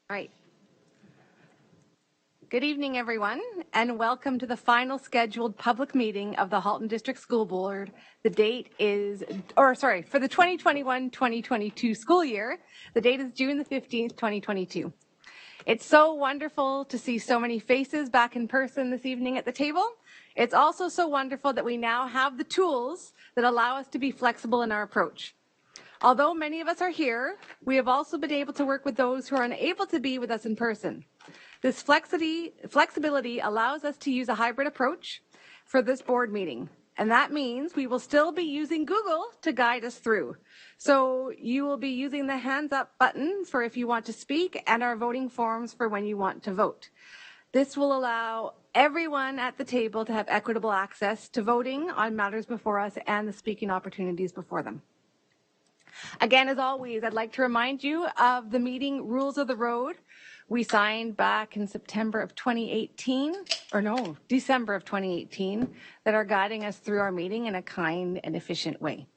All right. Good evening, everyone, and welcome to the final scheduled public meeting of the Halton District School Board. The date is, for the 2021-2022 school year, the date is June the 15th, 2022. It's so wonderful to see so many faces back in person this evening at the table. It's also so wonderful that we now have the tools that allow us to be flexible in our approach. Although many of us are here, we have also been able to work with those who are unable to be with us in person. This flexibility allows us to use a hybrid approach for this board meeting. And that means we will still be using Google to guide us through. So you will be using the hands up button for if you want to speak and our voting forms for when you want to vote. This will allow everyone at the table to have equitable access to voting on matters before us and the speaking opportunities before them. Again, as always, I'd like to remind you of the meeting rules of the road we signed back in December of 2018, that are guiding us through our meeting in a kind and efficient way.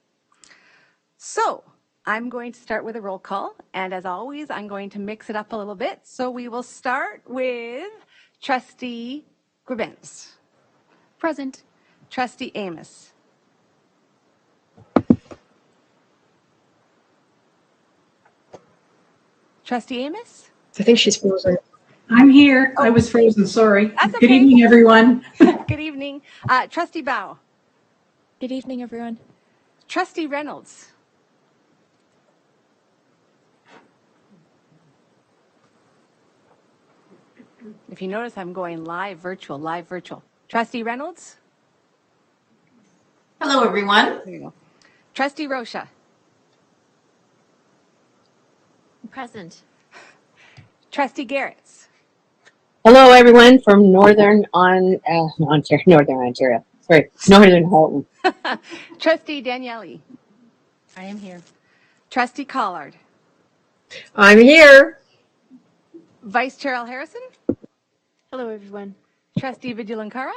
So I'm going to start with a roll call, and as always, I'm going to mix it up a little bit. So we will start with Trustee Gribbins. Present. Trustee Amos. Trustee Amos? I think she's frozen. I'm here. Oh, I was frozen, sorry. That's okay. Good evening, everyone. Good evening. Trustee Bao. Good evening, everyone. Trustee Reynolds. If you notice, I'm going live virtual. Trustee Reynolds. Hello, everyone. There you go. Trustee Rocha. Present. Trustee Garretts. Hello, everyone from Northern Ontario. Sorry, Northern Halton. Trustee Daniele. I am here. Trustee Collard. I'm here. Vice Chair Al Harrison. Hello, everyone. Trustee Vigilankara.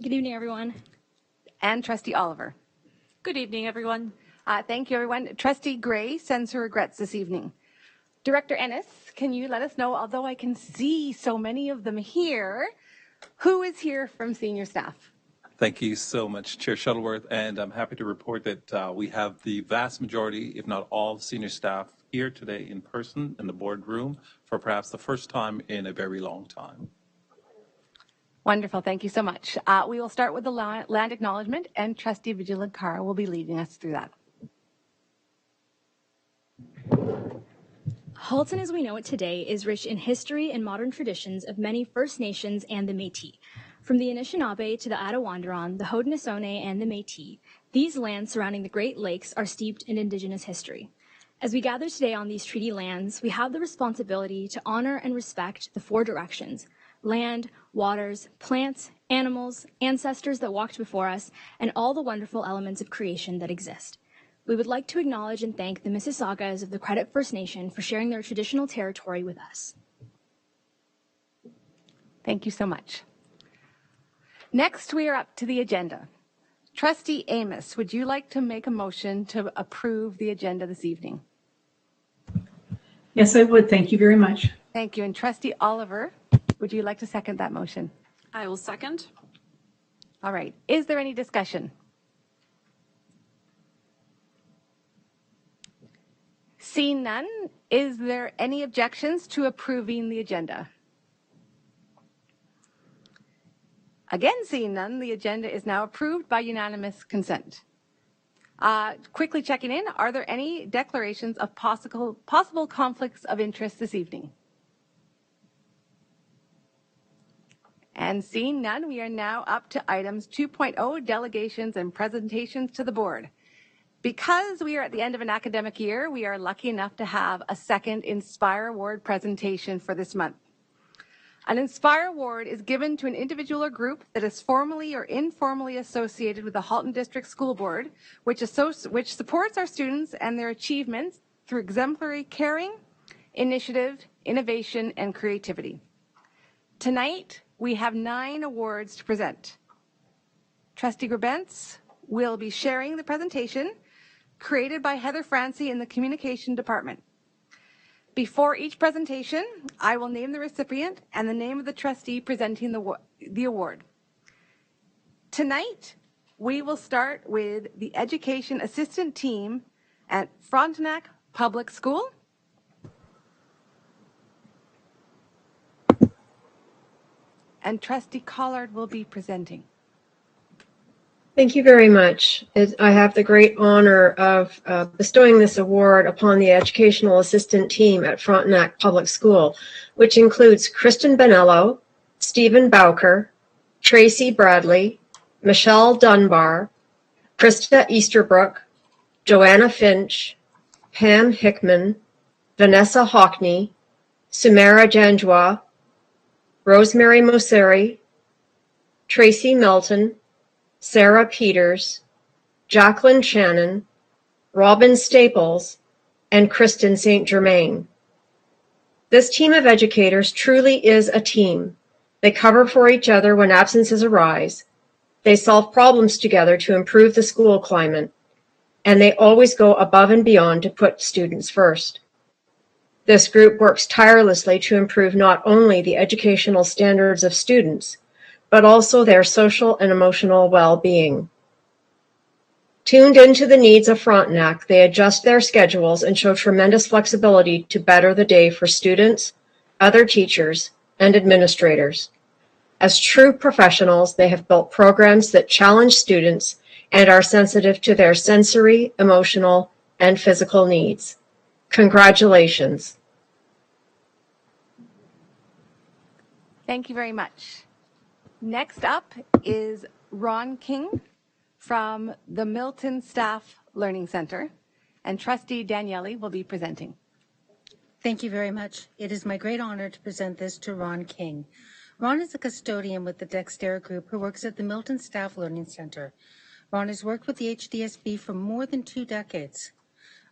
Good evening, everyone. And Trustee Oliver. Good evening, everyone. Thank you, everyone. Trustee Gray sends her regrets this evening. Director Ennis, can you let us know, although I can see so many of them here, who is here from senior staff? Thank you so much, Chair Shuttleworth, and I'm happy to report that we have the vast majority, if not all, senior staff here today in person in the boardroom for perhaps the first time in a very long time. Wonderful. Thank you so much. We will start with the land acknowledgement, and Trustee Vigilankara will be leading us through that. Halton as we know it today is rich in history and modern traditions of many First Nations and the Métis. From the Anishinaabe to the Attawandaron, the Haudenosaunee, and the Métis, these lands surrounding the Great Lakes are steeped in Indigenous history. As we gather today on these treaty lands, we have the responsibility to honor and respect the four directions: land, waters, plants, animals, ancestors that walked before us, and all the wonderful elements of creation that exist. We would like to acknowledge and thank the Mississaugas of the Credit First Nation for sharing their traditional territory with us. Thank you so much. Next, we are up to the agenda. Trustee Amos, would you like to make a motion to approve the agenda this evening? Yes, I would. Thank you very much. Thank you. And Trustee Oliver, would you like to second that motion? I will second. All right. Is there any discussion? Seeing none, is there any objections to approving the agenda? Again, seeing none, the agenda is now approved by unanimous consent. Quickly checking in, are there any declarations of possible conflicts of interest this evening? And seeing none, we are now up to items 2.0, delegations and presentations to the board. Because we are at the end of an academic year, we are lucky enough to have a second Inspire Award presentation for this month. An Inspire Award is given to an individual or group that is formally or informally associated with the Halton District School Board, which supports our students and their achievements through exemplary caring, initiative, innovation, and creativity. Tonight, we have 9 awards to present. Trustee Gribbins will be sharing the presentation created by Heather Francie in the Communication Department. Before each presentation, I will name the recipient and the name of the trustee presenting the award. Tonight, we will start with the Education Assistant Team at Frontenac Public School. And Trustee Collard will be presenting. Thank you very much. I have the great honor of bestowing this award upon the Educational Assistant Team at Frontenac Public School, which includes Kristen Bonello, Stephen Bowker, Tracy Bradley, Michelle Dunbar, Krista Easterbrook, Joanna Finch, Pam Hickman, Vanessa Hockney, Sumera Janjua, Rosemary Moseri, Tracy Melton, Sarah Peters, Jacqueline Shannon, Robin Staples, and Kristen St. Germain. This team of educators truly is a team. They cover for each other when absences arise. They solve problems together to improve the school climate, and they always go above and beyond to put students first. This group works tirelessly to improve not only the educational standards of students, but also their social and emotional well-being. Tuned into the needs of Frontenac, they adjust their schedules and show tremendous flexibility to better the day for students, other teachers, and administrators. As true professionals, they have built programs that challenge students and are sensitive to their sensory, emotional, and physical needs. Congratulations. Thank you very much. Next up is Ron King from the Milton Staff Learning Center, and Trustee Daniele will be presenting. Thank you very much. It is my great honor to present this to Ron King. Ron is a custodian with the Dexterra Group who works at the Milton Staff Learning Center. Ron has worked with the HDSB for more than 2 decades.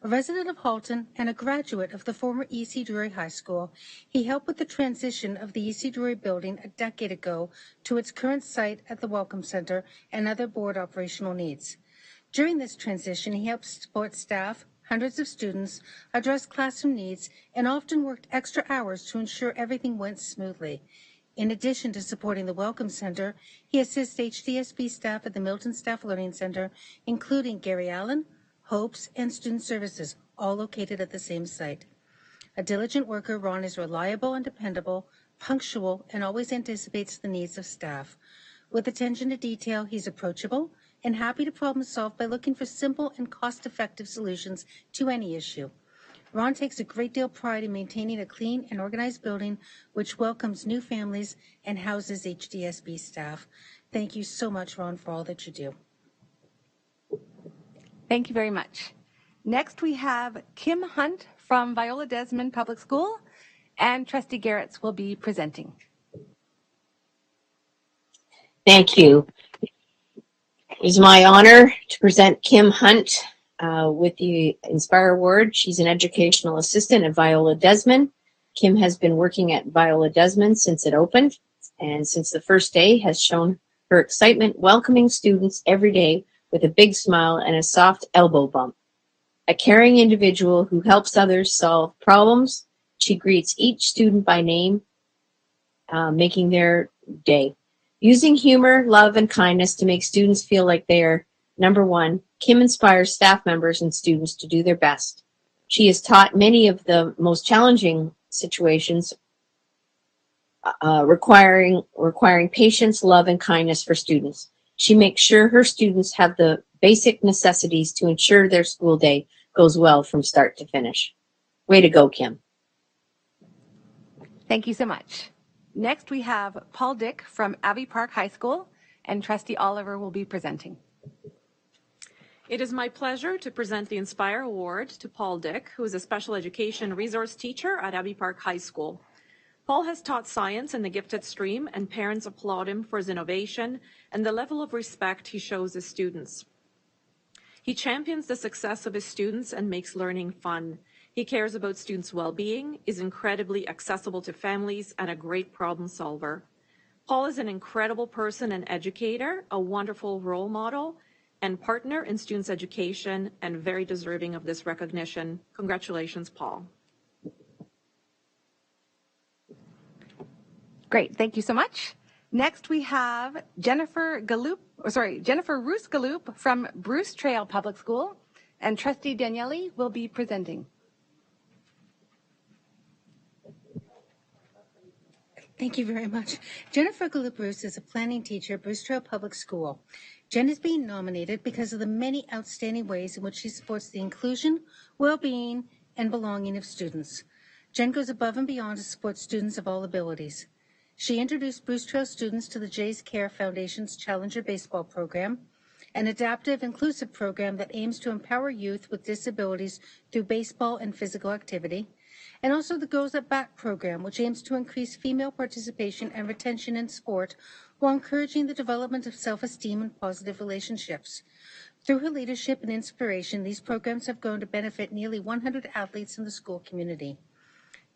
A resident of Halton and a graduate of the former E.C. Drury High School, he helped with the transition of the E.C. Drury building a decade ago to its current site at the Welcome Center and other board operational needs. During this transition, he helped support staff, hundreds of students, address classroom needs, and often worked extra hours to ensure everything went smoothly. In addition to supporting the Welcome Center, he assists HDSB staff at the Milton Staff Learning Center, including Gary Allen, Hopes, and Student Services, all located at the same site. A diligent worker, Ron is reliable and dependable, punctual, and always anticipates the needs of staff. With attention to detail, he's approachable and happy to problem solve by looking for simple and cost-effective solutions to any issue. Ron takes a great deal of pride in maintaining a clean and organized building which welcomes new families and houses HDSB staff. Thank you so much, Ron, for all that you do. Thank you very much. Next, we have Kim Hunt from Viola Desmond Public School, and Trustee Garretts will be presenting. Thank you. It is my honor to present Kim Hunt with the Inspire Award. She's an educational assistant at Viola Desmond. Kim has been working at Viola Desmond since it opened, and since the first day has shown her excitement welcoming students every day with a big smile and a soft elbow bump. A caring individual who helps others solve problems, she greets each student by name, making their day. Using humor, love, and kindness to make students feel like they are number one, Kim inspires staff members and students to do their best. She has taught many of the most challenging situations requiring patience, love, and kindness for students. She makes sure her students have the basic necessities to ensure their school day goes well from start to finish. Way to go, Kim. Thank you so much. Next, we have Paul Dick from Abbey Park High School, and Trustee Oliver will be presenting. It is my pleasure to present the Inspire Award to Paul Dick, who is a special education resource teacher at Abbey Park High School. Paul has taught science in the gifted stream, and parents applaud him for his innovation and the level of respect he shows his students. He champions the success of his students and makes learning fun. He cares about students' well-being, is incredibly accessible to families, and a great problem solver. Paul is an incredible person and educator, a wonderful role model, and partner in students' education, and very deserving of this recognition. Congratulations, Paul. Great, thank you so much. Next, we have Jennifer Roos Galloop from Bruce Trail Public School, and Trustee Daniele will be presenting. Thank you very much. Jennifer Galloop-Roos is a planning teacher at Bruce Trail Public School. Jen is being nominated because of the many outstanding ways in which she supports the inclusion, well-being, and belonging of students. Jen goes above and beyond to support students of all abilities. She introduced Bruce Trail students to the Jays Care Foundation's Challenger Baseball program, an adaptive, inclusive program that aims to empower youth with disabilities through baseball and physical activity, and also the Girls at Bat program, which aims to increase female participation and retention in sport while encouraging the development of self-esteem and positive relationships. Through her leadership and inspiration, these programs have grown to benefit nearly 100 athletes in the school community.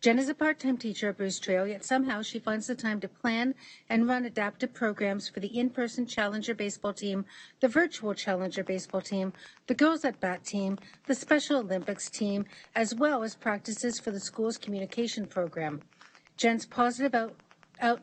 Jen is a part-time teacher at Bruce Trail, yet somehow she finds the time to plan and run adaptive programs for the in-person Challenger baseball team, the virtual Challenger baseball team, the Girls at Bat team, the Special Olympics team, as well as practices for the school's communication program. Jen's positive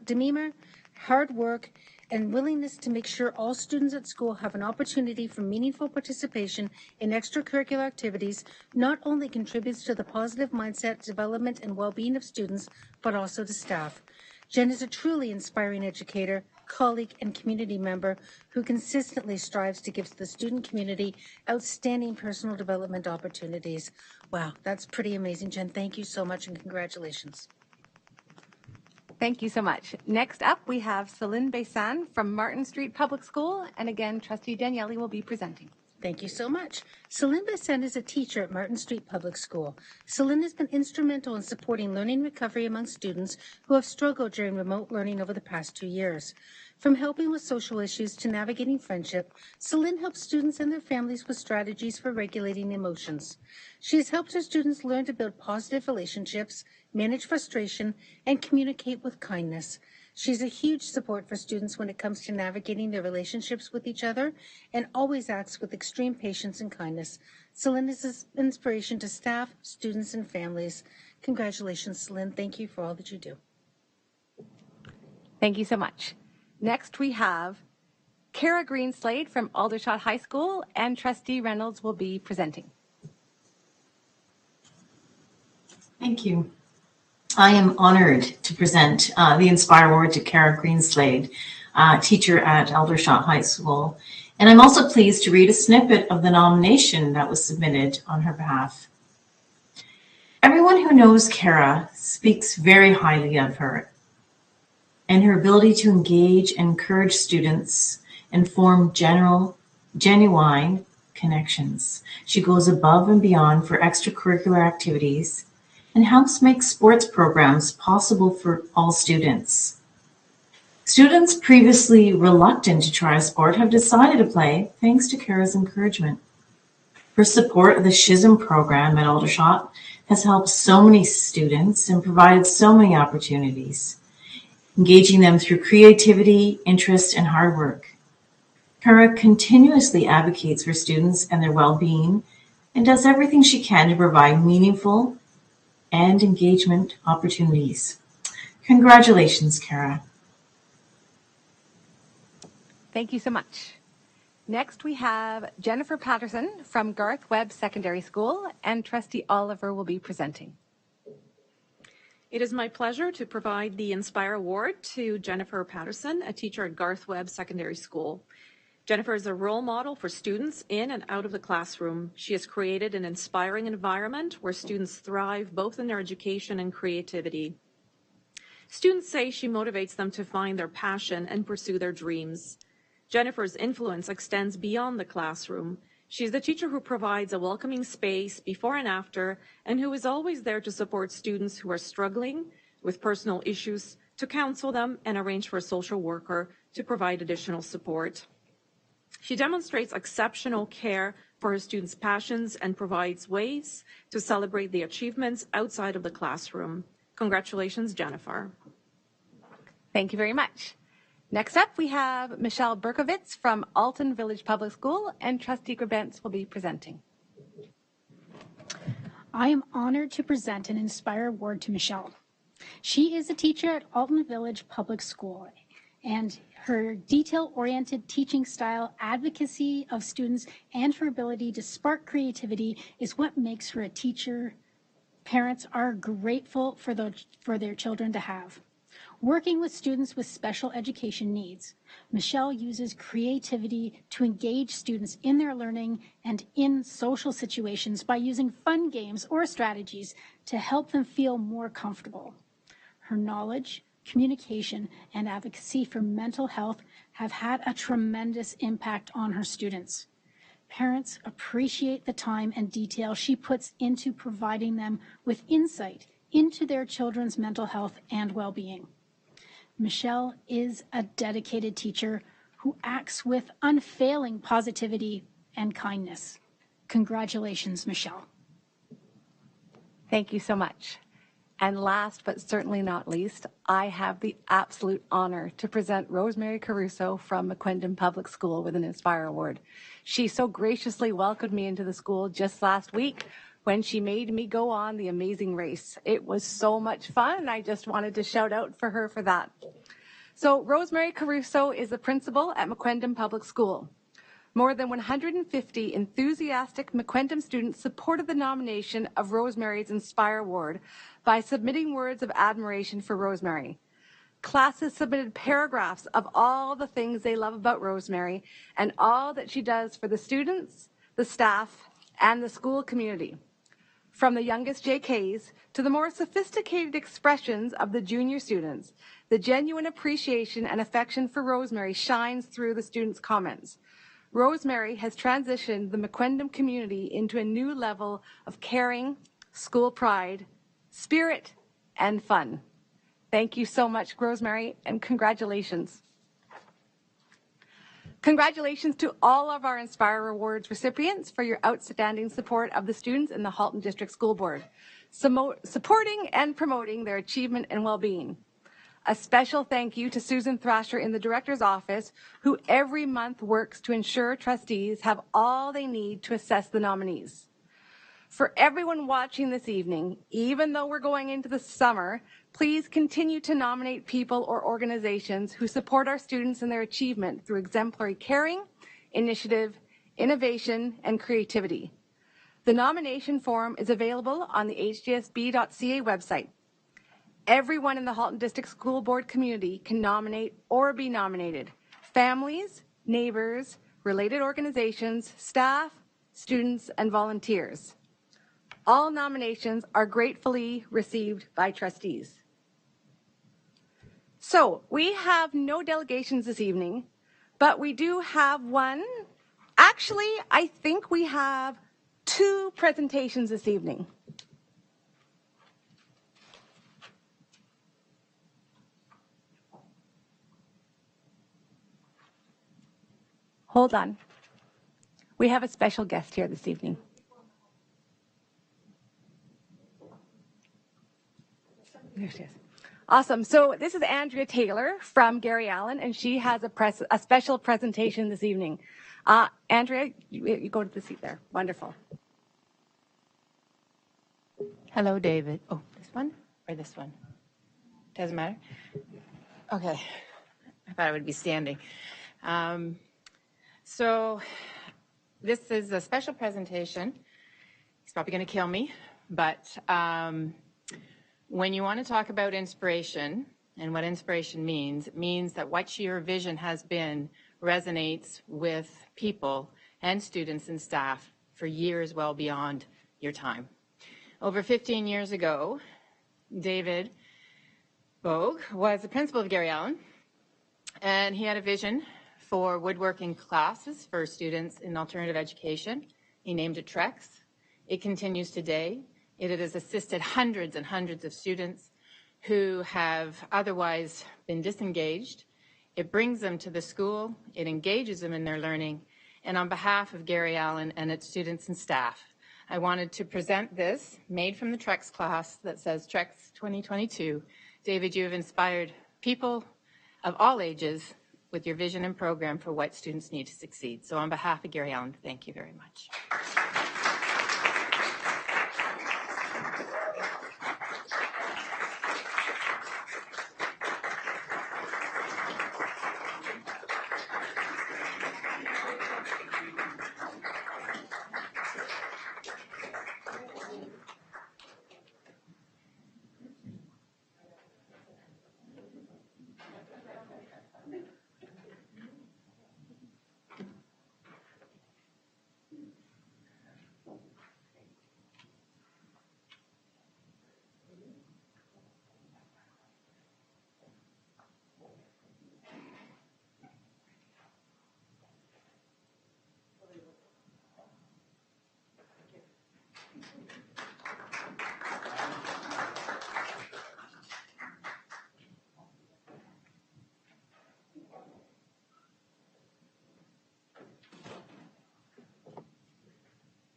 demeanor, hard work, and willingness to make sure all students at school have an opportunity for meaningful participation in extracurricular activities not only contributes to the positive mindset, development, and well-being of students, but also to staff. Jen is a truly inspiring educator, colleague, and community member who consistently strives to give the student community outstanding personal development opportunities. Wow, that's pretty amazing, Jen. Thank you so much and congratulations. Thank you so much. Next up, we have Celine Bessan from Martin Street Public School, and again, Trustee Daniele will be presenting. Thank you so much. Celine Bessan is a teacher at Martin Street Public School. Celine has been instrumental in supporting learning recovery among students who have struggled during remote learning over the past 2 years. From helping with social issues to navigating friendship, Celine helps students and their families with strategies for regulating emotions. She has helped her students learn to build positive relationships, manage frustration, and communicate with kindness. She's a huge support for students when it comes to navigating their relationships with each other and always acts with extreme patience and kindness. Celine is an inspiration to staff, students, and families. Congratulations, Celine. Thank you for all that you do. Thank you so much. Next, we have Kara Greenslade from Aldershot High School, and Trustee Reynolds will be presenting. Thank you. I am honored to present the Inspire Award to Kara Greenslade, teacher at Aldershot High School. And I'm also pleased to read a snippet of the nomination that was submitted on her behalf. Everyone who knows Kara speaks very highly of her and her ability to engage and encourage students and form genuine connections. She goes above and beyond for extracurricular activities and helps make sports programs possible for all students. Students previously reluctant to try a sport have decided to play thanks to Kara's encouragement. Her support of the SHISM program at Aldershot has helped so many students and provided so many opportunities, engaging them through creativity, interest, and hard work. Kara continuously advocates for students and their well-being and does everything she can to provide meaningful and engagement opportunities. Congratulations, Kara. Thank you so much. Next, we have Jennifer Patterson from Garth Webb Secondary School, and Trustee Oliver will be presenting. It is my pleasure to provide the Inspire Award to Jennifer Patterson, a teacher at Garth Webb Secondary School. Jennifer is a role model for students in and out of the classroom. She has created an inspiring environment where students thrive both in their education and creativity. Students say she motivates them to find their passion and pursue their dreams. Jennifer's influence extends beyond the classroom. She's the teacher who provides a welcoming space before and after, and who is always there to support students who are struggling with personal issues, to counsel them and arrange for a social worker to provide additional support. She demonstrates exceptional care for her students' passions and provides ways to celebrate the achievements outside of the classroom. Congratulations, Jennifer. Thank you very much. Next up, we have Michelle Berkowitz from Alton Village Public School, and Trustee Grabentz will be presenting. I am honored to present an Inspire Award to Michelle. She is a teacher at Alton Village Public School, and her detail-oriented teaching style, advocacy of students, and her ability to spark creativity is what makes her a teacher parents are grateful for their children to have. Working with students with special education needs, Michelle uses creativity to engage students in their learning and in social situations by using fun games or strategies to help them feel more comfortable. Her knowledge, communication, and advocacy for mental health have had a tremendous impact on her students. Parents appreciate the time and detail she puts into providing them with insight into their children's mental health and well-being. Michelle is a dedicated teacher who acts with unfailing positivity and kindness. Congratulations, Michelle. Thank you so much. And last but certainly not least, I have the absolute honor to present Rosemary Caruso from Mcclendon Public School with an Inspire Award. She so graciously welcomed me into the school just last week when she made me go on the amazing race. It was so much fun, and I just wanted to shout out for her for that. So Rosemary Caruso is the principal at Mcclendon Public School. More than 150 enthusiastic Mcclendon students supported the nomination of Rosemary's Inspire Award by submitting words of admiration for Rosemary. Classes submitted paragraphs of all the things they love about Rosemary and all that she does for the students, the staff, and the school community. From the youngest JKs to the more sophisticated expressions of the junior students, the genuine appreciation and affection for Rosemary shines through the students' comments. Rosemary has transitioned the Mcclendon community into a new level of caring, school pride, spirit, and fun. Thank you so much, Rosemary, and congratulations. Congratulations to all of our Inspire Awards recipients for your outstanding support of the students in the Halton District School Board, supporting and promoting their achievement and well-being. A special thank you to Susan Thrasher in the Director's Office, who every month works to ensure trustees have all they need to assess the nominees. For everyone watching this evening, even though we're going into the summer, please continue to nominate people or organizations who support our students in their achievement through exemplary caring, initiative, innovation, and creativity. The nomination form is available on the hdsb.ca website. Everyone in the Halton District School Board community can nominate or be nominated. Families, neighbors, related organizations, staff, students, and volunteers. All nominations are gratefully received by trustees. So we have no delegations this evening, but we do have one. Actually, I think we have two presentations this evening. Hold on. We have a special guest here this evening. There she is. Awesome. So this is Andrea Taylor from Gary Allen, and she has a special presentation this evening. Andrea, you go to the seat there. Wonderful. Hello, David. Oh, this one or this one? Doesn't matter. Okay. I thought I would be standing. So this is a special presentation. He's probably going to kill me, but when you want to talk about inspiration and what inspiration means, it means that what your vision has been resonates with people and students and staff for years well beyond your time. Over 15 years ago, David Bogue was the principal of Gary Allen, and he had a vision for woodworking classes for students in alternative education. He named it TREX. It continues today. It has assisted hundreds and hundreds of students who have otherwise been disengaged. It brings them to the school. It engages them in their learning. And on behalf of Gary Allen and its students and staff, I wanted to present this, made from the TREX class that says TREX 2022. David, you have inspired people of all ages with your vision and program for what students need to succeed. So on behalf of Gary Allen, thank you very much.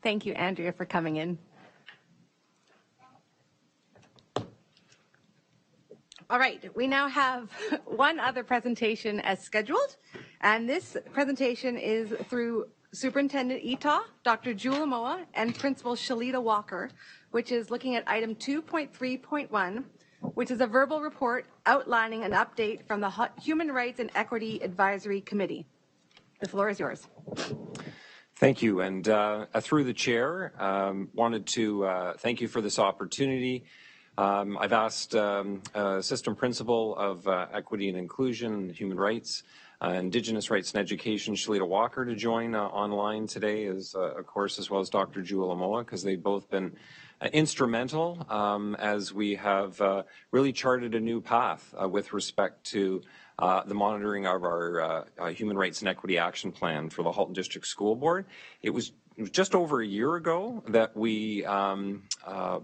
Thank you, Andrea, for coming in. All right, we now have one other presentation as scheduled, and this presentation is through Superintendent Ita, Dr. Jewel Amoa, and Principal Shalita Walker, which is looking at item 2.3.1, which is a verbal report outlining an update from the Human Rights and Equity Advisory Committee. The floor is yours. Thank you, and through the chair, wanted to thank you for this opportunity. I've asked Assistant Principal of Equity and Inclusion and Human Rights, Indigenous Rights and Education, Shalita Walker, to join online today, as of course, as well as Dr. Jewel Amoa, because they've both been instrumental as we have really charted a new path with respect to the monitoring of our Human Rights and Equity Action Plan for the Halton District School Board. It was just over a year ago that we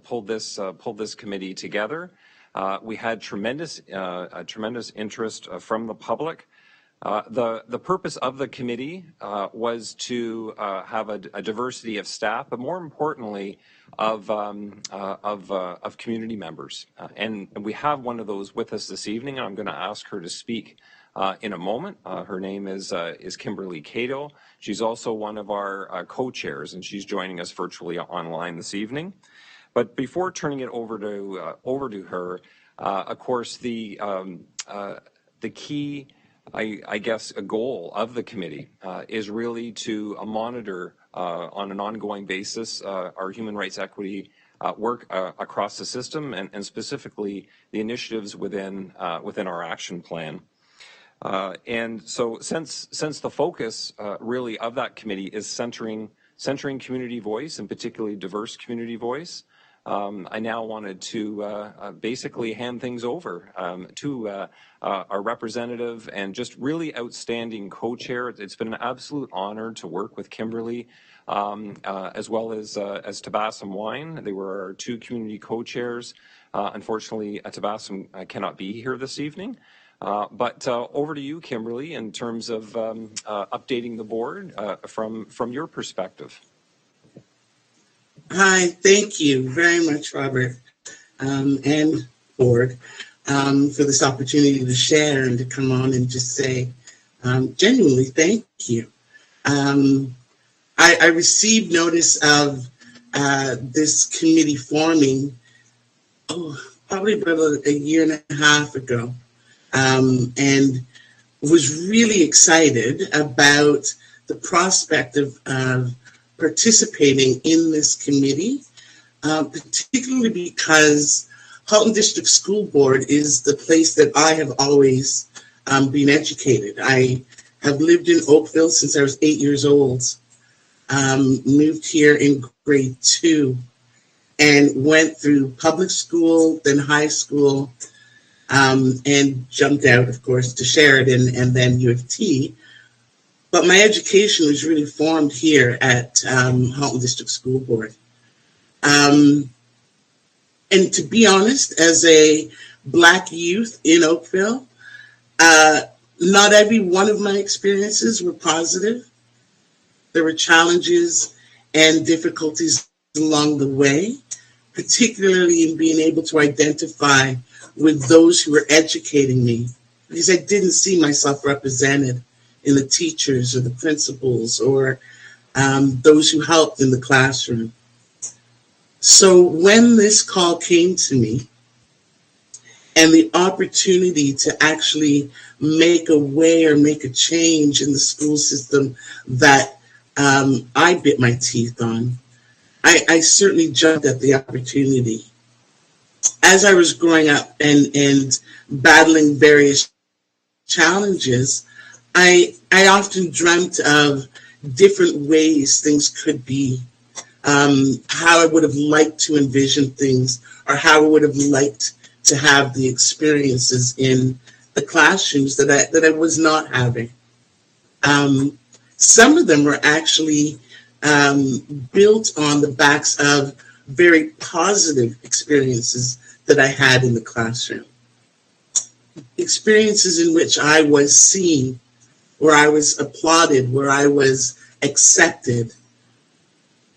pulled this committee together. We had tremendous interest from the public. The purpose of the committee was to have a diversity of staff, but more importantly, of community members. And we have one of those with us this evening, and I'm going to ask her to speak in a moment. Her name is Kimberly Cato. She's also one of our co-chairs, and she's joining us virtually online this evening. But before turning it over to her, of course, the key, I guess, a goal of the committee is really to monitor on an ongoing basis our human rights equity work across the system, and specifically the initiatives within our action plan. And so since the focus really of that committee is centering community voice, and particularly diverse community voice, I now wanted to basically hand things over to our representative and just really outstanding co-chair. It's been an absolute honor to work with Kimberly, as well as Tabassum Wine. They were our two community co-chairs. Unfortunately, Tabassum cannot be here this evening. But over to you, Kimberly, in terms of updating the board from your perspective. Hi, thank you very much, Robert, and board, for this opportunity to share and to come on and just say genuinely thank you. I received notice of this committee forming, probably about a year and a half ago. And was really excited about the prospect of participating in this committee, particularly because Halton District School Board is the place that I have always been educated. I have lived in Oakville since I was 8 years old, moved here in grade 2, and went through public school, then high school, and jumped out, of course, to Sheridan and then U of T. But my education was really formed here at Halton District School Board. And to be honest, as a Black youth in Oakville, not every one of my experiences were positive. There were challenges and difficulties along the way, particularly in being able to identify with those who were educating me, because I didn't see myself represented in the teachers or the principals or those who helped in the classroom. So when this call came to me and the opportunity to actually make a way or make a change in the school system that I bit my teeth on, I certainly jumped at the opportunity. As I was growing up and battling various challenges, I often dreamt of different ways things could be, how I would have liked to envision things, or how I would have liked to have the experiences in the classrooms that I was not having. Some of them were actually built on the backs of very positive experiences that I had in the classroom. Experiences in which I was seen, where I was applauded, where I was accepted,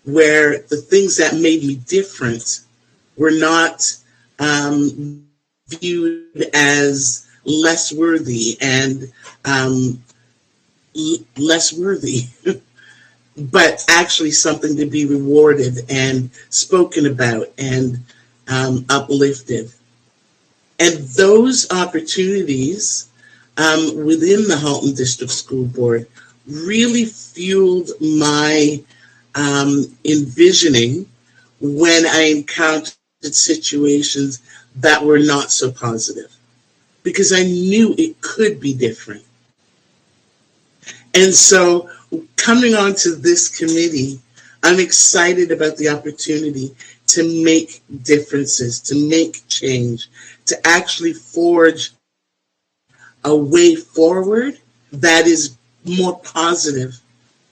where the things that made me different were not viewed as less worthy and less worthy, but actually something to be rewarded and spoken about and uplifted. And those opportunities within the Halton District School Board really fueled my envisioning when I encountered situations that were not so positive, because I knew it could be different. And so coming onto this committee, I'm excited about the opportunity to make differences, to make change, to actually forge a way forward that is more positive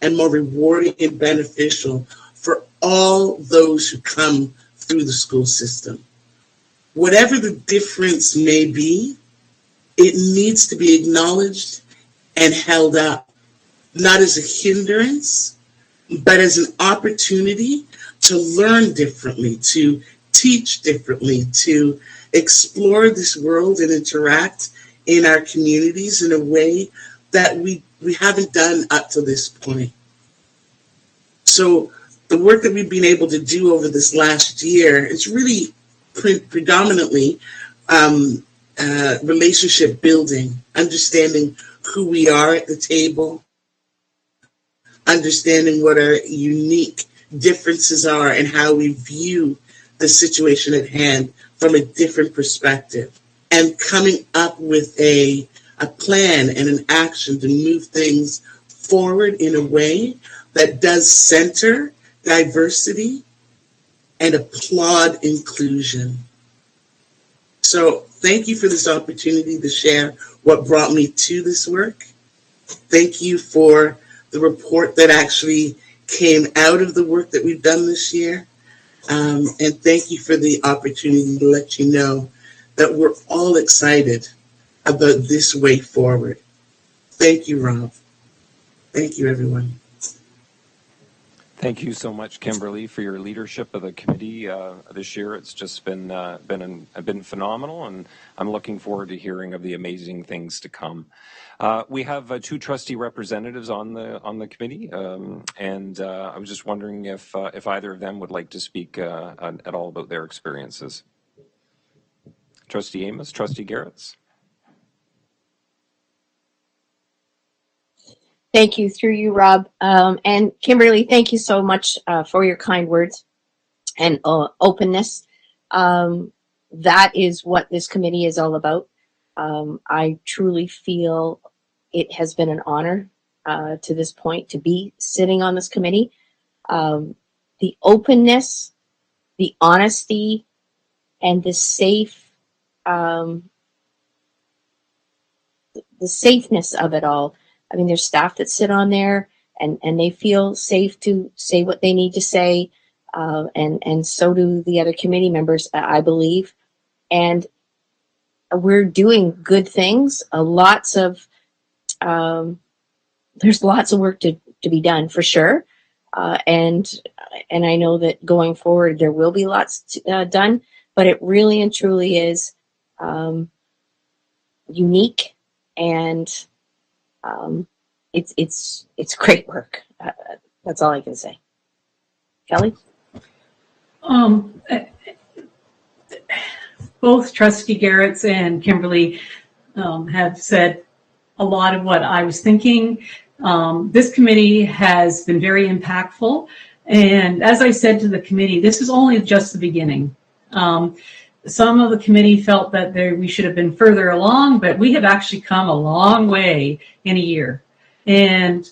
and more rewarding and beneficial for all those who come through the school system. Whatever the difference may be, it needs to be acknowledged and held up, not as a hindrance, but as an opportunity to learn differently, to teach differently, to explore this world and interact in our communities in a way that we haven't done up to this point. So the work that we've been able to do over this last year is really predominantly relationship building, understanding who we are at the table, understanding what our unique differences are and how we view the situation at hand from a different perspective, and coming up with a plan and an action to move things forward in a way that does center diversity and applaud inclusion. So thank you for this opportunity to share what brought me to this work. Thank you for the report that actually came out of the work that we've done this year. And thank you for the opportunity to let you know that we're all excited about this way forward. Thank you, Rob. Thank you, everyone. Thank you so much, Kimberly, for your leadership of the committee this year. It's just been phenomenal, and I'm looking forward to hearing of the amazing things to come. We have two trustee representatives on the committee, and I was just wondering if either of them would like to speak at all about their experiences. Trustee Amos, Trustee Garretts. Thank you, through you, Rob. And Kimberly, thank you so much for your kind words and openness. That is what this committee is all about. I truly feel it has been an honor to this point to be sitting on this committee. The openness, the honesty, and the safeness of it all. I mean, there's staff that sit on there and they feel safe to say what they need to say. And so do the other committee members, I believe. And we're doing good things. There's lots of work to be done for sure. And I know that going forward, there will be lots done, but it really and truly is unique, and it's great work. That's all I can say. Kelly? Both Trustee Garretts and Kimberly have said a lot of what I was thinking. This committee has been very impactful. And as I said to the committee, this is only just the beginning. Some of the committee felt that we should have been further along, but we have actually come a long way in a year. And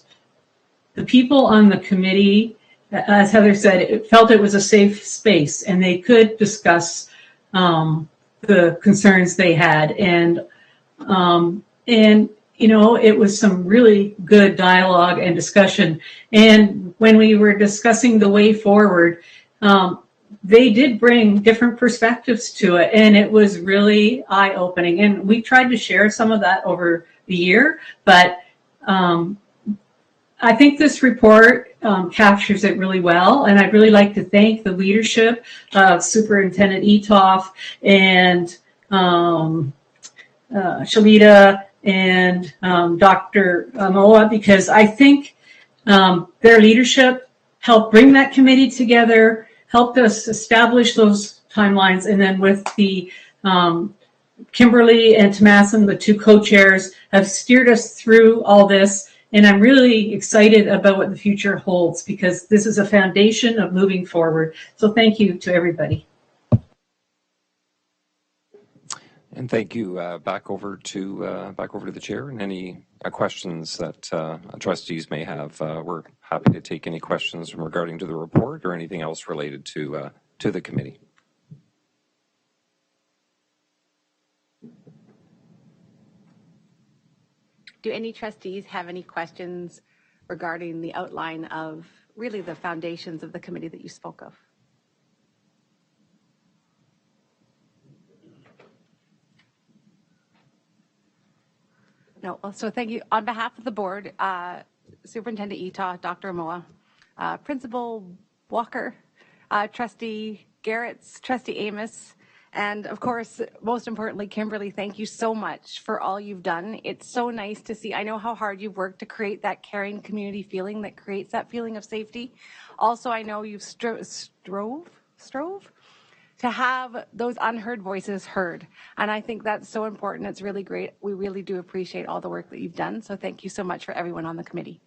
the people on the committee, as Heather said, felt it was a safe space and they could discuss the concerns they had. And you know, it was some really good dialogue and discussion. And when we were discussing the way forward, they did bring different perspectives to it, and it was really eye-opening. And we tried to share some of that over the year, but I think this report captures it really well, and I'd really like to thank the leadership of Superintendent Etoff and Shalita and Dr. Moa, because I think their leadership helped bring that committee together, helped us establish those timelines, and then with the Kimberly and Thompson, the two co-chairs, have steered us through all this. And I'm really excited about what the future holds, because this is a foundation of moving forward. So thank you to everybody. And thank you. Back over to the chair, and any questions that trustees may have. We're happy to take any questions regarding to the report or anything else related to the committee. Do any trustees have any questions regarding the outline of really the foundations of the committee that you spoke of? No, well, so thank you. On behalf of the board, Superintendent Etoff, Dr. Moa, Principal Walker, Trustee Garretts, Trustee Amos, and of course, most importantly, Kimberly, thank you so much for all you've done. It's so nice to see. I know how hard you've worked to create that caring community feeling that creates that feeling of safety. Also, I know you've strove to have those unheard voices heard. And I think that's so important. It's really great. We really do appreciate all the work that you've done. So thank you so much for everyone on the committee.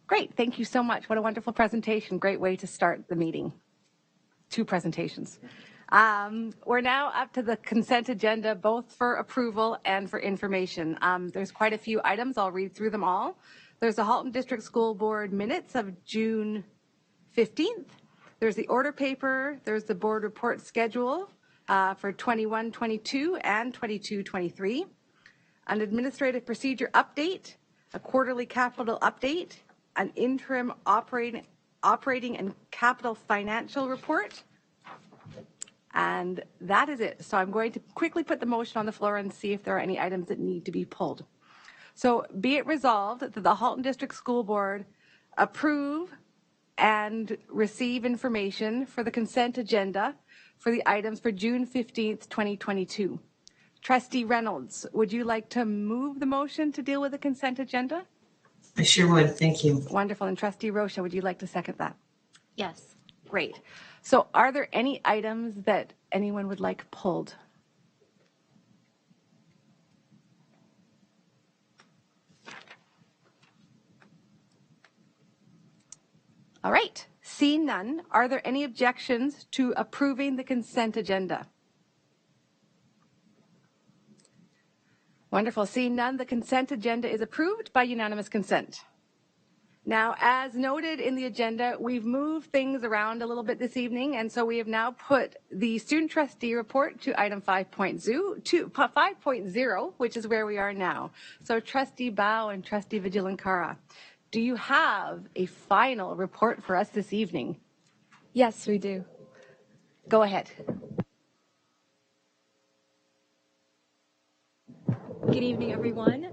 Great, thank you so much. What a wonderful presentation. Great way to start the meeting. 2 presentations. We're now up to the consent agenda, both for approval and for information. There's quite a few items. I'll read through them all. There's the Halton District School Board minutes of June 15th. There's the order paper. There's the board report schedule for 21-22 and 22-23. An administrative procedure update, a quarterly capital update, an interim operating and capital financial report. And that is it. So I'm going to quickly put the motion on the floor and see if there are any items that need to be pulled. So be it resolved that the Halton District School Board approve and receive information for the consent agenda for the items for June 15th, 2022. Trustee Reynolds, would you like to move the motion to deal with the consent agenda? I sure would. Thank you. Wonderful. And Trustee Rocha, would you like to second that? Yes. Great. So are there any items that anyone would like pulled? All right. Seeing none, are there any objections to approving the consent agenda? Wonderful. Seeing none, the consent agenda is approved by unanimous consent. Now, as noted in the agenda, we've moved things around a little bit this evening, and so we have now put the student trustee report to item 5.0, which is where we are now. So Trustee Bao and Trustee Vigilankara, do you have a final report for us this evening? Yes, we do. Go ahead. Good evening, everyone.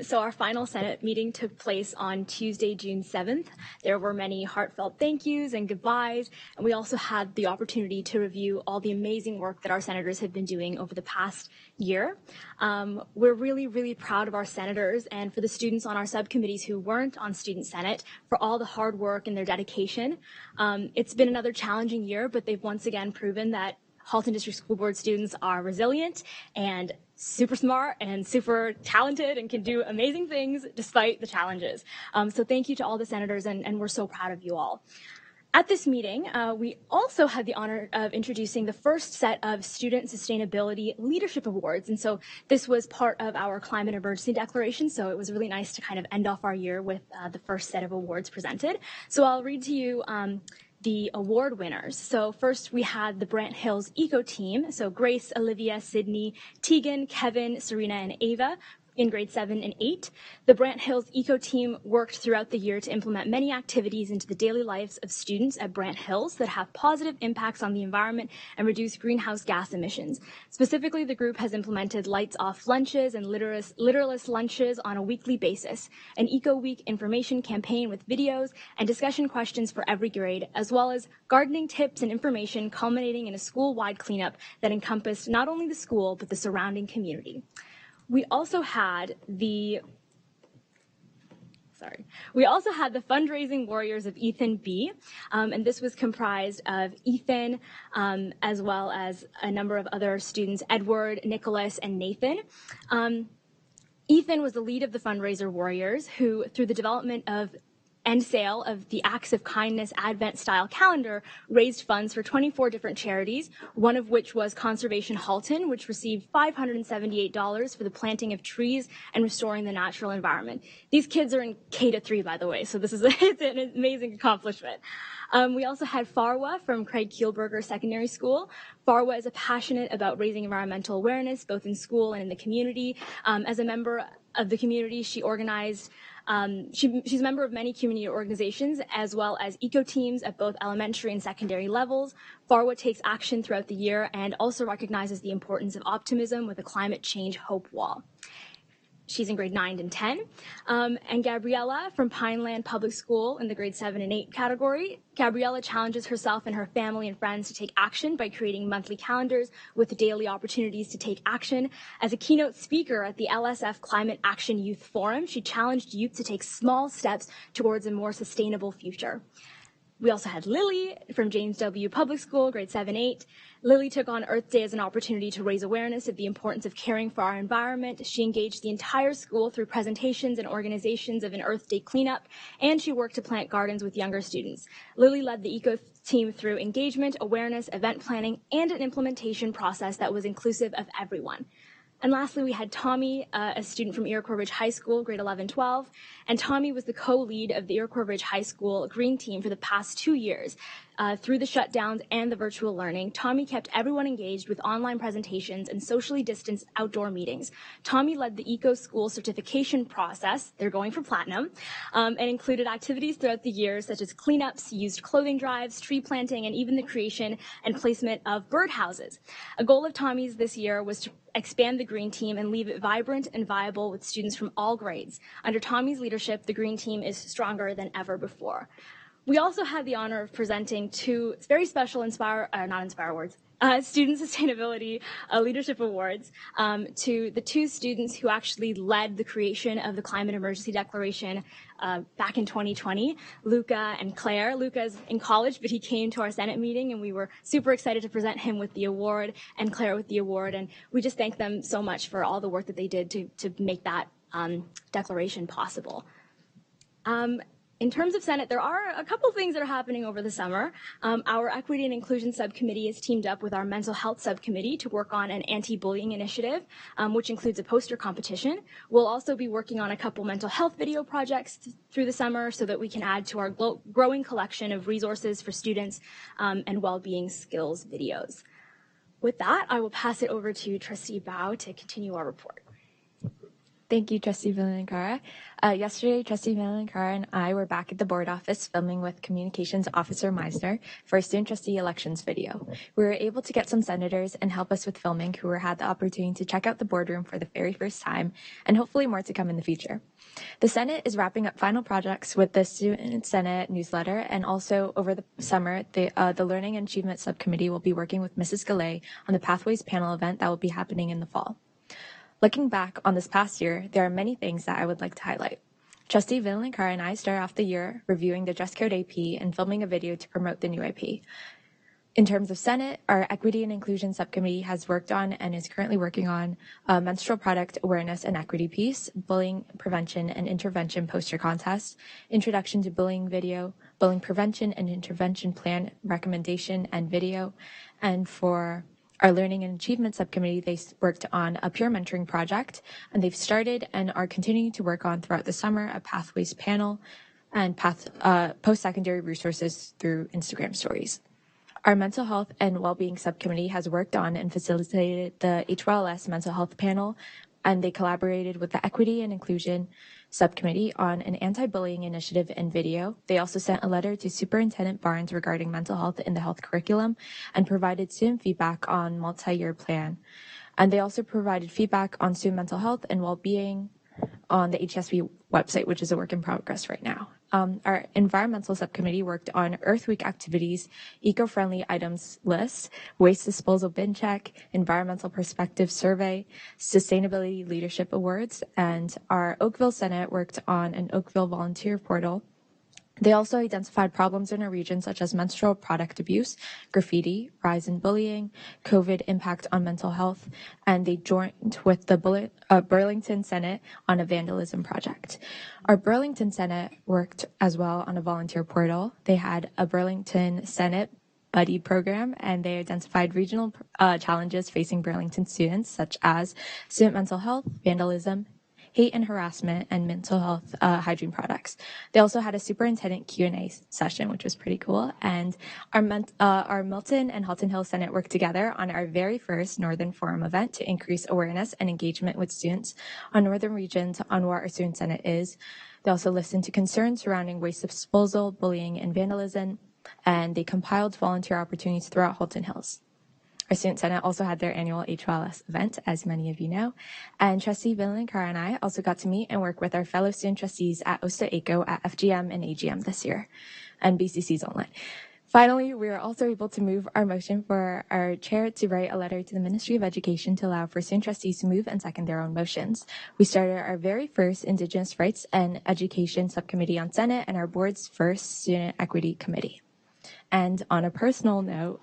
So our final Senate meeting took place on Tuesday, June 7th. There were many heartfelt thank yous and goodbyes, and we also had the opportunity to review all the amazing work that our senators have been doing over the past year. We're really, really proud of our senators and for the students on our subcommittees who weren't on Student Senate for all the hard work and their dedication. It's been another challenging year, but they've once again proven that Halton District School Board students are resilient and super smart and super talented and can do amazing things despite the challenges. So thank you to all the senators, and we're so proud of you all. At this meeting, we also had the honor of introducing the first set of Student Sustainability Leadership Awards. And so this was part of our climate emergency declaration. So it was really nice to kind of end off our year with the first set of awards presented. So I'll read to you the award winners. So first we had the Brandt Hills Eco Team. So Grace, Olivia, Sydney, Tegan, Kevin, Serena, and Ava in grade 7 and 8. The Brandt Hills Eco Team worked throughout the year to implement many activities into the daily lives of students at Brandt Hills that have positive impacts on the environment and reduce greenhouse gas emissions. Specifically, the group has implemented lights off lunches and litterless lunches on a weekly basis, an Eco Week information campaign with videos and discussion questions for every grade, as well as gardening tips and information culminating in a school-wide cleanup that encompassed not only the school, but the surrounding community. We also had the fundraising warriors of Ethan B, and this was comprised of Ethan, as well as a number of other students, Edward, Nicholas, and Nathan. Ethan was the lead of the fundraiser warriors who, through the development of and sale of the Acts of Kindness Advent-style calendar, raised funds for 24 different charities, one of which was Conservation Halton, which received $578 for the planting of trees and restoring the natural environment. These kids are in K-3, by the way, so this is it's an amazing accomplishment. We also had Farwa from Craig Kielberger Secondary School. Farwa is passionate about raising environmental awareness, both in school and in the community. As a member of the community, she organized she's a member of many community organizations, as well as eco teams at both elementary and secondary levels. Farwa takes action throughout the year and also recognizes the importance of optimism with a climate change hope wall. She's in grade 9 and 10. And Gabriella from Pineland Public School in the grade 7 and 8 category. Gabriella challenges herself and her family and friends to take action by creating monthly calendars with daily opportunities to take action. As a keynote speaker at the LSF Climate Action Youth Forum, she challenged youth to take small steps towards a more sustainable future. We also had Lily from James W. Public School, grade 7-8. Lily took on Earth Day as an opportunity to raise awareness of the importance of caring for our environment. She engaged the entire school through presentations and organizations of an Earth Day cleanup, and she worked to plant gardens with younger students. Lily led the eco team through engagement, awareness, event planning, and an implementation process that was inclusive of everyone. And lastly, we had Tommy, a student from Iroquois Ridge High School, grade 11-12. And Tommy was the co-lead of the Iroquois Ridge High School Green Team for the past 2 years. Through the shutdowns and the virtual learning, Tommy kept everyone engaged with online presentations and socially distanced outdoor meetings. Tommy led the Eco School certification process, they're going for platinum, and included activities throughout the year such as cleanups, used clothing drives, tree planting, and even the creation and placement of birdhouses. A goal of Tommy's this year was to expand the Green Team and leave it vibrant and viable with students from all grades. Under Tommy's leadership, the Green Team is stronger than ever before. We also had the honor of presenting two very special Student Sustainability Leadership Awards to the two students who actually led the creation of the Climate Emergency Declaration back in 2020, Luca and Claire. Luca's in college, but he came to our Senate meeting, and we were super excited to present him with the award and Claire with the award. And we just thank them so much for all the work that they did to make that declaration possible. In terms of Senate, there are a couple things that are happening over the summer. Our Equity and Inclusion Subcommittee is teamed up with our Mental Health Subcommittee to work on an anti-bullying initiative, which includes a poster competition. We'll also be working on a couple mental health video projects through the summer so that we can add to our growing collection of resources for students and well-being skills videos. With that, I will pass it over to Trustee Bao to continue our report. Thank you, Trustee Villankara. Yesterday, Trustee Villankara and I were back at the board office filming with Communications Officer Meisner for a student trustee elections video. We were able to get some senators and help us with filming who had the opportunity to check out the boardroom for the very first time, and hopefully more to come in the future. The Senate is wrapping up final projects with the Student Senate newsletter, and also over the summer, the Learning and Achievement Subcommittee will be working with Mrs. Galley on the Pathways panel event that will be happening in the fall. Looking back on this past year, there are many things that I would like to highlight. Trustee Villankara and I started off the year reviewing the dress code AP and filming a video to promote the new AP. In terms of Senate, our Equity and Inclusion Subcommittee has worked on and is currently working on a menstrual product awareness and equity piece, bullying prevention and intervention poster contest, introduction to bullying video, bullying prevention and intervention plan recommendation and video, and for our Learning and Achievement Subcommittee, they worked on a peer mentoring project, and they've started and are continuing to work on throughout the summer a Pathways panel and post-secondary resources through Instagram stories. Our Mental Health and Wellbeing Subcommittee has worked on and facilitated the HLS Mental Health panel and they collaborated with the Equity and Inclusion Subcommittee on an anti-bullying initiative and video. They also sent a letter to Superintendent Barnes regarding mental health in the health curriculum and provided student feedback on multi-year plan. And they also provided feedback on student mental health and well-being on the HSB website, which is a work in progress right now. Our environmental subcommittee worked on Earth Week activities, eco-friendly items list, waste disposal bin check, environmental perspective survey, sustainability leadership awards, and our Oakville Senate worked on an Oakville volunteer portal. They also identified problems in our region such as menstrual product abuse, graffiti, rise in bullying, COVID impact on mental health, and they joined with the Burlington Senate on a vandalism project. Our Burlington Senate worked as well on a volunteer portal. They had a Burlington Senate buddy program, and they identified regional challenges facing Burlington students such as student mental health, vandalism, hate and harassment, and mental health hygiene products. They also had a superintendent Q&A session, which was pretty cool. And our Milton and Halton Hill Senate worked together on our very first Northern Forum event to increase awareness and engagement with students on Northern regions on what our Student Senate is. They also listened to concerns surrounding waste disposal, bullying, and vandalism, and they compiled volunteer opportunities throughout Halton Hills. Our Student Senate also had their annual HLS event, as many of you know, and Trustee Villankar and I also got to meet and work with our fellow student trustees at OSTA ACO at FGM and AGM this year, and BCC's online. Finally, we were also able to move our motion for our chair to write a letter to the Ministry of Education to allow for student trustees to move and second their own motions. We started our very first Indigenous Rights and Education Subcommittee on Senate and our board's first Student Equity Committee. And on a personal note,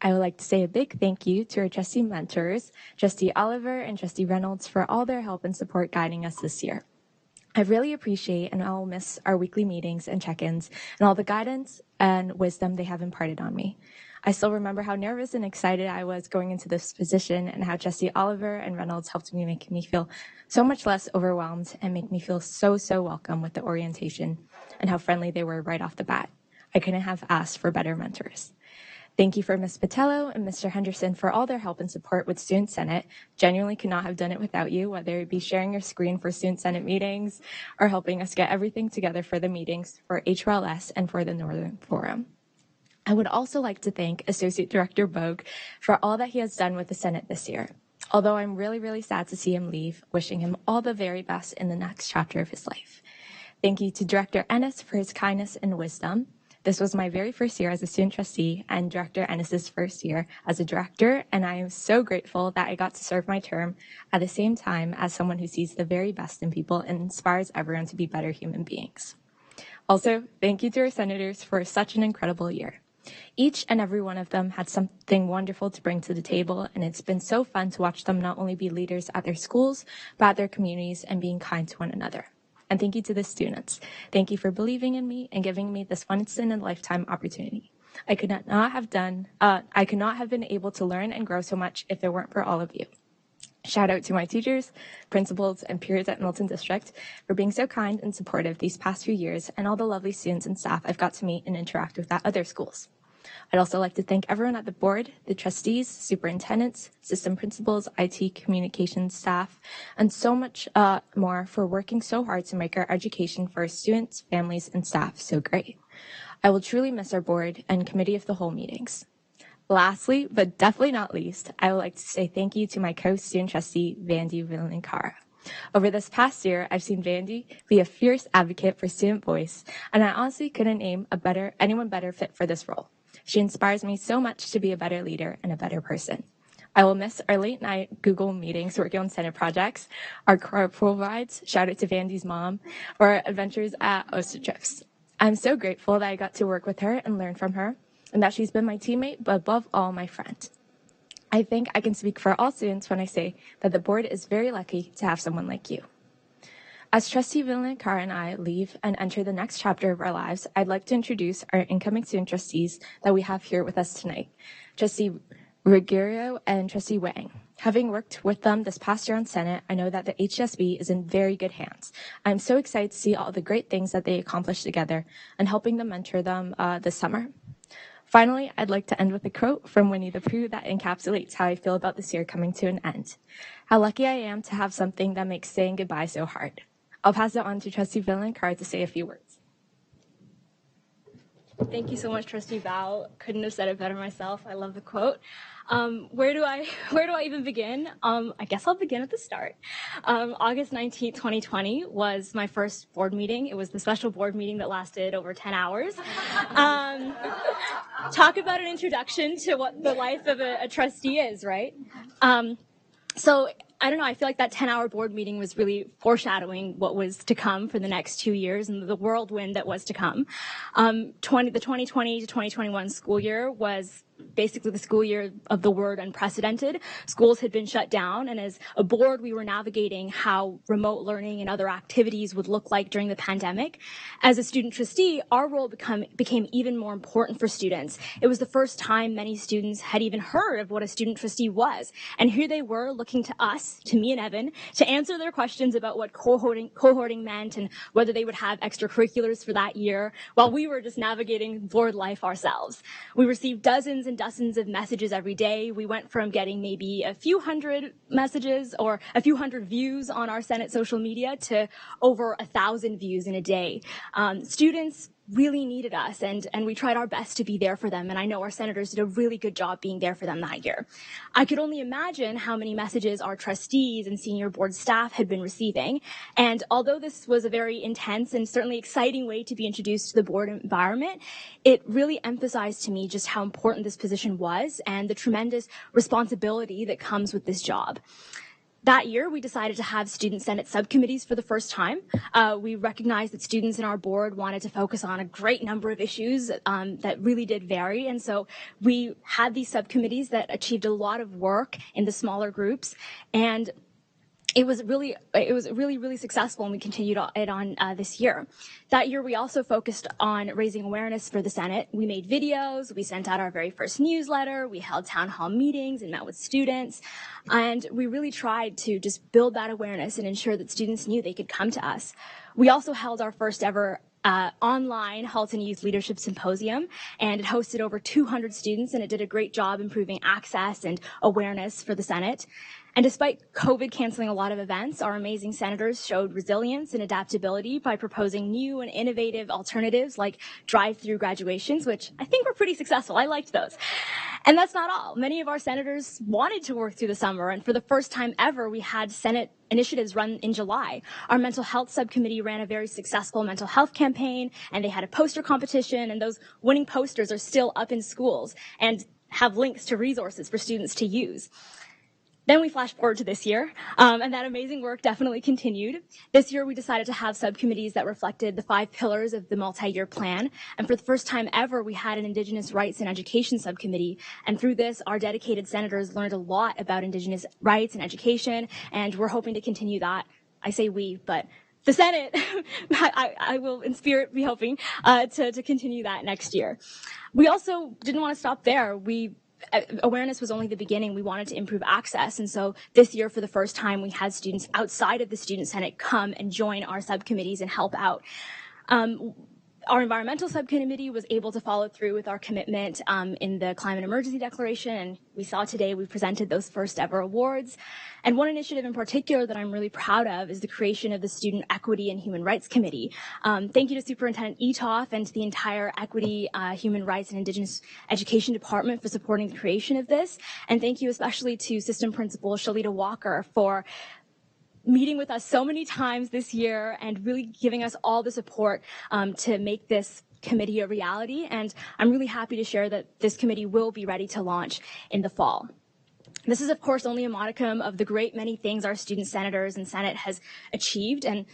I would like to say a big thank you to our trustee mentors, Trustee Oliver and Trustee Reynolds, for all their help and support guiding us this year. I really appreciate and I will miss our weekly meetings and check-ins and all the guidance and wisdom they have imparted on me. I still remember how nervous and excited I was going into this position and how Trustee Oliver and Reynolds helped me make me feel so much less overwhelmed and make me feel so welcome with the orientation and how friendly they were right off the bat. I couldn't have asked for better mentors. Thank you for Ms. Patello and Mr. Henderson for all their help and support with Student Senate. Genuinely could not have done it without you, whether it be sharing your screen for Student Senate meetings or helping us get everything together for the meetings for HRLS and for the Northern Forum. I would also like to thank Associate Director Bogue for all that he has done with the Senate this year. Although I'm really sad to see him leave, wishing him all the very best in the next chapter of his life. Thank you to Director Ennis for his kindness and wisdom. This was my very first year as a student trustee and Director Ennis's first year as a director, and I am so grateful that I got to serve my term at the same time as someone who sees the very best in people and inspires everyone to be better human beings. Also, thank you to our senators for such an incredible year. Each and every one of them had something wonderful to bring to the table, and it's been so fun to watch them not only be leaders at their schools, but at their communities and being kind to one another. And thank you to the students. Thank you for believing in me and giving me this once-in-a-lifetime opportunity. I could not have been able to learn and grow so much if it weren't for all of you. Shout out to my teachers, principals, and peers at Milton District for being so kind and supportive these past few years, and all the lovely students and staff I've got to meet and interact with at other schools. I'd also like to thank everyone at the board, the trustees, superintendents, system principals, IT communications staff, and so much more for working so hard to make our education for our students, families, and staff so great. I will truly miss our board and committee of the whole meetings. Lastly, but definitely not least, I would like to say thank you to my co-student trustee, Vandy Villankara. Over this past year, I've seen Vandy be a fierce advocate for student voice, and I honestly couldn't name anyone better fit for this role. She inspires me so much to be a better leader and a better person. I will miss our late night Google meetings working on Senate projects, our carpool rides, shout out to Vandy's mom, or our adventures at Oyster trips. I'm so grateful that I got to work with her and learn from her, and that she's been my teammate, but above all, my friend. I think I can speak for all students when I say that the board is very lucky to have someone like you. As Trustee Villankar and I leave and enter the next chapter of our lives, I'd like to introduce our incoming student trustees that we have here with us tonight, Trustee Ruggiero and Trustee Wang. Having worked with them this past year on Senate, I know that the HSB is in very good hands. I'm so excited to see all the great things that they accomplished together and helping them mentor them this summer. Finally, I'd like to end with a quote from Winnie the Pooh that encapsulates how I feel about this year coming to an end. How lucky I am to have something that makes saying goodbye so hard. I'll pass it on to Trustee Villan-Carr to say a few words. Thank you so much, Trustee Bao. Couldn't have said it better myself. I love the quote. Where do I even begin? I guess I'll begin at the start. August 19th, 2020 was my first board meeting. It was the special board meeting that lasted over 10 hours. Talk about an introduction to what the life of a trustee is, right? So I don't know, I feel like that 10-hour board meeting was really foreshadowing what was to come for the next 2 years and the whirlwind that was to come. The 2020 to 2021 school year was basically the school year of the word unprecedented. Schools had been shut down, and as a board, we were navigating how remote learning and other activities would look like during the pandemic. As a student trustee, our role became even more important for students. It was the first time many students had even heard of what a student trustee was, and here they were looking to us, to me and Evan, to answer their questions about what cohorting meant and whether they would have extracurriculars for that year, while we were just navigating board life ourselves. We received dozens and dozens of messages every day. We went from getting maybe a few hundred messages or a few hundred views on our Senate social media to over 1,000 views in a day. Students really needed us, and we tried our best to be there for them, and I know our senators did a really good job being there for them that year. I could only imagine how many messages our trustees and senior board staff had been receiving, and although this was a very intense and certainly exciting way to be introduced to the board environment, it really emphasized to me just how important this position was and the tremendous responsibility that comes with this job. That year, we decided to have student Senate subcommittees for the first time. We recognized that students in our board wanted to focus on a great number of issues that really did vary. And so we had these subcommittees that achieved a lot of work in the smaller groups. And it was really successful, and we continued it on this year. That year, we also focused on raising awareness for the Senate. We made videos, we sent out our very first newsletter, we held town hall meetings and met with students, and we really tried to just build that awareness and ensure that students knew they could come to us. We also held our first ever online Halton Youth Leadership Symposium, and it hosted over 200 students, and it did a great job improving access and awareness for the Senate. And despite COVID canceling a lot of events, our amazing senators showed resilience and adaptability by proposing new and innovative alternatives like drive-through graduations, which I think were pretty successful. I liked those. And that's not all. Many of our senators wanted to work through the summer, and for the first time ever, we had Senate initiatives run in July. Our mental health subcommittee ran a very successful mental health campaign, and they had a poster competition, and those winning posters are still up in schools and have links to resources for students to use. Then we flash forward to this year, and that amazing work definitely continued. This year, we decided to have subcommittees that reflected the 5 pillars of the multi-year plan. And for the first time ever, we had an Indigenous Rights and Education subcommittee. And through this, our dedicated senators learned a lot about Indigenous rights and education, and we're hoping to continue that. I say we, but the Senate, I will in spirit be hoping to continue that next year. We also didn't want to stop there. Awareness was only the beginning. We wanted to improve access. And so this year, for the first time, we had students outside of the Student Senate come and join our subcommittees and help out. Our environmental subcommittee was able to follow through with our commitment in the climate emergency declaration, and we saw today we presented those first ever awards. And one initiative in particular that I'm really proud of is the creation of the Student Equity and Human Rights Committee. Thank you to Superintendent Etoff and to the entire Equity, Human Rights, and Indigenous Education Department for supporting the creation of this. And thank you especially to System Principal Shalita Walker for meeting with us so many times this year and really giving us all the support to make this committee a reality. And I'm really happy to share that this committee will be ready to launch in the fall. This is, of course, only a modicum of the great many things our student senators and Senate has achieved. And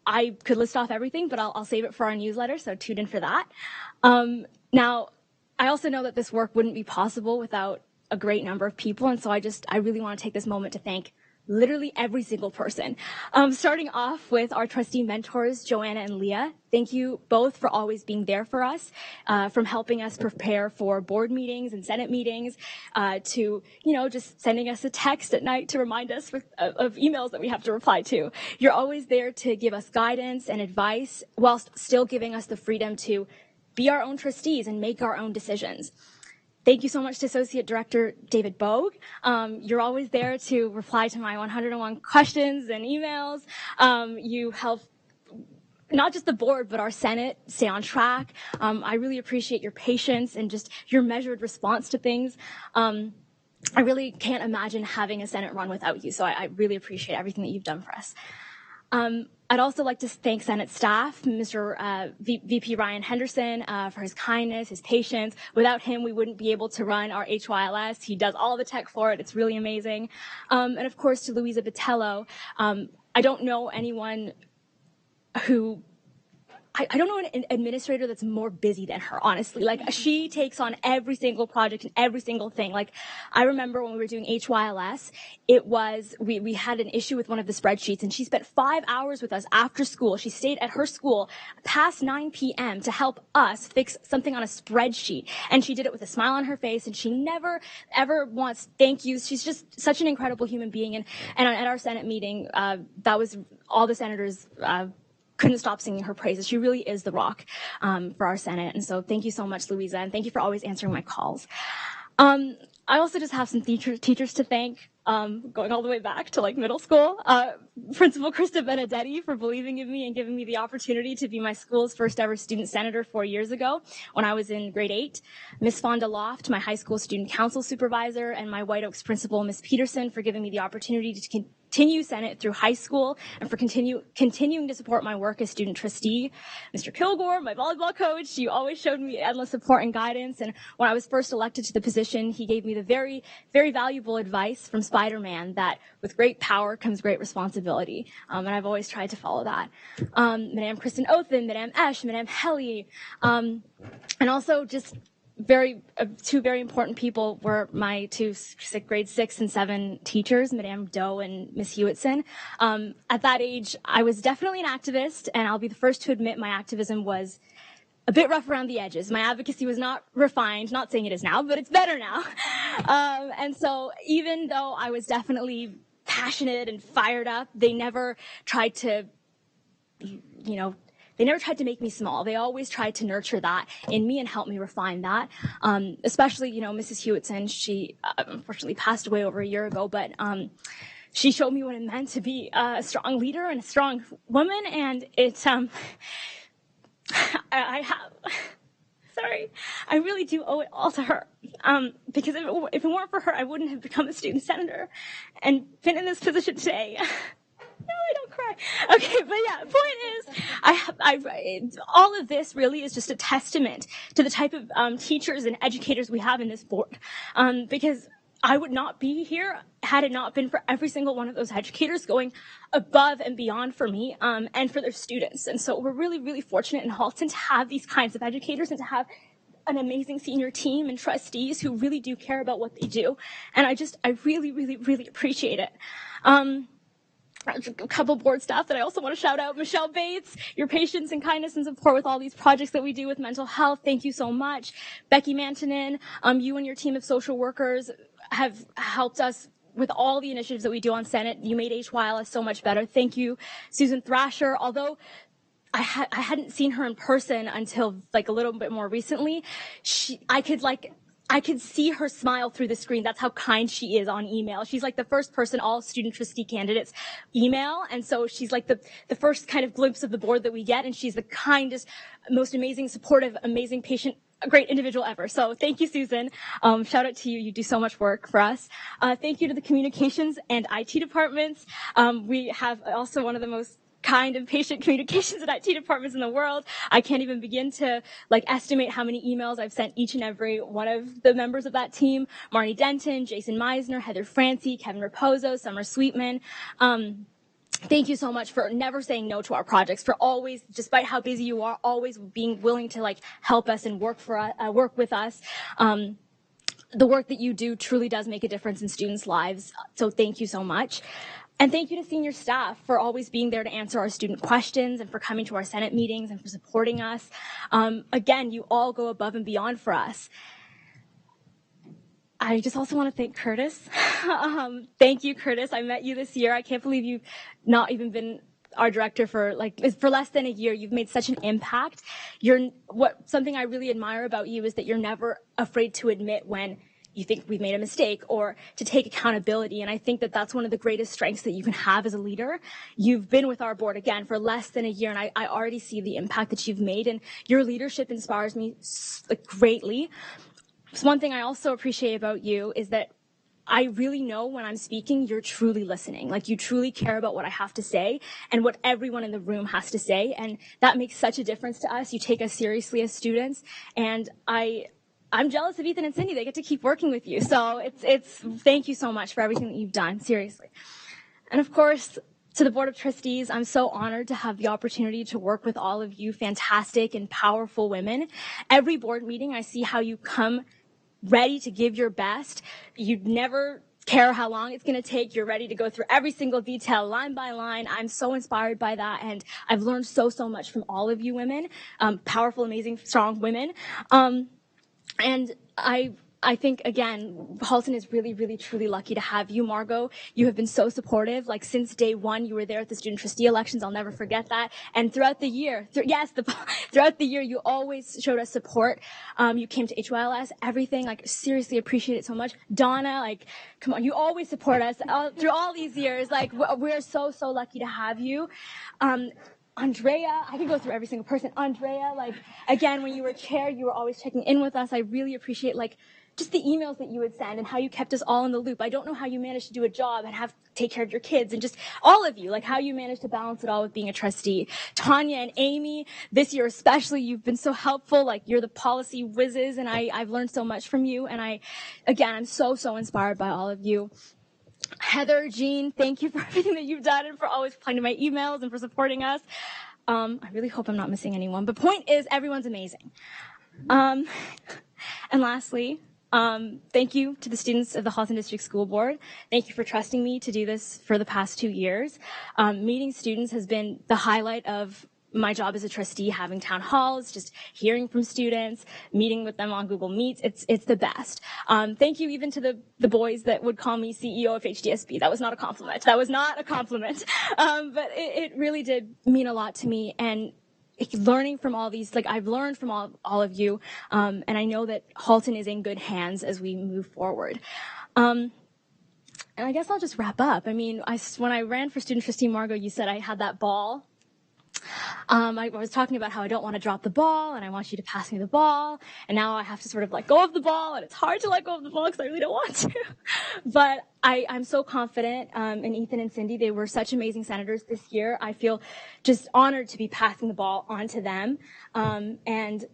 I could list off everything, but I'll save it for our newsletter, so tune in for that. Now, I also know that this work wouldn't be possible without a great number of people. And so I really want to take this moment to thank literally every single person. Starting off with our trustee mentors, Joanna and Leah. Thank you both for always being there for us, from helping us prepare for board meetings and Senate meetings, to, just sending us a text at night to remind us of emails that we have to reply to. You're always there to give us guidance and advice whilst still giving us the freedom to be our own trustees and make our own decisions. Thank you so much to Associate Director David Bogue. You're always there to reply to my 101 questions and emails. You help not just the board, but our Senate stay on track. I really appreciate your patience and just your measured response to things. I really can't imagine having a Senate run without you, so I really appreciate everything that you've done for us. I'd also like to thank Senate staff, Mr. VP Ryan Henderson, for his kindness, his patience. Without him, we wouldn't be able to run our HYLS. He does all the tech for it. It's really amazing. And of course, to Louisa Botello. I don't know anyone who I don't know an administrator that's more busy than her, honestly. Like, she takes on every single project and every single thing. Like, I remember when we were doing HYLS, it was, we had an issue with one of the spreadsheets, and she spent 5 hours with us after school. She stayed at her school past 9 p.m. to help us fix something on a spreadsheet. And she did it with a smile on her face, and she never, ever wants thank yous. She's just such an incredible human being. And at our Senate meeting, that was all the senators, couldn't stop singing her praises. She really is the rock for our Senate. And so thank you so much, Louisa, and thank you for always answering my calls. I also just have some teachers to thank, going all the way back to like middle school. Principal Krista Benedetti for believing in me and giving me the opportunity to be my school's first ever student senator 4 years ago when I was in grade 8. Miss Fonda Loft, my high school student council supervisor, and my White Oaks principal, Miss Peterson, for giving me the opportunity to continue Senate through high school and for continuing to support my work as student trustee. Mr. Kilgore, my volleyball coach, you always showed me endless support and guidance. And when I was first elected to the position, he gave me the very, very valuable advice from Spider-Man that with great power comes great responsibility. And I've always tried to follow that. Madame Kristen Othen, Madame Esch, Madame Helly, and also just two very important people were my two grade 6 and 7 teachers, Madame Doe and Miss Hewitson. At that age, I was definitely an activist, and I'll be the first to admit my activism was a bit rough around the edges. My advocacy was not refined, not saying it is now, but it's better now. And so even though I was definitely passionate and fired up, they never tried to, they never tried to make me small. They always tried to nurture that in me and help me refine that. Especially, Mrs. Hewitson, she unfortunately passed away over a year ago, but she showed me what it meant to be a strong leader and a strong woman. And it's, I really do owe it all to her. Because if it weren't for her, I wouldn't have become a student senator and been in this position today. No, I don't cry. Okay, but yeah, point is, all of this really is just a testament to the type of teachers and educators we have in this board. Because I would not be here had it not been for every single one of those educators going above and beyond for me and for their students. And so we're really, really fortunate in Halton to have these kinds of educators and to have an amazing senior team and trustees who really do care about what they do. And I really, really, really appreciate it. A couple board staff that I also want to shout out. Michelle Bates, your patience and kindness and support with all these projects that we do with mental health. Thank you so much. Becky Mantonin, you and your team of social workers have helped us with all the initiatives that we do on Senate. You made HYLS so much better. Thank you. Susan Thrasher, although I hadn't seen her in person until like a little bit more recently, I could see her smile through the screen. That's how kind she is on email. She's like the first person all student trustee candidates email. And so she's like the first kind of glimpse of the board that we get. And she's the kindest, most amazing, supportive, amazing patient, a great individual ever. So thank you, Susan. Shout out to you. You do so much work for us. Thank you to the communications and IT departments. We have also one of the most kind of patient communications and IT departments in the world. I can't even begin to estimate how many emails I've sent each and every one of the members of that team. Marnie Denton, Jason Meisner, Heather Francie, Kevin Raposo, Summer Sweetman. Thank you so much for never saying no to our projects, for always, despite how busy you are, always being willing to help us and work with us. The work that you do truly does make a difference in students' lives. So thank you so much. And thank you to senior staff for always being there to answer our student questions and for coming to our Senate meetings and for supporting us. Again, you all go above and beyond for us. I just also want to thank Curtis. Thank you, Curtis. I met you this year. I can't believe you've not even been our director for less than a year. You've made such an impact. Something I really admire about you is that you're never afraid to admit when you think we've made a mistake or to take accountability. And I think that that's one of the greatest strengths that you can have as a leader. You've been with our board, again, for less than a year, and I already see the impact that you've made, and your leadership inspires me greatly. So one thing I also appreciate about you is that I really know when I'm speaking, you're truly listening. Like, you truly care about what I have to say and what everyone in the room has to say. And that makes such a difference to us. You take us seriously as students. And I'm jealous of Ethan and Cindy. They get to keep working with you. So thank you so much for everything that you've done, seriously. And of course, to the Board of Trustees, I'm so honored to have the opportunity to work with all of you fantastic and powerful women. Every board meeting, I see how you come ready to give your best. You never care how long it's going to take. You're ready to go through every single detail, line by line. I'm so inspired by that, and I've learned so much from all of you women, powerful, amazing, strong women. And I think, again, Halton is really, really, truly lucky to have you, Margot. You have been so supportive. Like, since day one, you were there at the student trustee elections. I'll never forget that. And throughout the year, throughout the year, you always showed us support. You came to HYLS, everything. Like, seriously appreciate it so much. Donna, like, come on, you always support us through all these years. Like, we're so lucky to have you. Andrea, I can go through every single person. Andrea, like, again, when you were chair, you were always checking in with us. I really appreciate, like, just the emails that you would send and how you kept us all in the loop. I don't know how you managed to do a job and take care of your kids, and just all of you, like, how you managed to balance it all with being a trustee. Tanya and Amy, this year especially, you've been so helpful. Like, you're the policy whizzes, and I've learned so much from you. And I'm so inspired by all of you. Heather, Jean, thank you for everything that you've done and for always replying to my emails and for supporting us. I really hope I'm not missing anyone, but point is, everyone's amazing. And lastly, thank you to the students of the Halton District School Board. Thank you for trusting me to do this for the past 2 years. Meeting students has been the highlight of my job as a trustee, having town halls, just hearing from students, meeting with them on Google Meets. It's the best. Thank you even to the boys that would call me CEO of HDSB. That was not a compliment. But it really did mean a lot to me. And learning from all these, like, I've learned from all of you. And I know that Halton is in good hands as we move forward. And I guess I'll just wrap up. I mean, when I ran for student trustee, Margot, you said I had that ball. I was talking about how I don't want to drop the ball and I want you to pass me the ball, and now I have to sort of let go of the ball, and it's hard to let go of the ball because I really don't want to. But I'm so confident in Ethan and Cindy. They were such amazing senators this year. I feel just honored to be passing the ball on to them. And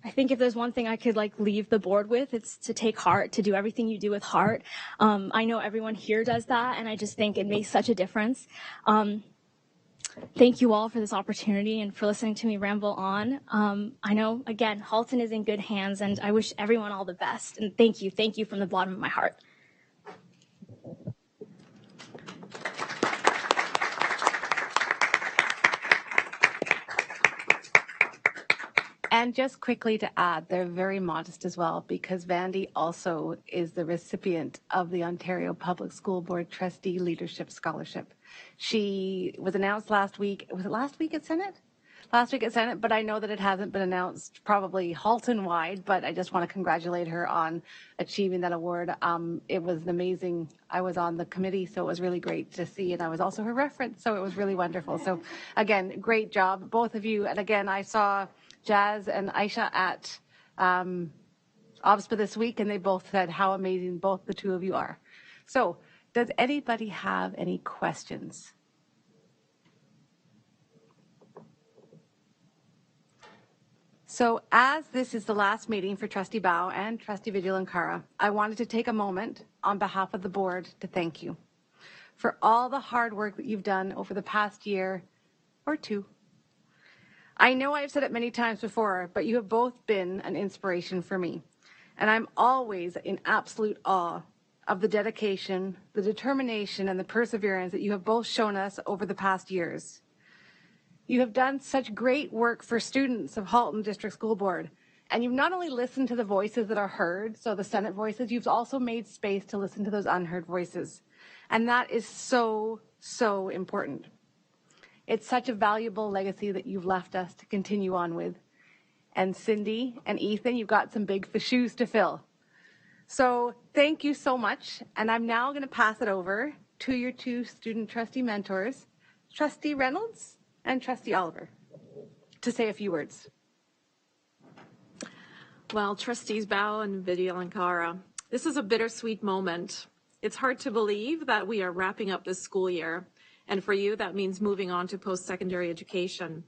I think if there's one thing I could leave the board with, it's to take heart, to do everything you do with heart. I know everyone here does that, and I just think it makes such a difference. Thank you all for this opportunity and for listening to me ramble on. I know, again, Halton is in good hands, and I wish everyone all the best. And thank you from the bottom of my heart. And just quickly to add, they're very modest as well, because Vandy also is the recipient of the Ontario Public School Board Trustee Leadership Scholarship. She was announced last week. Was it last week at Senate? Last week at Senate, but I know that it hasn't been announced probably Halton-wide, but I just want to congratulate her on achieving that award. It was an amazing, I was on the committee, so it was really great to see, and I was also her reference, so it was really wonderful. So again, great job, both of you. And again, I saw Jazz and Aisha at OBSPA this week, and they both said how amazing both the two of you are. So does anybody have any questions? So as this is the last meeting for Trustee Bao and Trustee Vigil-Ankara, I wanted to take a moment on behalf of the board to thank you for all the hard work that you've done over the past year or two. I know I've said it many times before, but you have both been an inspiration for me. And I'm always in absolute awe of the dedication, the determination, and the perseverance that you have both shown us over the past years. You have done such great work for students of Halton District School Board. And you've not only listened to the voices that are heard, so the Senate voices, you've also made space to listen to those unheard voices. And that is so, so important. It's such a valuable legacy that you've left us to continue on with. And Cindy and Ethan, you've got some big shoes to fill. So thank you so much. And I'm now going to pass it over to your two student trustee mentors, Trustee Reynolds and Trustee Oliver, to say a few words. Well, Trustees Bao and Vidyalankara, this is a bittersweet moment. It's hard to believe that we are wrapping up this school year. And for you, that means moving on to post-secondary education.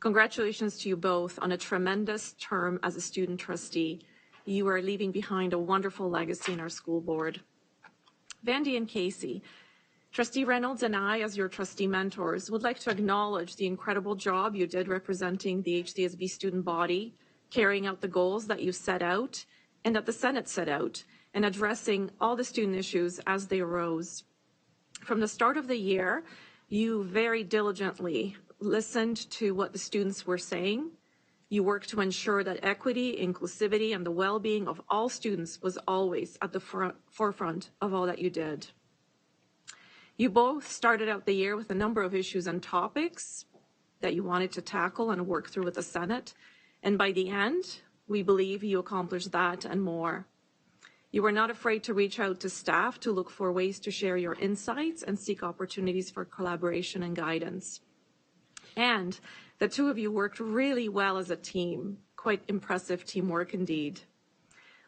Congratulations to you both on a tremendous term as a student trustee. You are leaving behind a wonderful legacy in our school board. Vandy and Casey, Trustee Reynolds and I, as your trustee mentors, would like to acknowledge the incredible job you did representing the HDSB student body, carrying out the goals that you set out and that the Senate set out, and addressing all the student issues as they arose. From the start of the year, you very diligently listened to what the students were saying. You worked to ensure that equity, inclusivity, and the well-being of all students was always at the forefront of all that you did. You both started out the year with a number of issues and topics that you wanted to tackle and work through with the Senate. And by the end, we believe you accomplished that and more. You were not afraid to reach out to staff to look for ways to share your insights and seek opportunities for collaboration and guidance. And the two of you worked really well as a team, quite impressive teamwork indeed.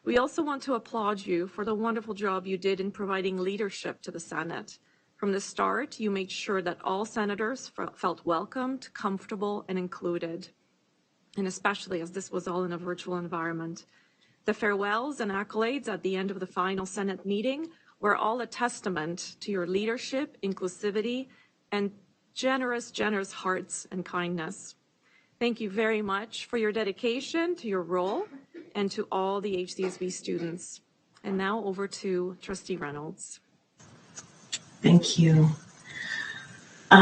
We also want to applaud you for the wonderful job you did in providing leadership to the Senate. From the start, you made sure that all senators felt welcomed, comfortable, and included, and especially as this was all in a virtual environment. The farewells and accolades at the end of the final Senate meeting were all a testament to your leadership, inclusivity, and generous hearts and kindness. Thank you very much for your dedication to your role and to all the HDSB students. And now over to Trustee Reynolds. Thank you.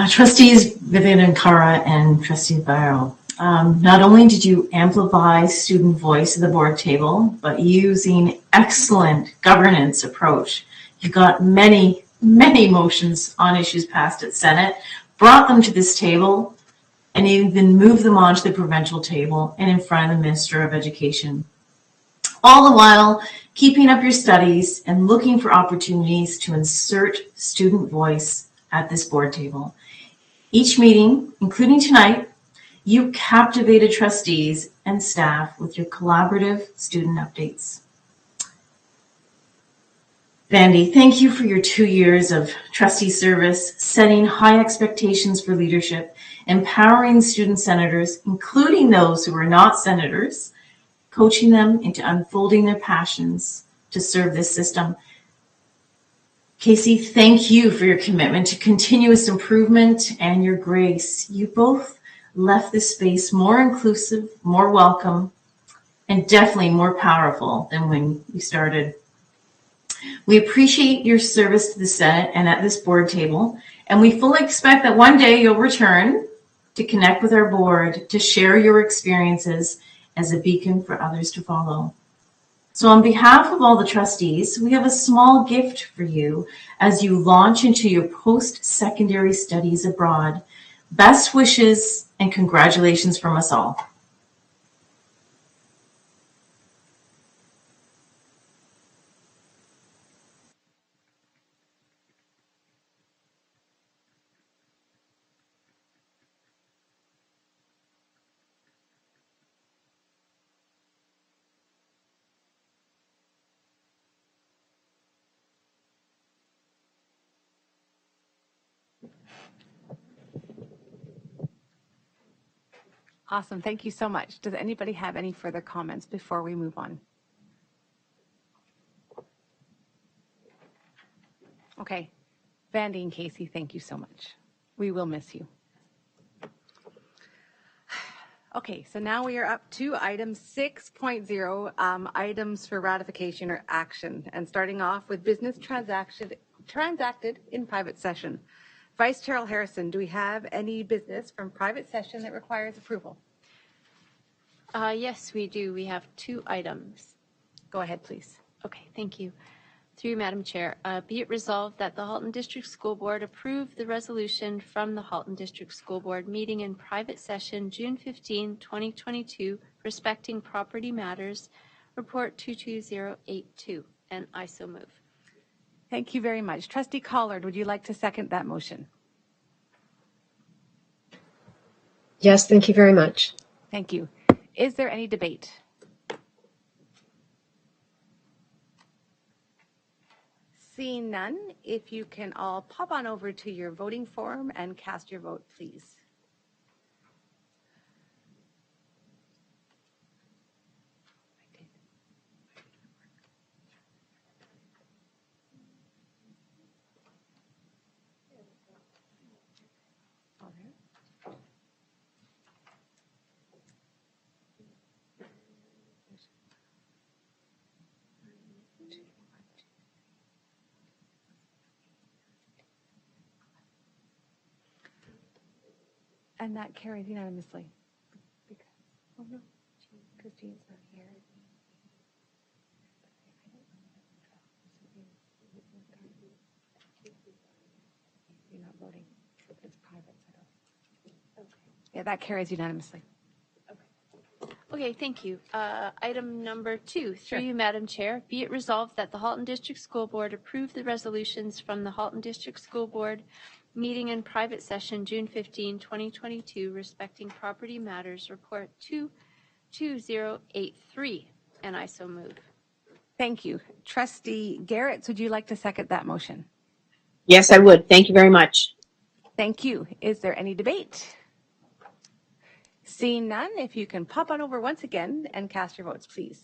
Trustees Vidyalankara and Trustee Barrow. Not only did you amplify student voice at the board table, but using excellent governance approach, you got many motions on issues passed at Senate, brought them to this table, and even moved them onto the provincial table and in front of the Minister of Education. All the while, keeping up your studies and looking for opportunities to insert student voice at this board table. Each meeting, including tonight, you captivated trustees and staff with your collaborative student updates. Vandy, thank you for your 2 years of trustee service, setting high expectations for leadership, empowering student senators, including those who are not senators, coaching them into unfolding their passions to serve this system. Casey, thank you for your commitment to continuous improvement and your grace. You both left this space more inclusive, more welcome, and definitely more powerful than when you started. We appreciate your service to the Senate and at this board table, and we fully expect that one day you'll return to connect with our board, to share your experiences as a beacon for others to follow. So on behalf of all the trustees, we have a small gift for you as you launch into your post-secondary studies abroad. Best wishes and congratulations from us all. Awesome. Thank you so much. Does anybody have any further comments before we move on? Okay. Vandy and Casey, thank you so much. We will miss you. Okay, so now we are up to item 6.0, items for ratification or action, and starting off with business transacted in private session. Vice Chair Harrison, do we have any business from private session that requires approval? Yes, we do. We have 2 items. Go ahead, please. Okay, thank you. Through you, Madam Chair, be it resolved that the Halton District School Board approve the resolution from the Halton District School Board meeting in private session June 15, 2022, respecting property matters, Report 22082, and I so move. Thank you very much. Trustee Collard, would you like to second that motion? Yes, thank you very much. Thank you. Is there any debate? Seeing none, if you can all pop on over to your voting form and cast your vote, please. And that carries unanimously. Oh no, Christine's not here. You're not voting. It's private. So yeah, that carries unanimously. Okay, thank you. Item number 2, through you, Madam Chair, be it resolved that the Halton District School Board approve the resolutions from the Halton District School Board meeting in private session June 15, 2022, respecting property matters, Report 22083, and I so move. Thank you. Trustee Garrett, would you like to second that motion? Yes, I would. Thank you very much. Thank you. Is there any debate? Seeing none, if you can pop on over once again and cast your votes, please.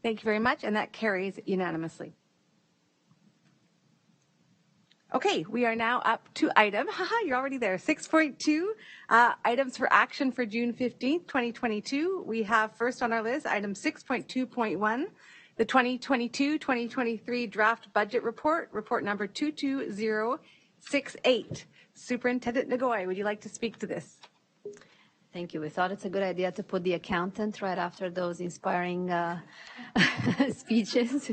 Thank you very much, and that carries unanimously. Okay, we are now up to item, you're already there, 6.2, items for action for June 15th, 2022. We have first on our list, item 6.2.1, the 2022-2023 draft budget report, report number 22068. Superintendent Nagoy, would you like to speak to this? Thank you. We thought it's a good idea to put the accountant right after those inspiring speeches.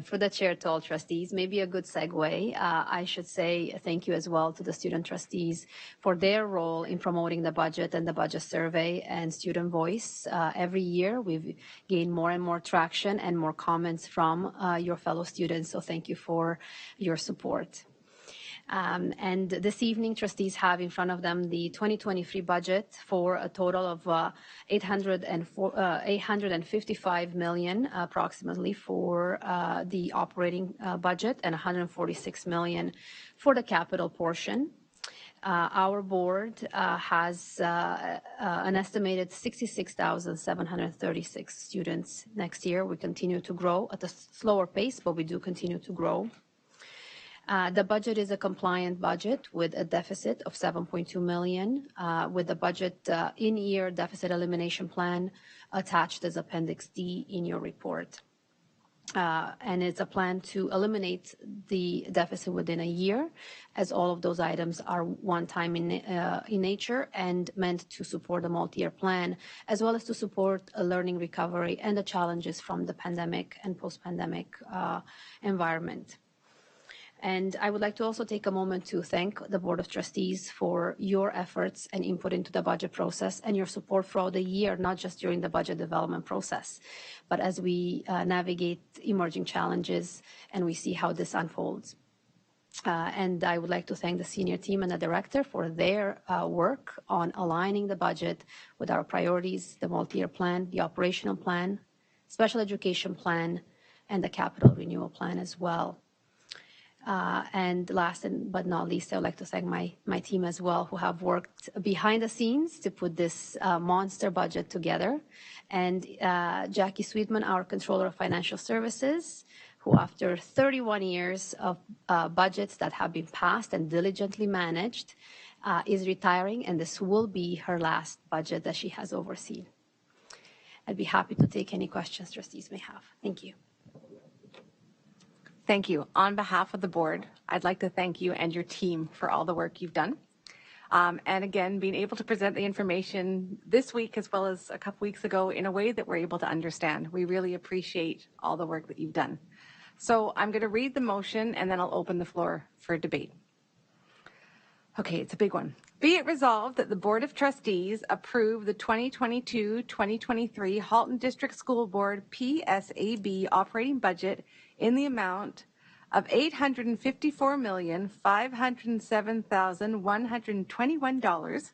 For the chair to all trustees, maybe a good segue. I should say thank you as well to the student trustees for their role in promoting the budget and the budget survey and student voice. Every year we've gained more and more traction and more comments from your fellow students. So thank you for your support. And this evening, trustees have in front of them the 2023 budget for a total of $855 million approximately for the operating budget and $146 million for the capital portion. Our board has an estimated 66,736 students next year. We continue to grow at a slower pace, but we do continue to grow. The budget is a compliant budget with a deficit of $7.2 million, with the budget in-year deficit elimination plan attached as Appendix D in your report. And it's a plan to eliminate the deficit within a year, as all of those items are one-time in nature and meant to support a multi-year plan, as well as to support a learning recovery and the challenges from the pandemic and post-pandemic environment. And I would like to also take a moment to thank the Board of Trustees for your efforts and input into the budget process and your support throughout the year, not just during the budget development process, but as we navigate emerging challenges and we see how this unfolds. And I would like to thank the senior team and the director for their work on aligning the budget with our priorities, the multi-year plan, the operational plan, special education plan, and the capital renewal plan as well. And last but not least, I would like to thank my team as well, who have worked behind the scenes to put this monster budget together. And Jackie Sweetman, our Controller of Financial Services, who after 31 years of budgets that have been passed and diligently managed, is retiring, and this will be her last budget that she has overseen. I'd be happy to take any questions trustees may have. Thank you. Thank you. On behalf of the board, I'd like to thank you and your team for all the work you've done. And again, being able to present the information this week as well as a couple weeks ago in a way that we're able to understand. We really appreciate all the work that you've done. So I'm going to read the motion and then I'll open the floor for debate. Okay, it's a big one. Be it resolved that the Board of Trustees approve the 2022-2023 Halton District School Board PSAB operating budget in the amount of $854,507,121,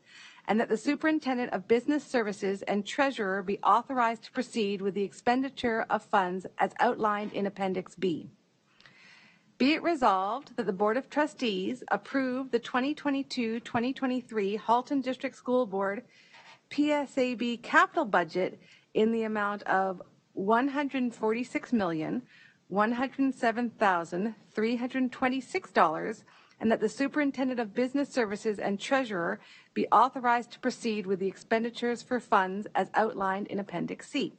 and that the Superintendent of Business Services and Treasurer be authorized to proceed with the expenditure of funds as outlined in Appendix B. Be it resolved that the Board of Trustees approve the 2022-2023 Halton District School Board PSAB capital budget in the amount of $146,107,326, and that the Superintendent of Business Services and Treasurer be authorized to proceed with the expenditures for funds as outlined in Appendix C.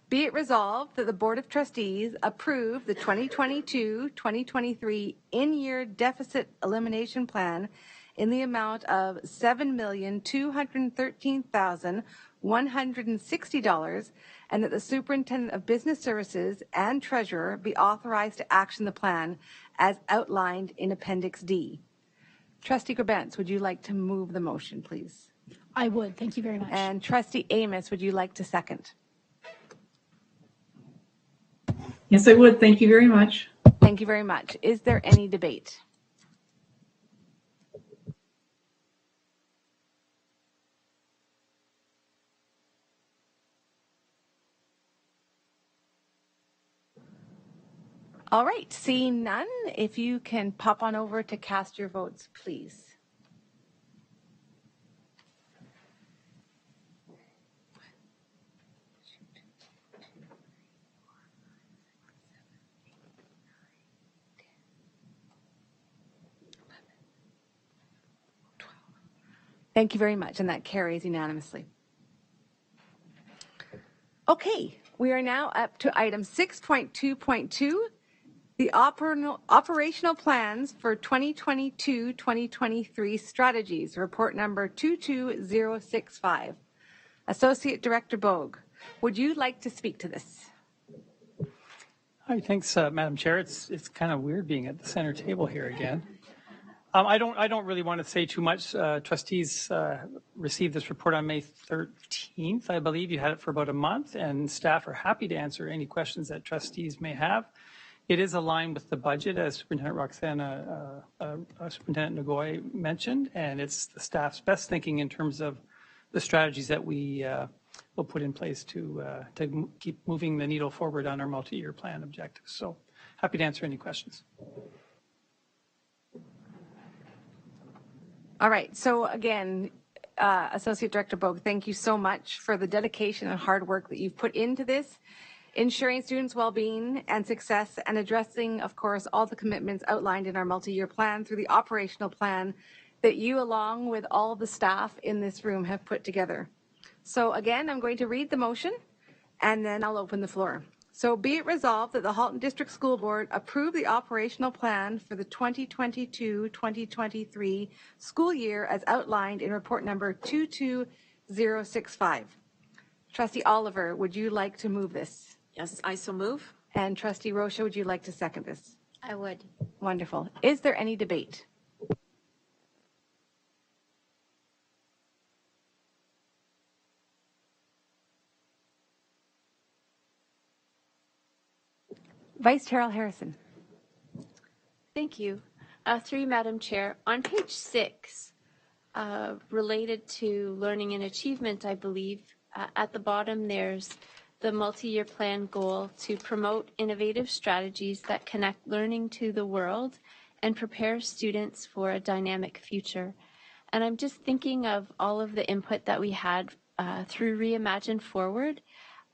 Be it resolved that the Board of Trustees approve the 2022-2023 in-year deficit elimination plan in the amount of $7,213,160, and that the Superintendent of Business Services and Treasurer be authorized to action the plan as outlined in Appendix D. Trustee Grabentz, would you like to move the motion, please? I would. Thank you very much. And Trustee Amos, would you like to second? Yes, I would. Thank you very much. Thank you very much. Is there any debate? All right, seeing none, if you can pop on over to cast your votes, please. Thank you very much, and that carries unanimously. Okay, we are now up to item 6.2.2, the operational plans for 2022-2023 strategies, report number 22065. Associate Director Bogue, would you like to speak to this? Hi, thanks, Madam Chair. It's kind of weird being at the center table here again. I don't really want to say too much. Trustees received this report on May 13th. I believe you had it for about a month, and staff are happy to answer any questions that trustees may have. It is aligned with the budget, as Superintendent Superintendent Ngoy mentioned, and it's the staff's best thinking in terms of the strategies that we will put in place to keep moving the needle forward on our multi-year plan objectives. So happy to answer any questions. All right, so again, Associate Director Bogue, thank you so much for the dedication and hard work that you've put into this, ensuring students' well-being and success, and addressing, of course, all the commitments outlined in our multi-year plan through the operational plan that you, along with all the staff in this room, have put together. So again, I'm going to read the motion, and then I'll open the floor. So be it resolved that the Halton District School Board approve the operational plan for the 2022-2023 school year as outlined in report number 22065. Trustee Oliver, would you like to move this? Yes, I so move. And Trustee Rocha, would you like to second this? I would. Wonderful. Is there any debate? Vice Chair Harrison. Thank you. Through you, Madam Chair. On page 6, related to learning and achievement, I believe, at the bottom there's the multi-year plan goal to promote innovative strategies that connect learning to the world and prepare students for a dynamic future. And I'm just thinking of all of the input that we had through Reimagine Forward,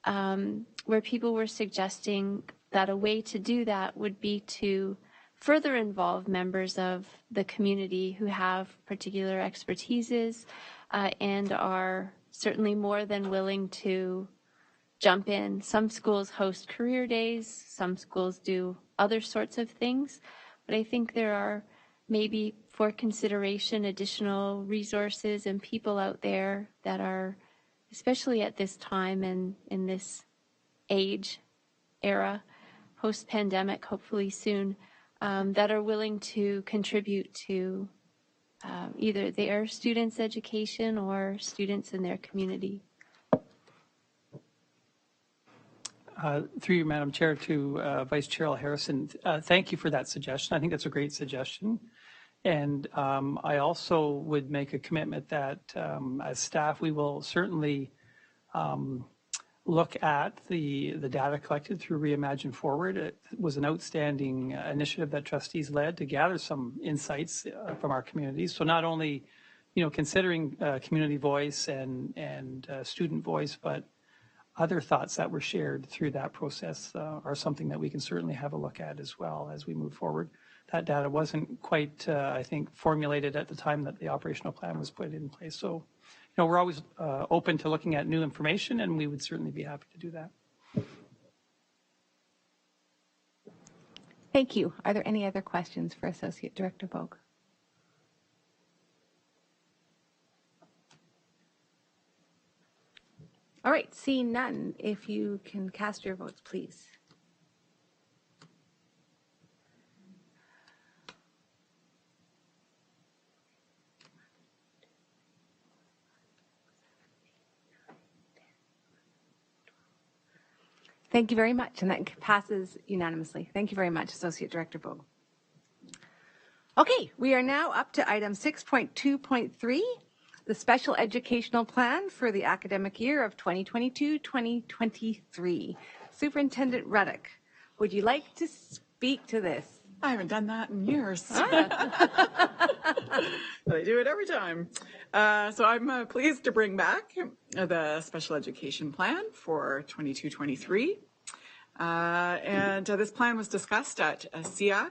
where people were suggesting that a way to do that would be to further involve members of the community who have particular expertises and are certainly more than willing to jump in. Some schools host career days, some schools do other sorts of things, but I think there are maybe for consideration additional resources and people out there that are, especially at this time and in this age era, post-pandemic, hopefully soon, that are willing to contribute to either their students' education or students in their community. Through you, Madam Chair, to Vice Chair Harrison, thank you for that suggestion. I think that's a great suggestion. And I also would make a commitment that as staff, we will certainly look at the data collected through Reimagine Forward. It was an outstanding initiative that trustees led to gather some insights from our communities. So not only, considering community voice and student voice, but other thoughts that were shared through that process are something that we can certainly have a look at as well as we move forward. That data wasn't quite, I think, formulated at the time that the operational plan was put in place. So, we're always open to looking at new information, and we would certainly be happy to do that. Thank you. Are there any other questions for Associate Director Bogue? All right, seeing none, if you can cast your votes, please. Thank you very much, and that passes unanimously. Thank you very much, Associate Director Bogue. Okay, we are now up to item 6.2.3, the Special Educational Plan for the academic year of 2022-2023. Superintendent Ruddock, would you like to speak to this? I haven't done that in years. But I do it every time. So I'm pleased to bring back the Special Education Plan for 22-23. And this plan was discussed at SEAC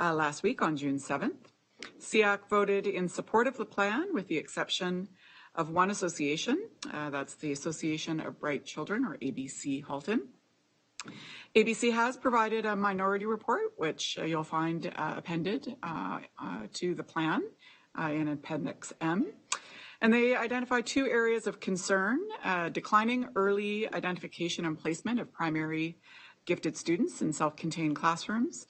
last week on June 7th. SEAC voted in support of the plan with the exception of one association. That's the Association of Bright Children, or ABC Halton. ABC has provided a minority report, which you'll find appended to the plan in Appendix M. And they identify two areas of concern: declining early identification and placement of primary gifted students in self-contained classrooms,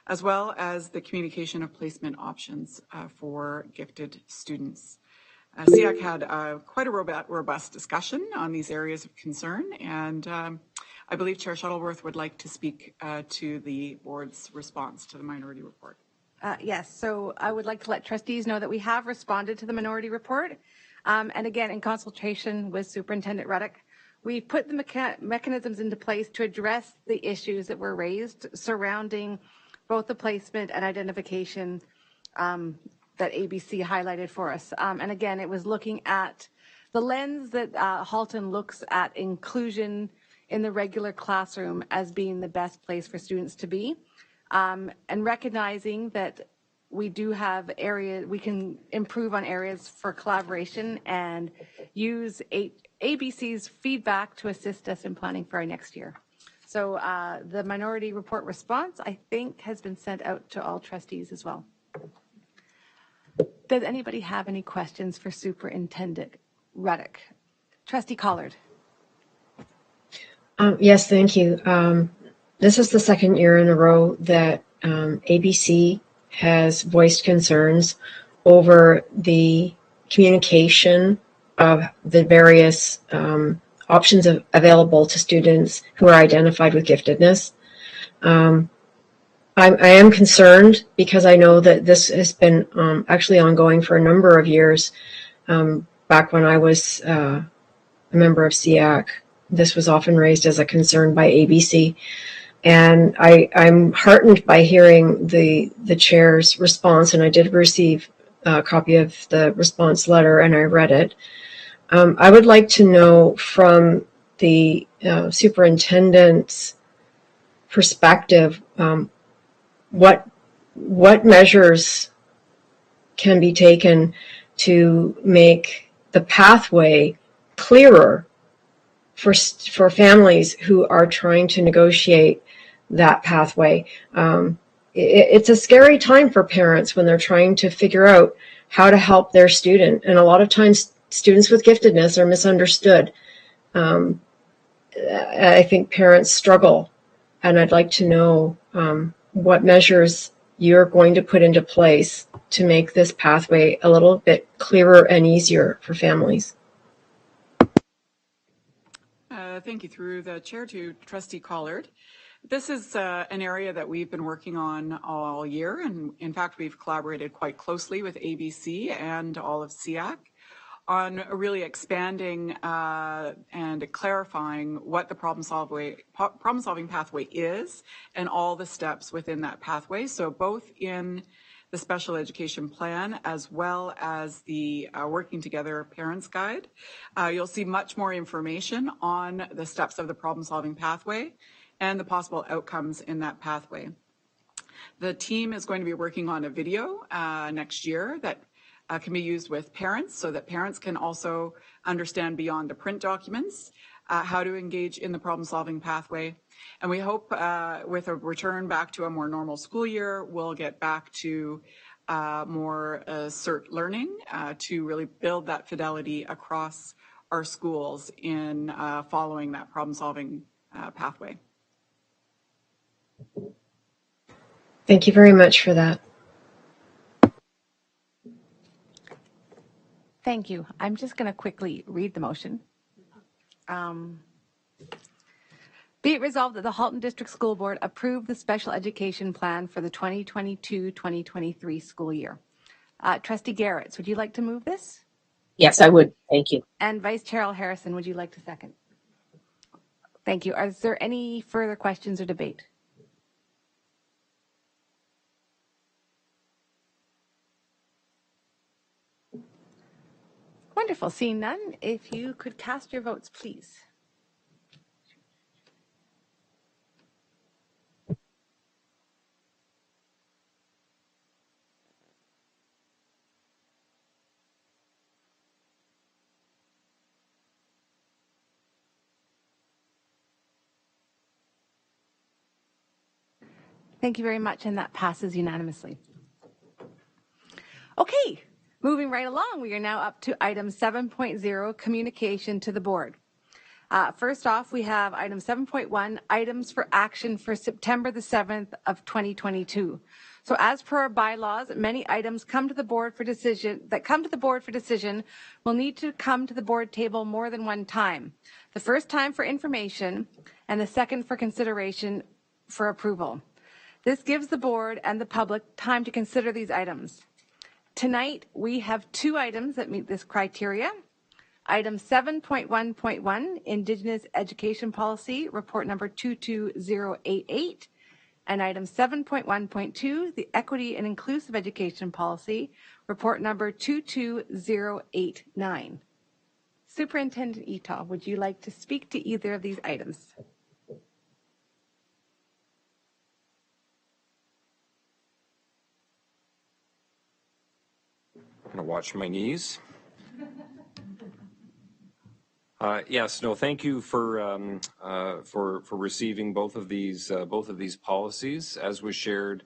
as well as the communication of placement options for gifted students. SEAC had quite a robust discussion on these areas of concern, and I believe Chair Shuttleworth would like to speak to the board's response to the minority report. Yes, so I would like to let trustees know that we have responded to the minority report. And again, in consultation with Superintendent Ruddock, we put the mechanisms into place to address the issues that were raised surrounding both the placement and identification that ABC highlighted for us. And again, it was looking at the lens that Halton looks at inclusion in the regular classroom as being the best place for students to be, and recognizing that we do have areas, we can improve on areas for collaboration and use ABC's feedback to assist us in planning for our next year. So the minority report response, I think, has been sent out to all trustees as well. Does anybody have any questions for Superintendent Ruddock? Trustee Collard. Yes, thank you. This is the second year in a row that ABC has voiced concerns over the communication of the various options available to students who are identified with giftedness. I am concerned because I know that this has been actually ongoing for a number of years. Back when I was a member of SEAC, this was often raised as a concern by ABC. And I'm heartened by hearing the chair's response, and I did receive a copy of the response letter and I read it. I would like to know from the superintendent's perspective, what measures can be taken to make the pathway clearer for families who are trying to negotiate that pathway. It's a scary time for parents when they're trying to figure out how to help their student. And a lot of times students with giftedness are misunderstood. I think parents struggle, and I'd like to know what measures you're going to put into place to make this pathway a little bit clearer and easier for families. Thank you. Through the chair to Trustee Collard. This is an area that we've been working on all year, and in fact, we've collaborated quite closely with ABC and all of SEAC on really expanding and clarifying what the problem-solving pathway is and all the steps within that pathway. So both in the special education plan as well as the Working Together Parents Guide, you'll see much more information on the steps of the problem-solving pathway and the possible outcomes in that pathway. The team is going to be working on a video next year that can be used with parents so that parents can also understand beyond the print documents how to engage in the problem-solving pathway. And we hope with a return back to a more normal school year, we'll get back to more CERT learning to really build that fidelity across our schools in following that problem-solving pathway. Thank you very much for that. Thank you. I'm just going to quickly read the motion. Be it resolved that the Halton District School Board approve the special education plan for the 2022-2023 school year. Trustee Garretts, would you like to move this? Yes, I would. Thank you. And Vice Chair Harrison, would you like to second? Thank you. Is there any further questions or debate? Wonderful. Seeing none, if you could cast your votes, please. Thank you very much, and that passes unanimously. Okay. Moving right along, we are now up to item 7.0, communication to the board. First off, we have item 7.1, items for action for September the 7th of 2022. So as per our bylaws, many items come to the board for decision will need to come to the board table more than one time. The first time for information and the second for consideration for approval. This gives the board and the public time to consider these items. Tonight, we have two items that meet this criteria. Item 7.1.1, Indigenous Education Policy, report number 22088. And item 7.1.2, the Equity and Inclusive Education Policy, report number 22089. Superintendent Etoh, would you like to speak to either of these items? I'm going to watch my knees. Yes, no, thank you for receiving both of these policies, as was shared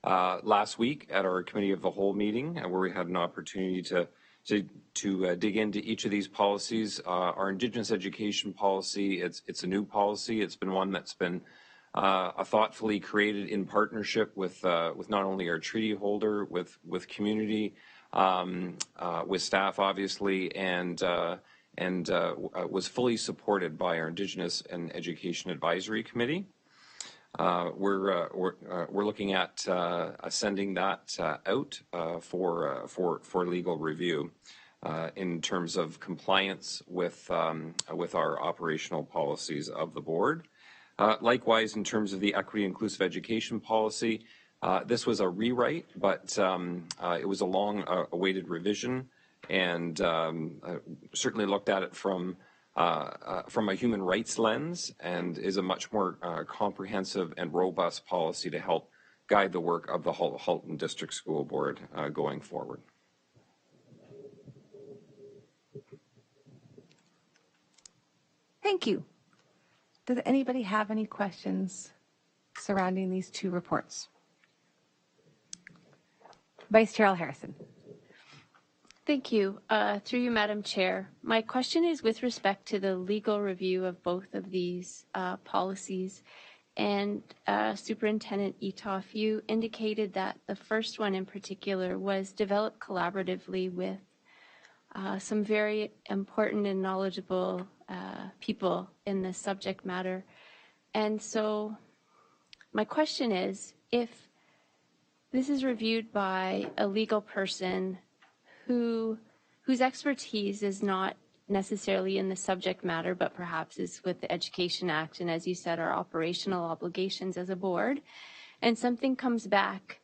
last week at our committee of the whole meeting, where we had an opportunity to dig into each of these policies. Our Indigenous education policy, it's a new policy. It's been one that's been thoughtfully created in partnership with not only our treaty holder, with community, with staff, obviously, and was fully supported by our Indigenous and Education Advisory Committee. We're looking at sending that out for legal review in terms of compliance with our operational policies of the board. Likewise, in terms of the equity inclusive education policy, this was a rewrite, but it was a long-awaited revision, and certainly looked at it from a human rights lens, and is a much more comprehensive and robust policy to help guide the work of the Halton District School Board going forward. Thank you. Does anybody have any questions surrounding these two reports? Vice Chair Harrison. Thank you. Through you, Madam Chair. My question is with respect to the legal review of both of these policies. And Superintendent Etoff, you indicated that the first one in particular was developed collaboratively with some very important and knowledgeable people in this subject matter. And so my question is, if this is reviewed by a legal person whose expertise is not necessarily in the subject matter, but perhaps is with the Education Act, and as you said, our operational obligations as a board, and something comes back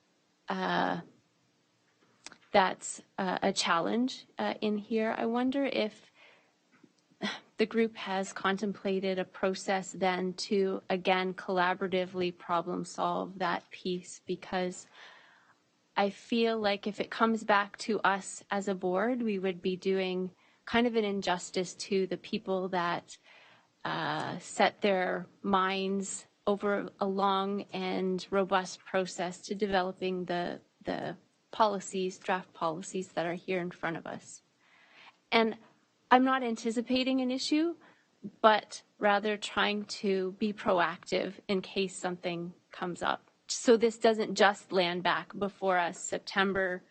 that's a challenge in here, I wonder if the group has contemplated a process then to, again, collaboratively problem solve that piece, because I feel like if it comes back to us as a board, we would be doing kind of an injustice to the people that set their minds over a long and robust process to developing the policies, draft policies that are here in front of us. And I'm not anticipating an issue, but rather trying to be proactive in case something comes up. So this doesn't just land back before us September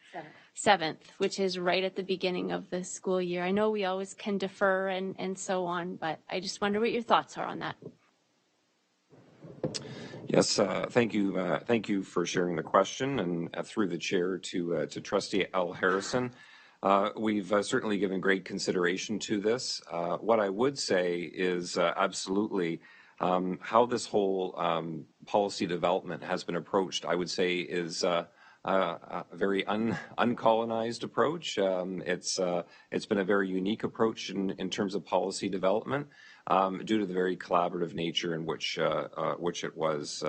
7th, which is right at the beginning of the school year. I know we always can defer and so on, but I just wonder what your thoughts are on that. Yes, thank you. Thank you for sharing the question, and through the chair to Trustee L. Harrison. We've certainly given great consideration to this. What I would say is absolutely how this whole policy development has been approached, I would say, is a very uncolonized approach. It's been a very unique approach in terms of policy development due to the very collaborative nature in which it was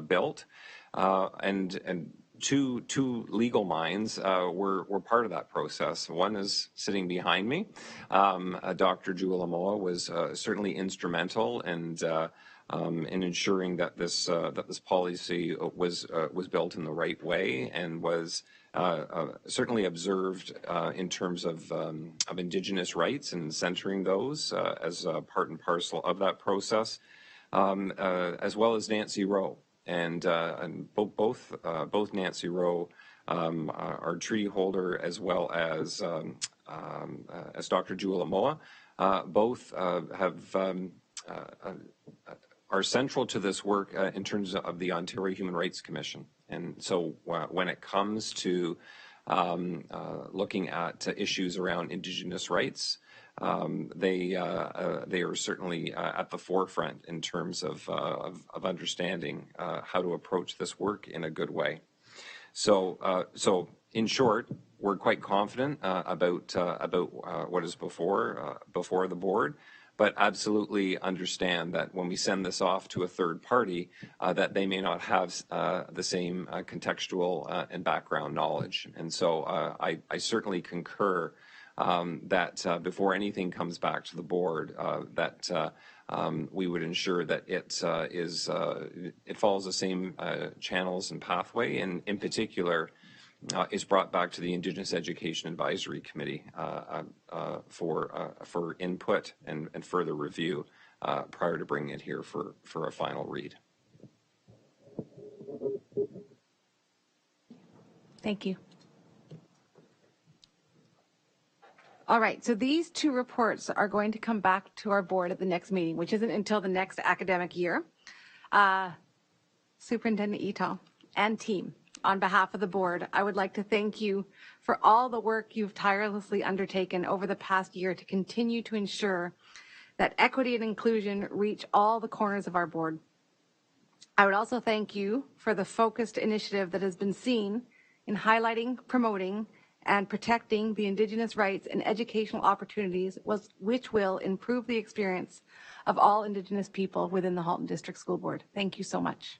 built, and two legal minds were part of that process. One is sitting behind me. Dr. Jewel Amoa was certainly instrumental in ensuring that this policy was built in the right way and was certainly observed in terms of Indigenous rights and centering those as part and parcel of that process, as well as Nancy Rowe. And both Nancy Rowe, our treaty holder, as well as Dr. Jewel Amoa, both are central to this work in terms of the Ontario Human Rights Commission. And so when it comes to looking at issues around Indigenous rights, they are certainly at the forefront in terms of understanding how to approach this work in a good way. So in short, we're quite confident about what is before the board, but absolutely understand that when we send this off to a third party, that they may not have the same contextual and background knowledge. And so I certainly concur that before anything comes back to the board, that we would ensure that it follows the same channels and pathway, and in particular is brought back to the Indigenous Education Advisory Committee for input and further review prior to bringing it here for a final read. Thank you. All right, so these two reports are going to come back to our board at the next meeting, which isn't until the next academic year. Superintendent Etoff and team, on behalf of the board, I would like to thank you for all the work you've tirelessly undertaken over the past year to continue to ensure that equity and inclusion reach all the corners of our board. I would also thank you for the focused initiative that has been seen in highlighting, promoting, and protecting the Indigenous rights and educational opportunities, which will improve the experience of all Indigenous people within the Halton District School Board. Thank you so much.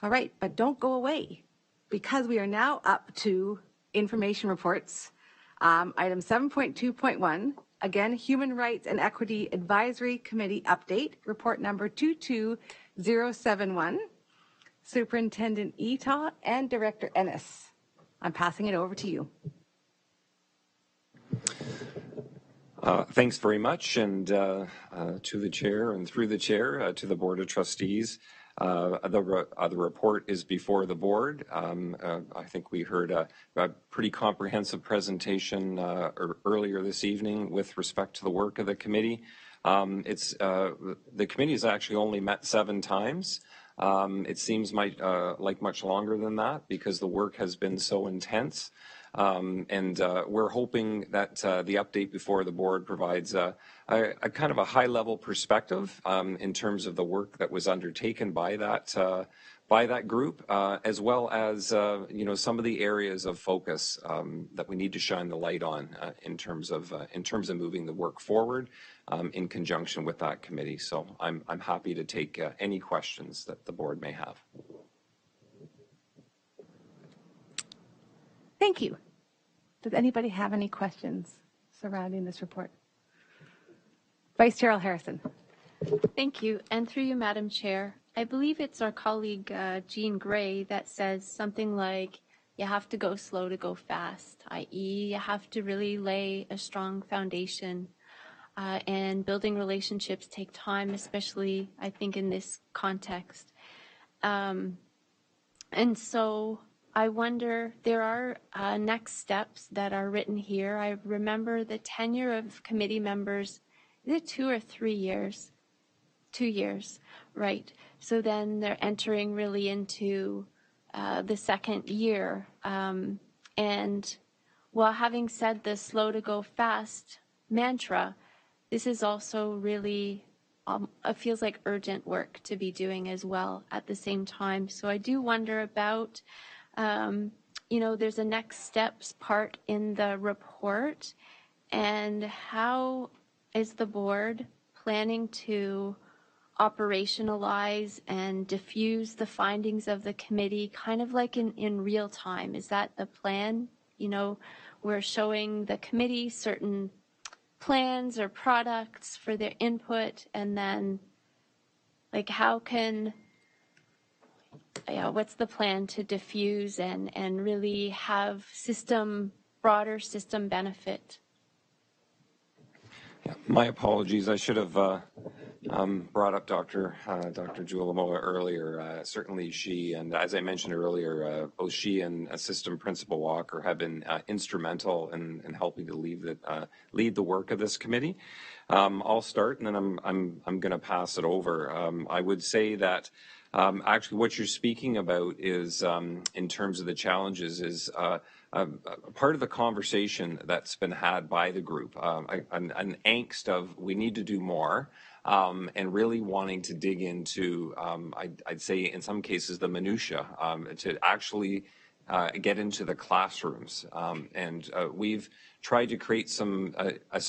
All right, but don't go away, because we are now up to information reports. Item 7.2.1, Again, Human Rights and Equity Advisory Committee update, report number 22071. Superintendent Eatough and Director Ennis. I'm passing it over to you. Thanks very much, and to the chair and through the chair to the Board of Trustees. The report is before the board. I think we heard a pretty comprehensive presentation earlier this evening with respect to the work of the committee. The committee has actually only met 7 times. It seems like much longer than that because the work has been so intense. And we're hoping that the update before the board provides a kind of a high-level perspective in terms of the work that was undertaken by that group, as well as some of the areas of focus that we need to shine the light on in terms of moving the work forward in conjunction with that committee. So I'm happy to take any questions that the board may have. Thank you. Does anybody have any questions surrounding this report? Vice Chair Harrison. Thank you. And through you, Madam Chair, I believe it's our colleague Jean Gray that says something like, you have to go slow to go fast, i.e. you have to really lay a strong foundation and building relationships take time, especially I think in this context. And so I wonder, there are next steps that are written here. I remember the tenure of committee members, is it 2 or 3 years? 2 years, right. So then they're entering really into the second year. And while having said the slow to go fast mantra, this is also really, it feels like urgent work to be doing as well at the same time. So I do wonder about, there's a next steps part in the report, and how is the board planning to operationalize and diffuse the findings of the committee kind of like in real time? Is that the plan? We're showing the committee certain plans or products for their input, and then like what's the plan to diffuse and really have broader system benefit? Yeah, my apologies. I should have brought up Dr. Jualamoa earlier. Certainly she, and as I mentioned earlier, both she and Assistant Principal Walker have been instrumental in helping to lead the work of this committee. I'll start, and then I'm going to pass it over. I would say that actually what you're speaking about is, in terms of the challenges, is part of the conversation that's been had by the group, an angst of we need to do more, and really wanting to dig into, I'd say in some cases, the minutia, to actually get into the classrooms. And we've tried to create some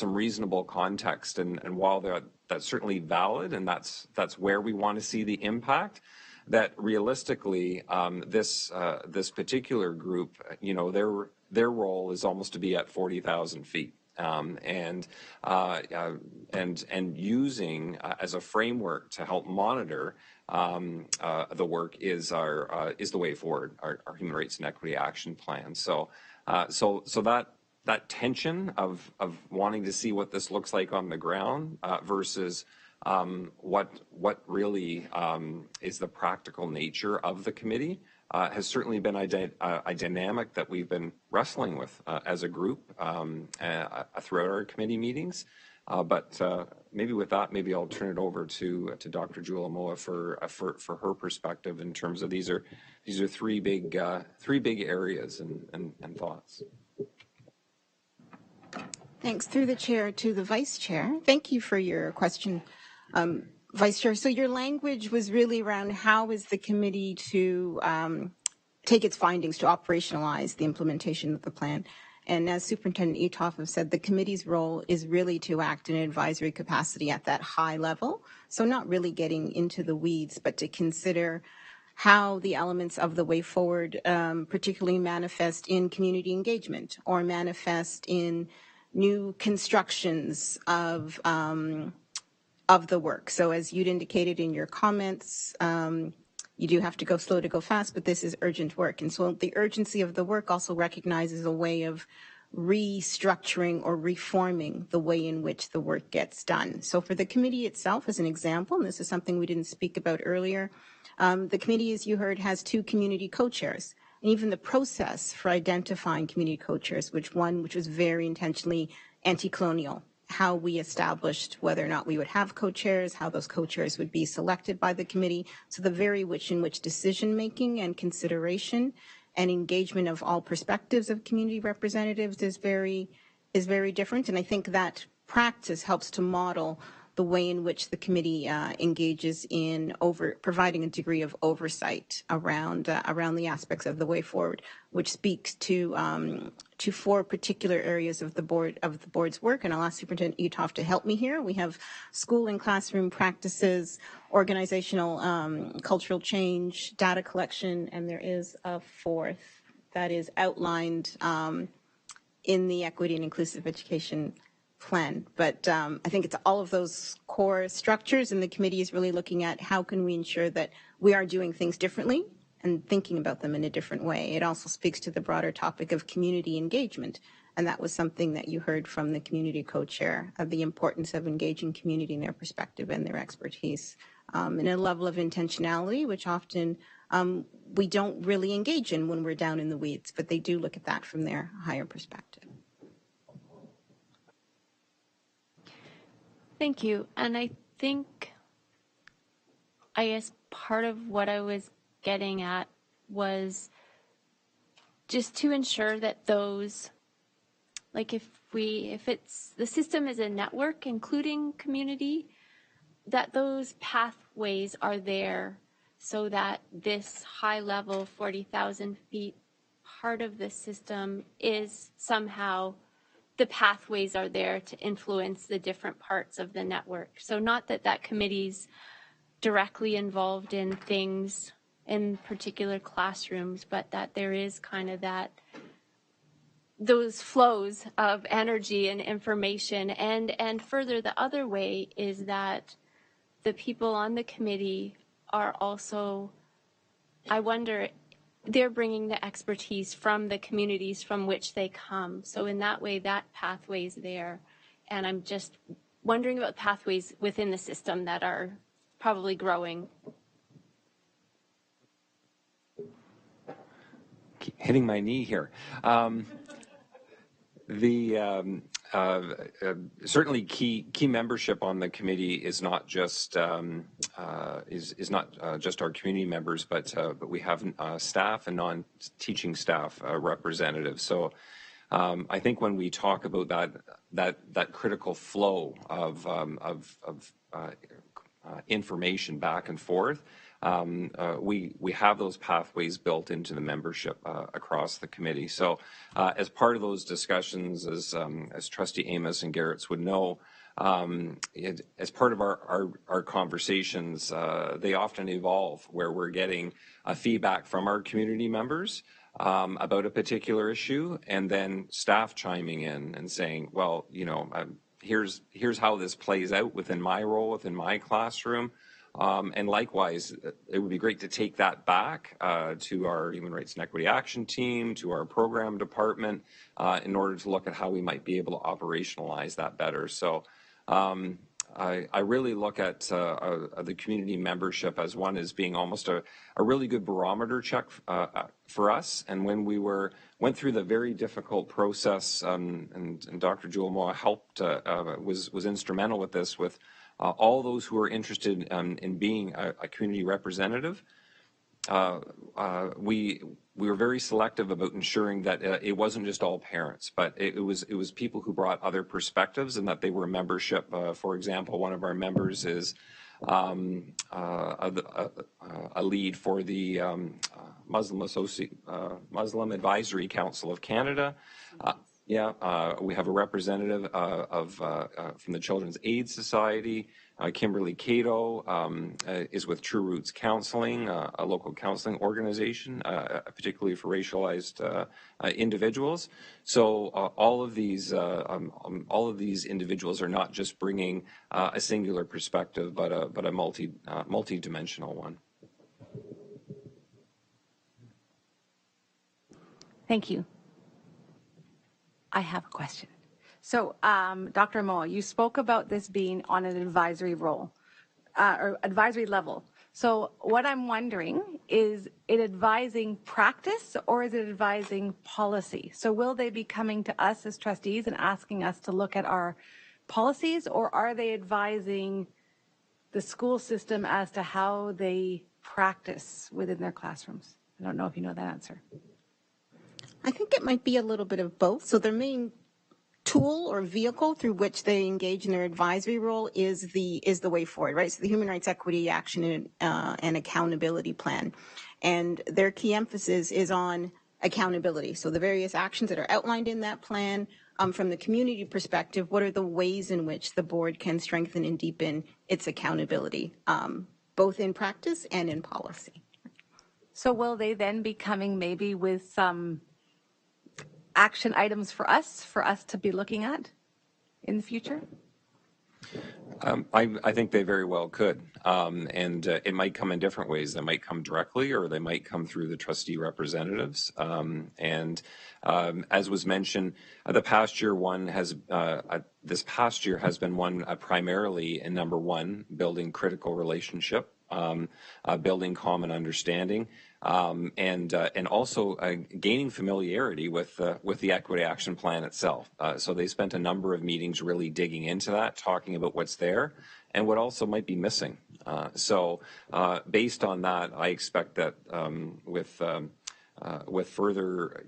reasonable context, and while that's certainly valid, and that's where we want to see the impact, that realistically, this particular group, their role is almost to be at 40,000 feet. And using as a framework to help monitor the work is the way forward, our Human Rights and Equity Action Plan. So that tension of wanting to see what this looks like on the ground versus what really is the practical nature of the committee has certainly been a dynamic that we've been wrestling with as a group throughout our committee meetings. But maybe with that, maybe I'll turn it over to Dr. Jualamoa for her perspective in terms of these are 3 big areas and thoughts. Thanks. Through the chair to the vice chair. Thank you for your question, Vice Chair. So your language was really around how is the committee to take its findings to operationalize the implementation of the plan. And as Superintendent Eatough have said, the committee's role is really to act in an advisory capacity at that high level. So not really getting into the weeds, but to consider how the elements of the way forward particularly manifest in community engagement or manifest in new constructions of the work. So as you'd indicated in your comments, you do have to go slow to go fast, but this is urgent work. And so the urgency of the work also recognizes a way of restructuring or reforming the way in which the work gets done. So for the committee itself, as an example, and this is something we didn't speak about earlier, the committee, as you heard, has 2 community co-chairs. And even the process for identifying community co-chairs, which was very intentionally anti-colonial, how we established whether or not we would have co-chairs, how those co-chairs would be selected by the committee. So the very in which decision-making and consideration and engagement of all perspectives of community representatives is very different. And I think that practice helps to model the way in which the committee engages in providing a degree of oversight around the aspects of the way forward, which speaks to 4 particular areas of the board's work. And I'll ask Superintendent Uthoff to help me here. We have school and classroom practices, organizational cultural change, data collection, and there is a 4th that is outlined in the Equity and Inclusive Education plan. But I think it's all of those core structures, and the committee is really looking at how can we ensure that we are doing things differently and thinking about them in a different way. It also speaks to the broader topic of community engagement, and that was something that you heard from the community co-chair, of the importance of engaging community in their perspective and their expertise, and a level of intentionality, which often we don't really engage in when we're down in the weeds, but they do look at that from their higher perspective. Thank you. And I guess part of what I was getting at was just to ensure that those, like if it's, the system is a network, including community, that those pathways are there so that this high level 40,000 feet part of the system is somehow, the pathways are there to influence the different parts of the network. So not that committee's directly involved in things in particular classrooms, but that there is kind of those flows of energy and information. And further, the other way is that the people on the committee are also, I wonder, they're bringing the expertise from the communities from which they come. So in that way, that pathway is there. And I'm just wondering about pathways within the system that are probably growing. Hitting my knee here. Certainly key membership on the committee is not just is not just our community members, but we have staff and non-teaching staff representatives. So I think when we talk about that critical flow of information back and forth, we have those pathways built into the membership across the committee. So as part of those discussions, as Trustee Amos and Garrett's would know, as part of our conversations, they often evolve where we're getting feedback from our community members about a particular issue, and then staff chiming in and saying, well, you know, here's how this plays out within my role, within my classroom. And likewise, it would be great to take that back to our Human Rights and Equity Action Team, to our program department, in order to look at how we might be able to operationalize that better. So I really look at the community membership as one as being almost a really good barometer check for us. And when we went through the very difficult process, and Dr. Jewel Moa helped, was instrumental with this, with all those who are interested in being a community representative, we were very selective about ensuring that it wasn't just all parents, but it was people who brought other perspectives, and that they were membership. For example, one of our members is a lead for the Muslim Advisory Council of Canada. We have a representative from the Children's Aid Society. Kimberly Cato is with True Roots Counseling, a local counseling organization, particularly for racialized individuals. So all of these individuals are not just bringing a singular perspective, but a multi-dimensional one. Thank you. I have a question. So, Dr. Moa, you spoke about this being on an advisory role, or advisory level. So what I'm wondering, is it advising practice or is it advising policy? So will they be coming to us as trustees and asking us to look at our policies, or are they advising the school system as to how they practice within their classrooms? I don't know if you know that answer. I think it might be a little bit of both. So their main tool or vehicle through which they engage in their advisory role is the way forward, right? So the Human Rights Equity Action and Accountability Plan. And their key emphasis is on accountability. So the various actions that are outlined in that plan, from the community perspective, what are the ways in which the board can strengthen and deepen its accountability, both in practice and in policy? So will they then be coming maybe with some action items for us to be looking at in the future? I think they very well could. And it might come in different ways. They might come directly, or they might come through the trustee representatives. As was mentioned, this past year has been one primarily in number one, building critical relationship, building common understanding, and also gaining familiarity with the Equity Action Plan itself. So they spent a number of meetings really digging into that, talking about what's there and what also might be missing. So based on that, I expect that with further,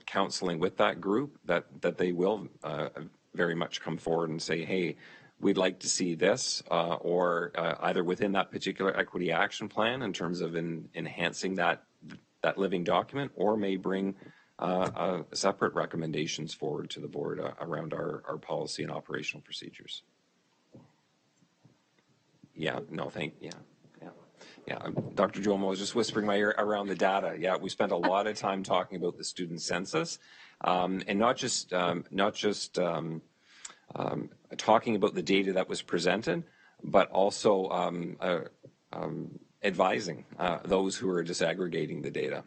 counseling with that group, that they will very much come forward and say, hey, we'd like to see this, or either within that particular equity action plan in terms of enhancing that living document, or may bring separate recommendations forward to the board around our policy and operational procedures. Dr. Jomo was just whispering my ear around the data. Yeah, we spent a lot of time talking about the student census, and not just talking about the data that was presented, but also advising those who are disaggregating the data,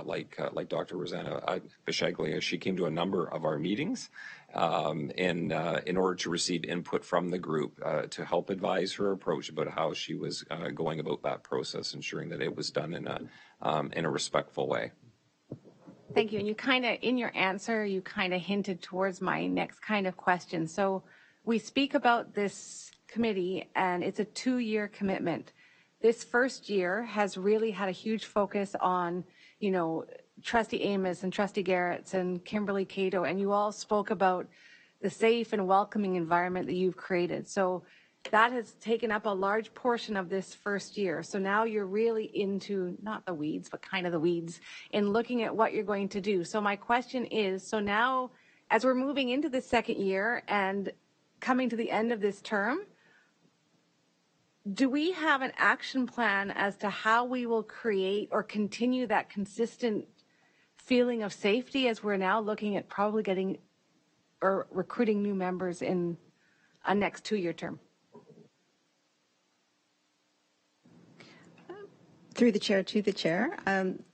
like Dr. Rosanna Bishaglia. She came to a number of our meetings in order to receive input from the group to help advise her approach about how she was going about that process, ensuring that it was done in a respectful way. Thank you. And you kind of, in your answer, you kind of hinted towards my next kind of question. So we speak about this committee, and it's a 2-year commitment. This first year has really had a huge focus on, Trustee Amos and Trustee Garretts and Kimberly Cato, and you all spoke about the safe and welcoming environment that you've created. So that has taken up a large portion of this first year. So now you're really into, not the weeds, but kind of the weeds, in looking at what you're going to do. So my question is, so now as we're moving into the second year and coming to the end of this term, do we have an action plan as to how we will create or continue that consistent feeling of safety as we're now looking at probably getting or recruiting new members in a next 2-year term? Through the chair to the chair.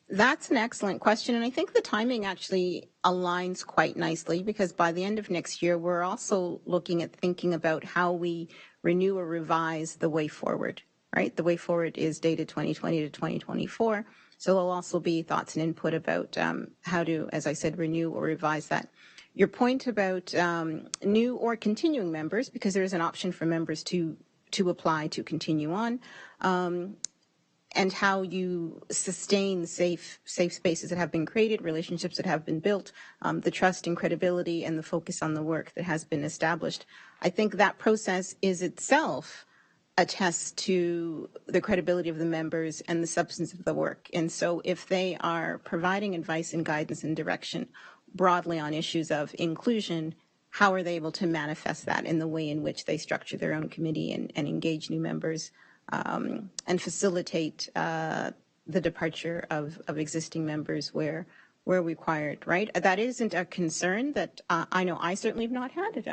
That's an excellent question. And I think the timing actually aligns quite nicely, because by the end of next year, we're also looking at thinking about how we renew or revise the way forward, right? The way forward is dated 2020 to 2024. So there'll also be thoughts and input about how to, as I said, renew or revise that. Your point about new or continuing members, because there is an option for members to apply to continue on, and how you sustain safe spaces that have been created, relationships that have been built, the trust and credibility and the focus on the work that has been established. I think that process is itself a test to the credibility of the members and the substance of the work. And so if they are providing advice and guidance and direction, broadly on issues of inclusion, how are they able to manifest that in the way in which they structure their own committee and engage new members and facilitate the departure of existing members where required, right? That isn't a concern that I know I certainly have not had it.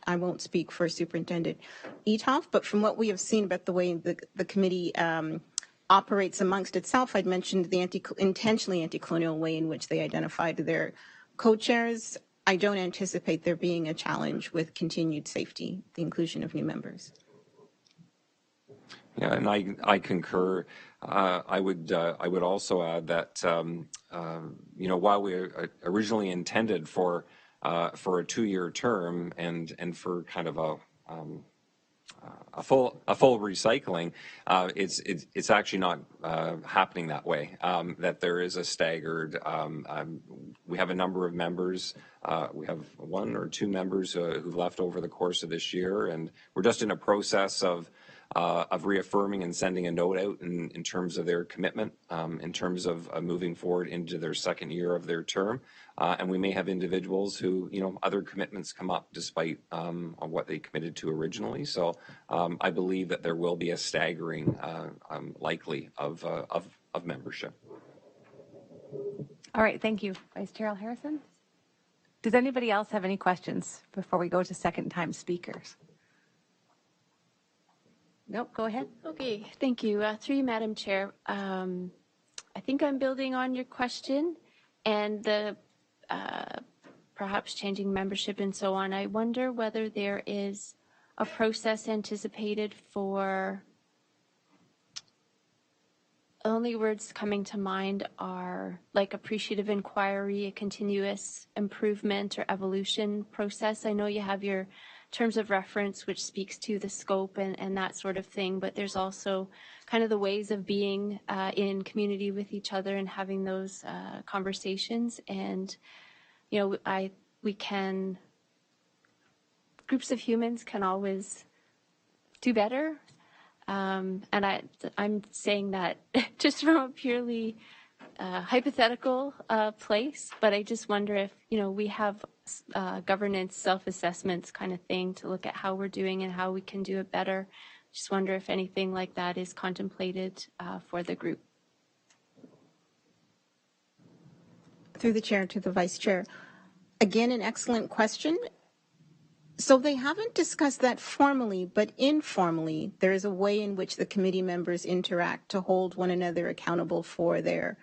I won't speak for Superintendent Eathoff, but from what we have seen about the way the committee operates amongst itself, I'd mentioned the intentionally anti-colonial way in which they identified their co-chairs. I don't anticipate there being a challenge with continued safety, the inclusion of new members. Yeah, and I concur. I would also add that while we originally intended for a 2-year term and for kind of a full recycling, it's actually not happening that way. That there is a staggered. We have a number of members. We have 1 or 2 members who've left over the course of this year, and we're just in a process of reaffirming and sending a note out in terms of their commitment, in terms of moving forward into their 2nd year of their term. And we may have individuals who, other commitments come up despite on what they committed to originally. So I believe that there will be a staggering likely of membership. All right, thank you. Vice Chair Harrison. Does anybody else have any questions before we go to second-time speakers? Nope, go ahead. Okay, thank you. Through you, Madam Chair. I think I'm building on your question and the perhaps changing membership and so on. I wonder whether there is a process anticipated for, only words coming to mind are like appreciative inquiry, a continuous improvement or evolution process. I know you have your terms of reference, which speaks to the scope and that sort of thing, but there's also kind of the ways of being in community with each other and having those conversations. And, groups of humans can always do better. And I'm saying that just from a purely hypothetical place, but I just wonder if, we have governance self-assessments kind of thing to look at how we're doing and how we can do it better. Just wonder if anything like that is contemplated for the group. Through the chair to the vice chair. Again, an excellent question. So they haven't discussed that formally, but informally, there is a way in which the committee members interact to hold one another accountable for their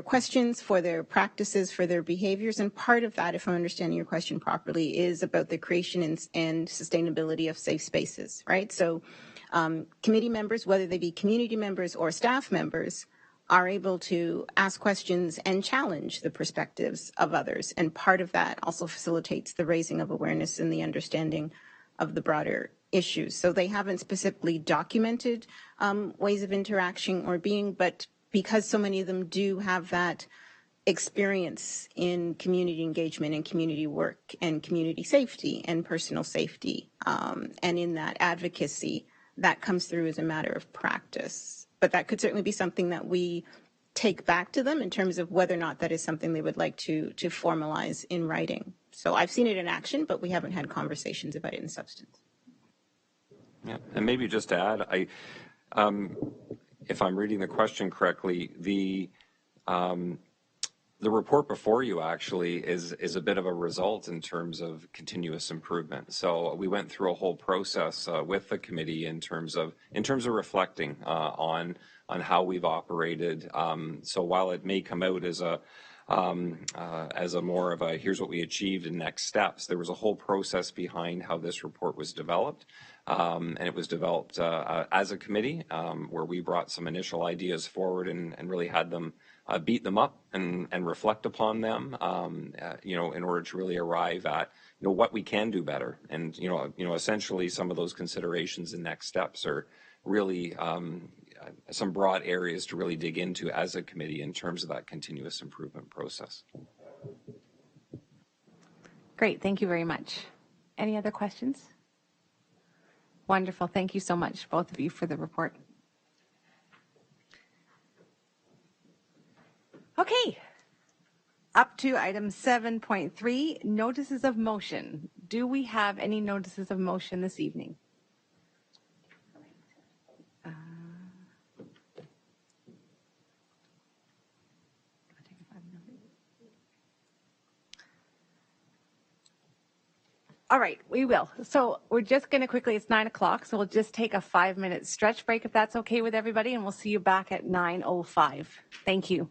questions, for their practices, for their behaviors. And part of that, if I'm understanding your question properly, is about the creation and sustainability of safe spaces, right? So committee members, whether they be community members or staff members, are able to ask questions and challenge the perspectives of others. And part of that also facilitates the raising of awareness and the understanding of the broader issues. So they haven't specifically documented ways of interaction or being, but because so many of them do have that experience in community engagement and community work and community safety and personal safety, and in that advocacy, that comes through as a matter of practice. But that could certainly be something that we take back to them in terms of whether or not that is something they would like to formalize in writing. So I've seen it in action, but we haven't had conversations about it in substance. Yeah, and maybe just to add, if I'm reading the question correctly, the report before you actually is a bit of a result in terms of continuous improvement. So we went through a whole process with the committee in terms of reflecting on how we've operated. So while it may come out as a more of a here's what we achieved and next steps, there was a whole process behind how this report was developed. And it was developed as a committee where we brought some initial ideas forward and really had them beat them up and reflect upon them, in order to really arrive at, what we can do better. And, essentially some of those considerations and next steps are really some broad areas to really dig into as a committee in terms of that continuous improvement process. Great, thank you very much. Any other questions? Wonderful, thank you so much, both of you, for the report. Okay, up to item 7.3, notices of motion. Do we have any notices of motion this evening? All right, we will. So we're just going to quickly, it's 9 o'clock, so we'll just take a 5-minute stretch break if that's okay with everybody, and we'll see you back at 9:05. Thank you.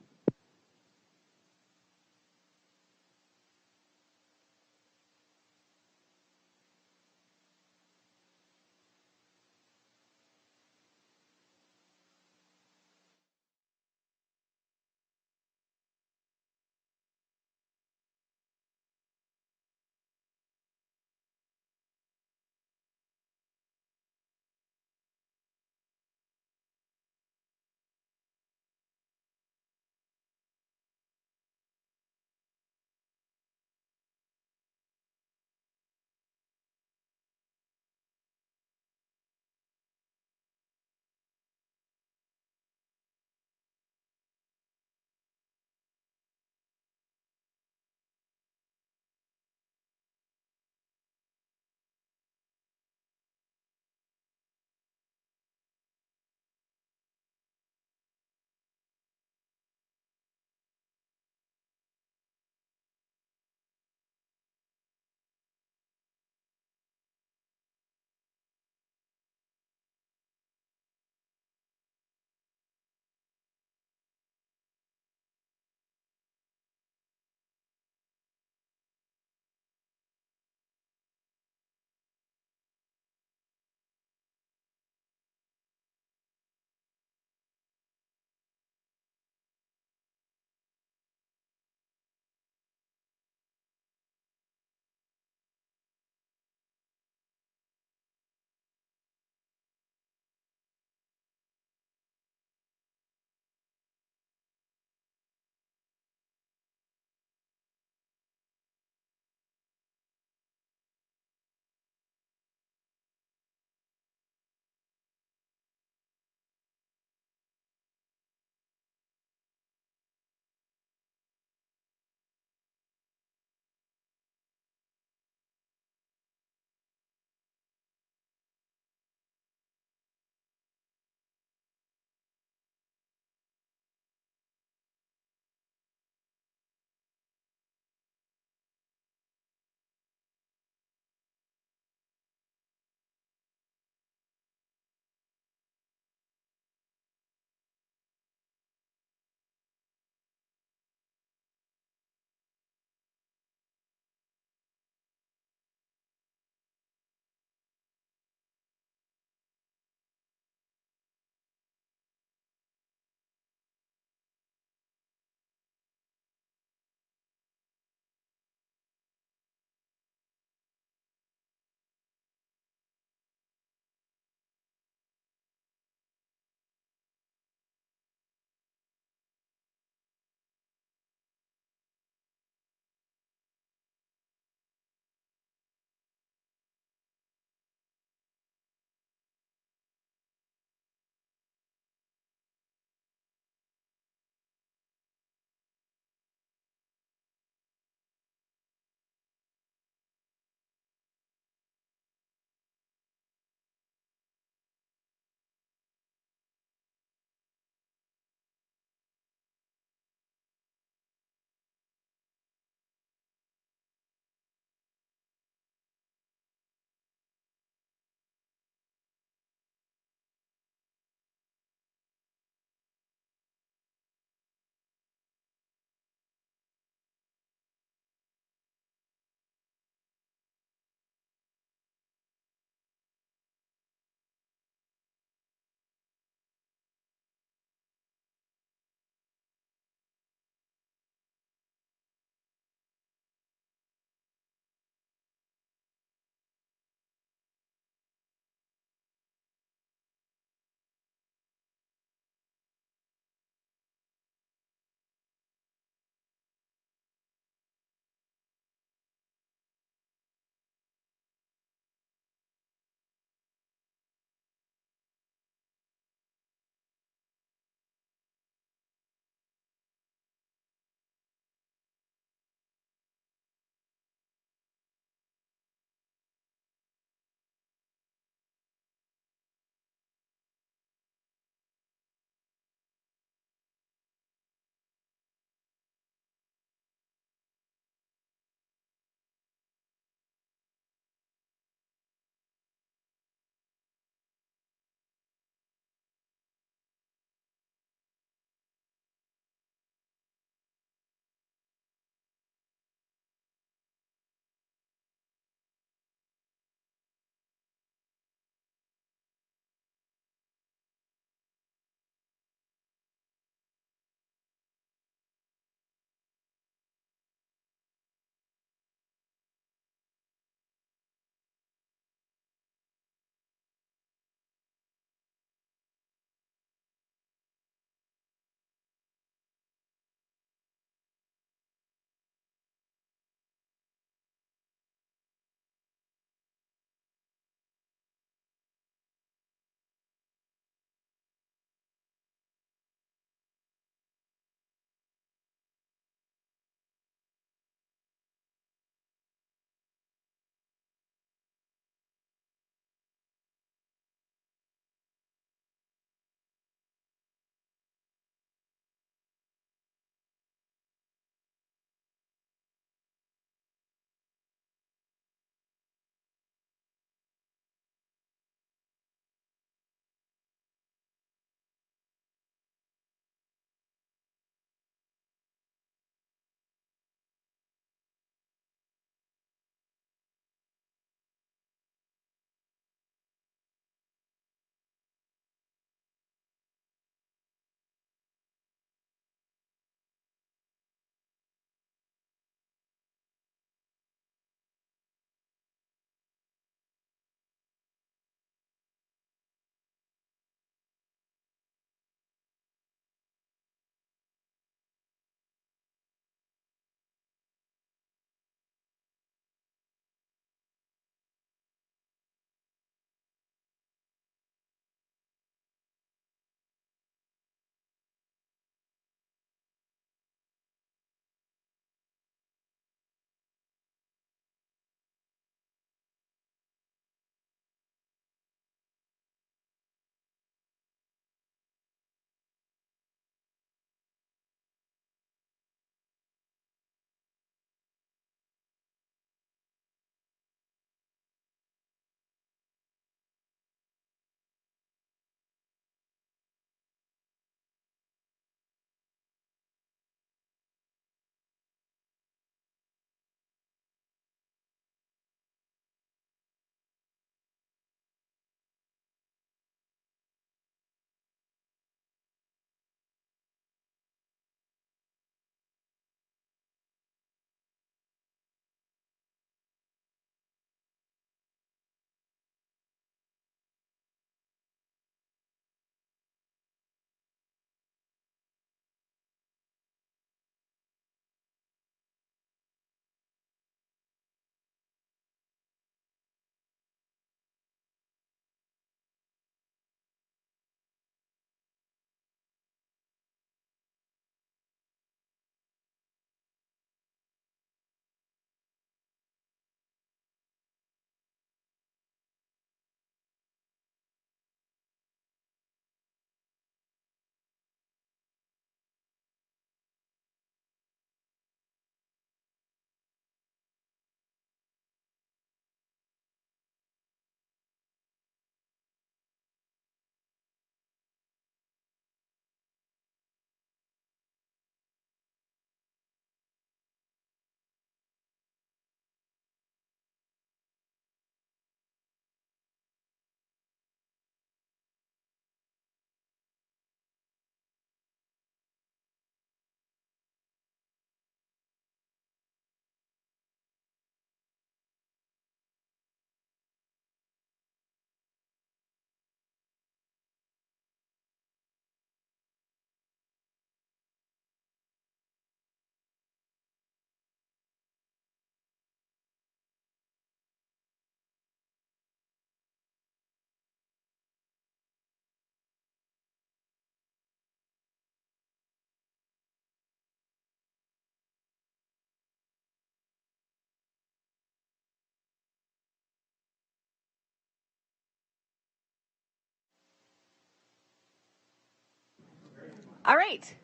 All right.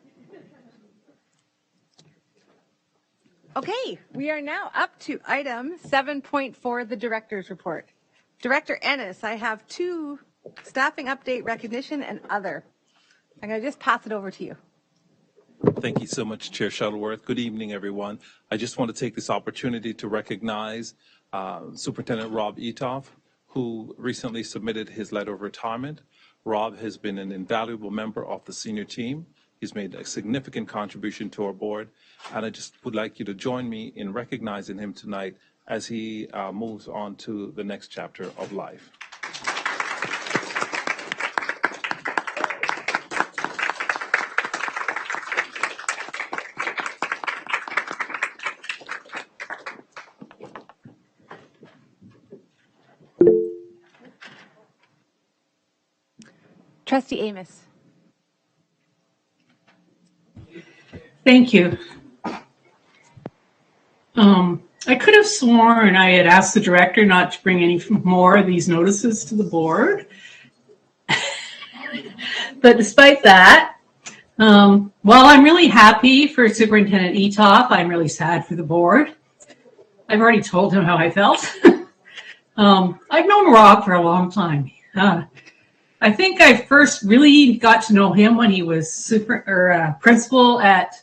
Okay, we are now up to item 7.4, the director's report. Director Ennis, I have 2 staffing update, recognition, and other. I'm going to just pass it over to you. Thank you so much, Chair Shuttleworth. Good evening, everyone. I just want to take this opportunity to recognize Superintendent Rob Etoff, who recently submitted his letter of retirement. Rob has been an invaluable member of the senior team. He's made a significant contribution to our board, and I just would like you to join me in recognizing him tonight as he moves on to the next chapter of life. Trustee Amos. Thank you. I could have sworn I had asked the director not to bring any more of these notices to the board. But despite that, while I'm really happy for Superintendent Etoff, I'm really sad for the board. I've already told him how I felt. I've known Rob for a long time. I think I first really got to know him when he was principal at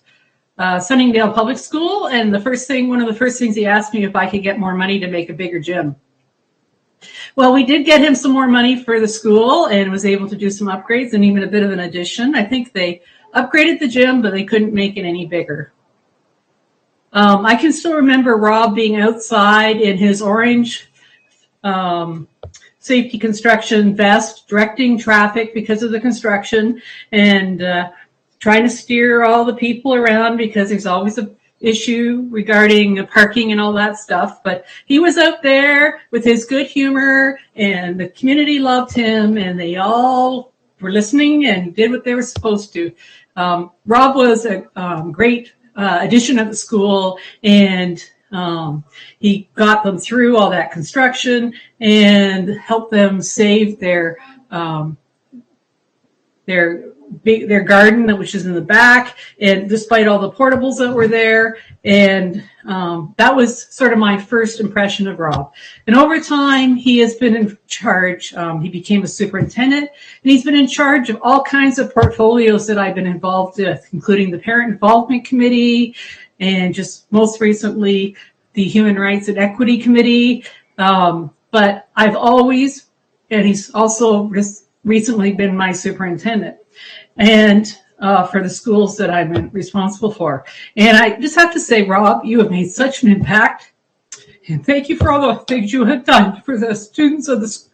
Sunningdale Public School, and one of the first things he asked me if I could get more money to make a bigger gym. Well, we did get him some more money for the school and was able to do some upgrades and even a bit of an addition. I think they upgraded the gym, but they couldn't make it any bigger. I can still remember Rob being outside in his orange safety construction vest, directing traffic because of the construction, and trying to steer all the people around because there's always an issue regarding parking and all that stuff. But he was out there with his good humor, and the community loved him, and they all were listening and did what they were supposed to. Rob was a great addition at the school, and he got them through all that construction and helped them save their garden, which is in the back, and despite all the portables that were there. And that was sort of my first impression of Rob. And over time, he has been in charge. He became a superintendent, and he's been in charge of all kinds of portfolios that I've been involved with, including the Parent Involvement Committee, and just most recently, the Human Rights and Equity Committee. But I've always, and he's also recently been my superintendent, and for the schools that I've been responsible for. And I just have to say, Rob, you have made such an impact, and thank you for all the things you have done for the students of the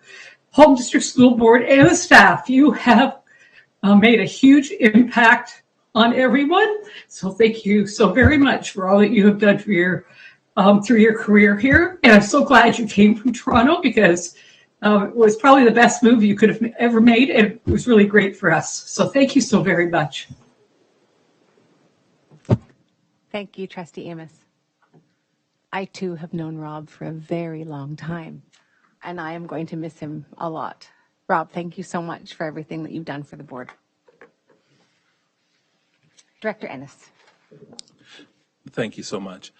Halton District School Board and the staff. You have made a huge impact on everyone. So thank you so very much for all that you have done for your through your career here. And I'm so glad you came from Toronto, because it was probably the best move you could have ever made, and it was really great for us. So thank you so very much. Thank you, Trustee Amos. I too have known Rob for a very long time, and I am going to miss him a lot. Rob, thank you so much for everything that you've done for the board. Director Ennis. Thank you so much.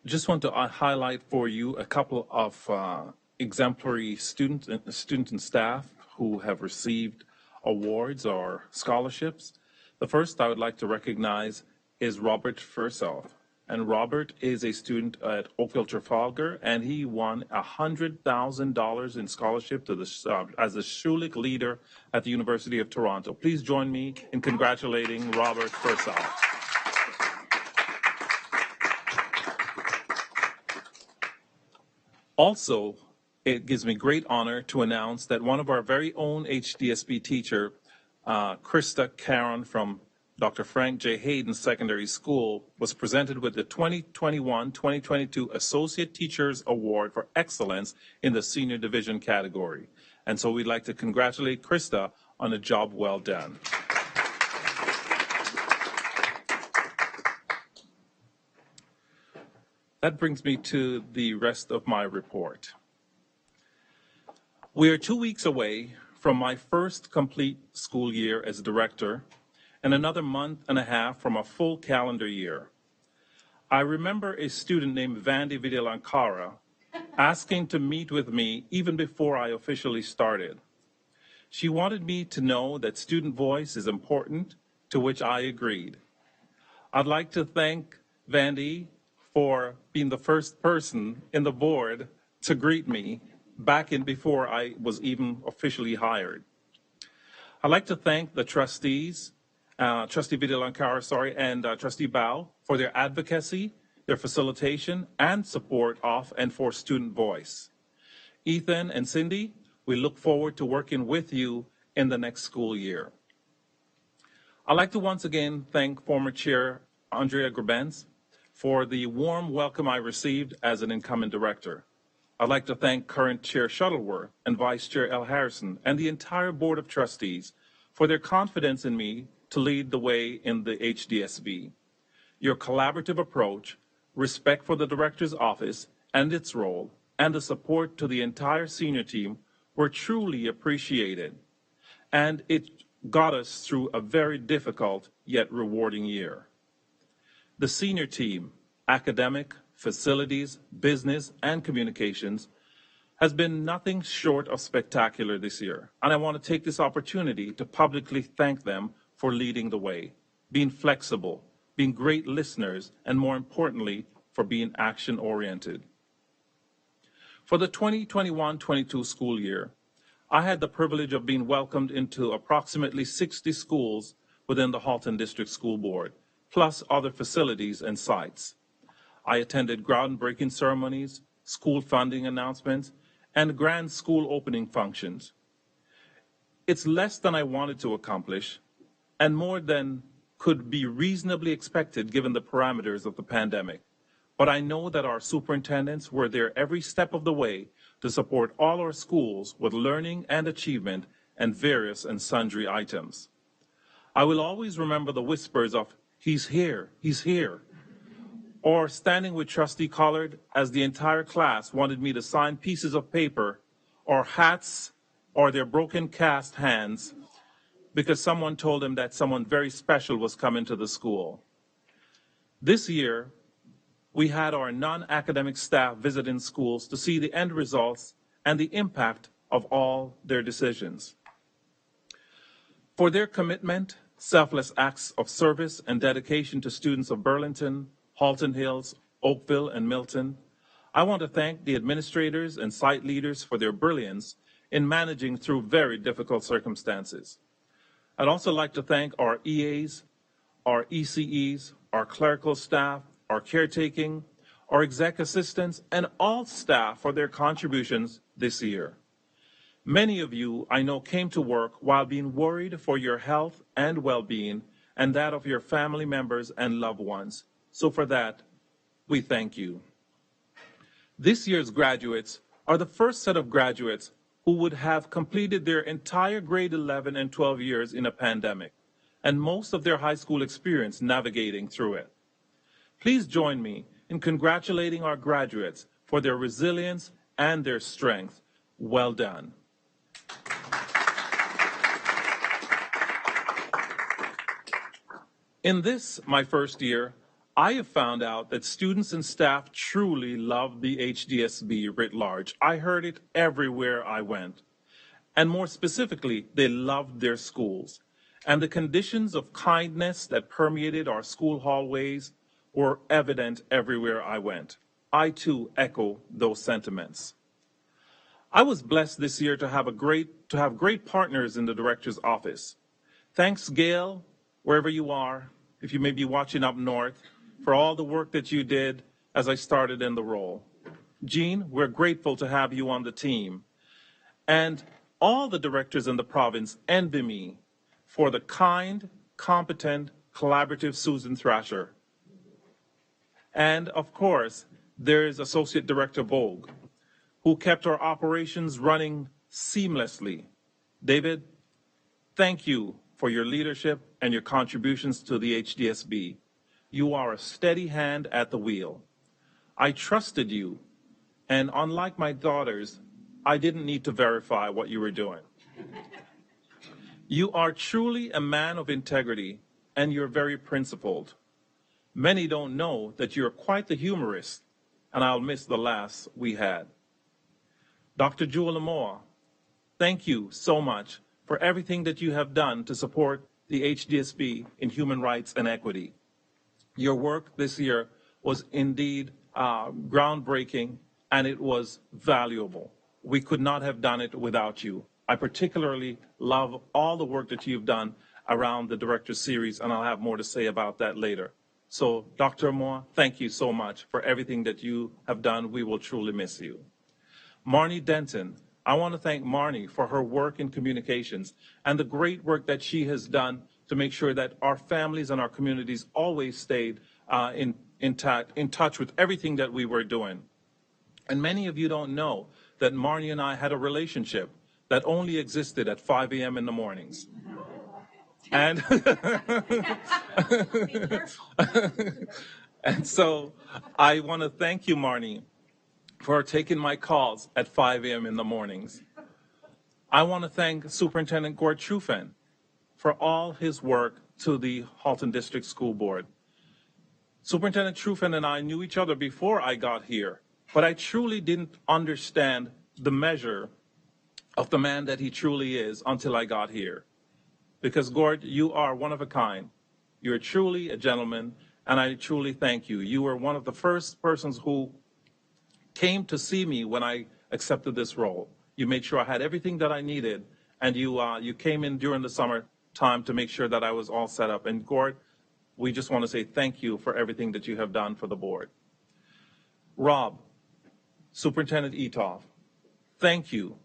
Just want to highlight for you a couple of exemplary students and staff who have received awards or scholarships. The first I would like to recognize is Robert Furself. And Robert is a student at Oakville Trafalgar, and he won $100,000 in scholarship to as the Schulich Leader at the University of Toronto. Please join me in congratulating Robert Furself. Also, it gives me great honor to announce that one of our very own HDSB teacher, Krista Caron from Dr. Frank J. Hayden Secondary School, was presented with the 2021-2022 Associate Teachers Award for Excellence in the Senior Division category. And so we'd like to congratulate Krista on a job well done. That brings me to the rest of my report. We are 2 weeks away from my first complete school year as director and another month and a half from a full calendar year. I remember a student named Vandy Vidilankara asking to meet with me even before I officially started. She wanted me to know that student voice is important, to which I agreed. I'd like to thank Vandy for being the first person in the board to greet me back in before I was even officially hired. I'd like to thank the trustees, Trustee Vidilankara, and Trustee Bao for their advocacy, their facilitation, and support of and for student voice. Ethan and Cindy, we look forward to working with you in the next school year. I'd like to once again thank former Chair Andrea Grabens for the warm welcome I received as an incumbent director. I'd like to thank current Chair Shuttleworth and Vice Chair L. Harrison and the entire Board of Trustees for their confidence in me to lead the way in the HDSB. Your collaborative approach, respect for the Director's Office and its role, and the support to the entire senior team were truly appreciated. And it got us through a very difficult yet rewarding year. The senior team, academic, facilities, business, and communications, has been nothing short of spectacular this year. And I want to take this opportunity to publicly thank them for leading the way, being flexible, being great listeners, and more importantly, for being action-oriented. For the 2021-22 school year, I had the privilege of being welcomed into approximately 60 schools within the Halton District School Board, plus other facilities and sites. I attended groundbreaking ceremonies, school funding announcements, and grand school opening functions. It's less than I wanted to accomplish, and more than could be reasonably expected given the parameters of the pandemic. But I know that our superintendents were there every step of the way to support all our schools with learning and achievement and various and sundry items. I will always remember the whispers of, "He's here, he's here," or standing with Trustee Collard as the entire class wanted me to sign pieces of paper or hats or their broken cast hands because someone told him that someone very special was coming to the school. This year, we had our non-academic staff visiting schools to see the end results and the impact of all their decisions. For their commitment, selfless acts of service, and dedication to students of Burlington, Halton Hills, Oakville, and Milton, I want to thank the administrators and site leaders for their brilliance in managing through very difficult circumstances. I'd also like to thank our EAs, our ECEs, our clerical staff, our caretaking, our exec assistants, and all staff for their contributions this year. Many of you I know came to work while being worried for your health and well-being and that of your family members and loved ones. So for that, we thank you. This year's graduates are the first set of graduates who would have completed their entire grade 11 and 12 years in a pandemic, and most of their high school experience navigating through it. Please join me in congratulating our graduates for their resilience and their strength. Well done. In this, my first year, I have found out that students and staff truly love the HDSB writ large. I heard it everywhere I went. And more specifically, they loved their schools. And the conditions of kindness that permeated our school hallways were evident everywhere I went. I too echo those sentiments. I was blessed this year to have great partners in the director's office. Thanks, Gail, wherever you are, if you may be watching up north, for all the work that you did as I started in the role. Jean, we're grateful to have you on the team. And all the directors in the province envy me for the kind, competent, collaborative Susan Thrasher. And of course, there's Associate Director Vogue, who kept our operations running seamlessly. David, thank you for your leadership and your contributions to the HDSB. You are a steady hand at the wheel. I trusted you, and unlike my daughters, I didn't need to verify what you were doing. You are truly a man of integrity, and you're very principled. Many don't know that you're quite the humorist, and I'll miss the laughs we had. Dr. Jewel Amoa, thank you so much for everything that you have done to support the HDSB in human rights and equity. Your work this year was indeed groundbreaking, and it was valuable. We could not have done it without you. I particularly love all the work that you've done around the Director Series, and I'll have more to say about that later. So, Dr. Amoa, thank you so much for everything that you have done. We will truly miss you. Marnie Denton, I want to thank Marnie for her work in communications and the great work that she has done to make sure that our families and our communities always stayed intact, in touch with everything that we were doing. And many of you don't know that Marnie and I had a relationship that only existed at 5 a.m. in the mornings. And, and so I want to thank you, Marnie, for taking my calls at 5 a.m. in the mornings. I want to thank Superintendent Gord Trufen for all his work to the Halton District School Board. Superintendent Trufen and I knew each other before I got here, but I truly didn't understand the measure of the man that he truly is until I got here. Because Gord, you are one of a kind. You're truly a gentleman, and I truly thank you. You were one of the first persons who came to see me when I accepted this role. You made sure I had everything that I needed, and you came in during the summer time to make sure that I was all set up. And Gord, we just want to say thank you for everything that you have done for the board. Rob, Superintendent Etoff, thank you.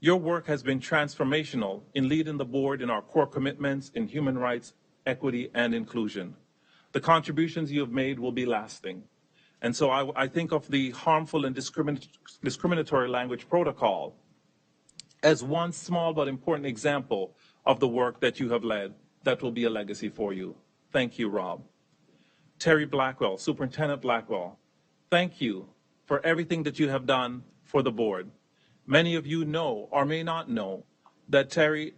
Your work has been transformational in leading the board in our core commitments in human rights, equity, and inclusion. The contributions you have made will be lasting. And so I think of the harmful and discriminatory language protocol as one small but important example of the work that you have led that will be a legacy for you. Thank you, Rob. Terry Blackwell, Superintendent Blackwell, thank you for everything that you have done for the board. Many of you know or may not know that Terry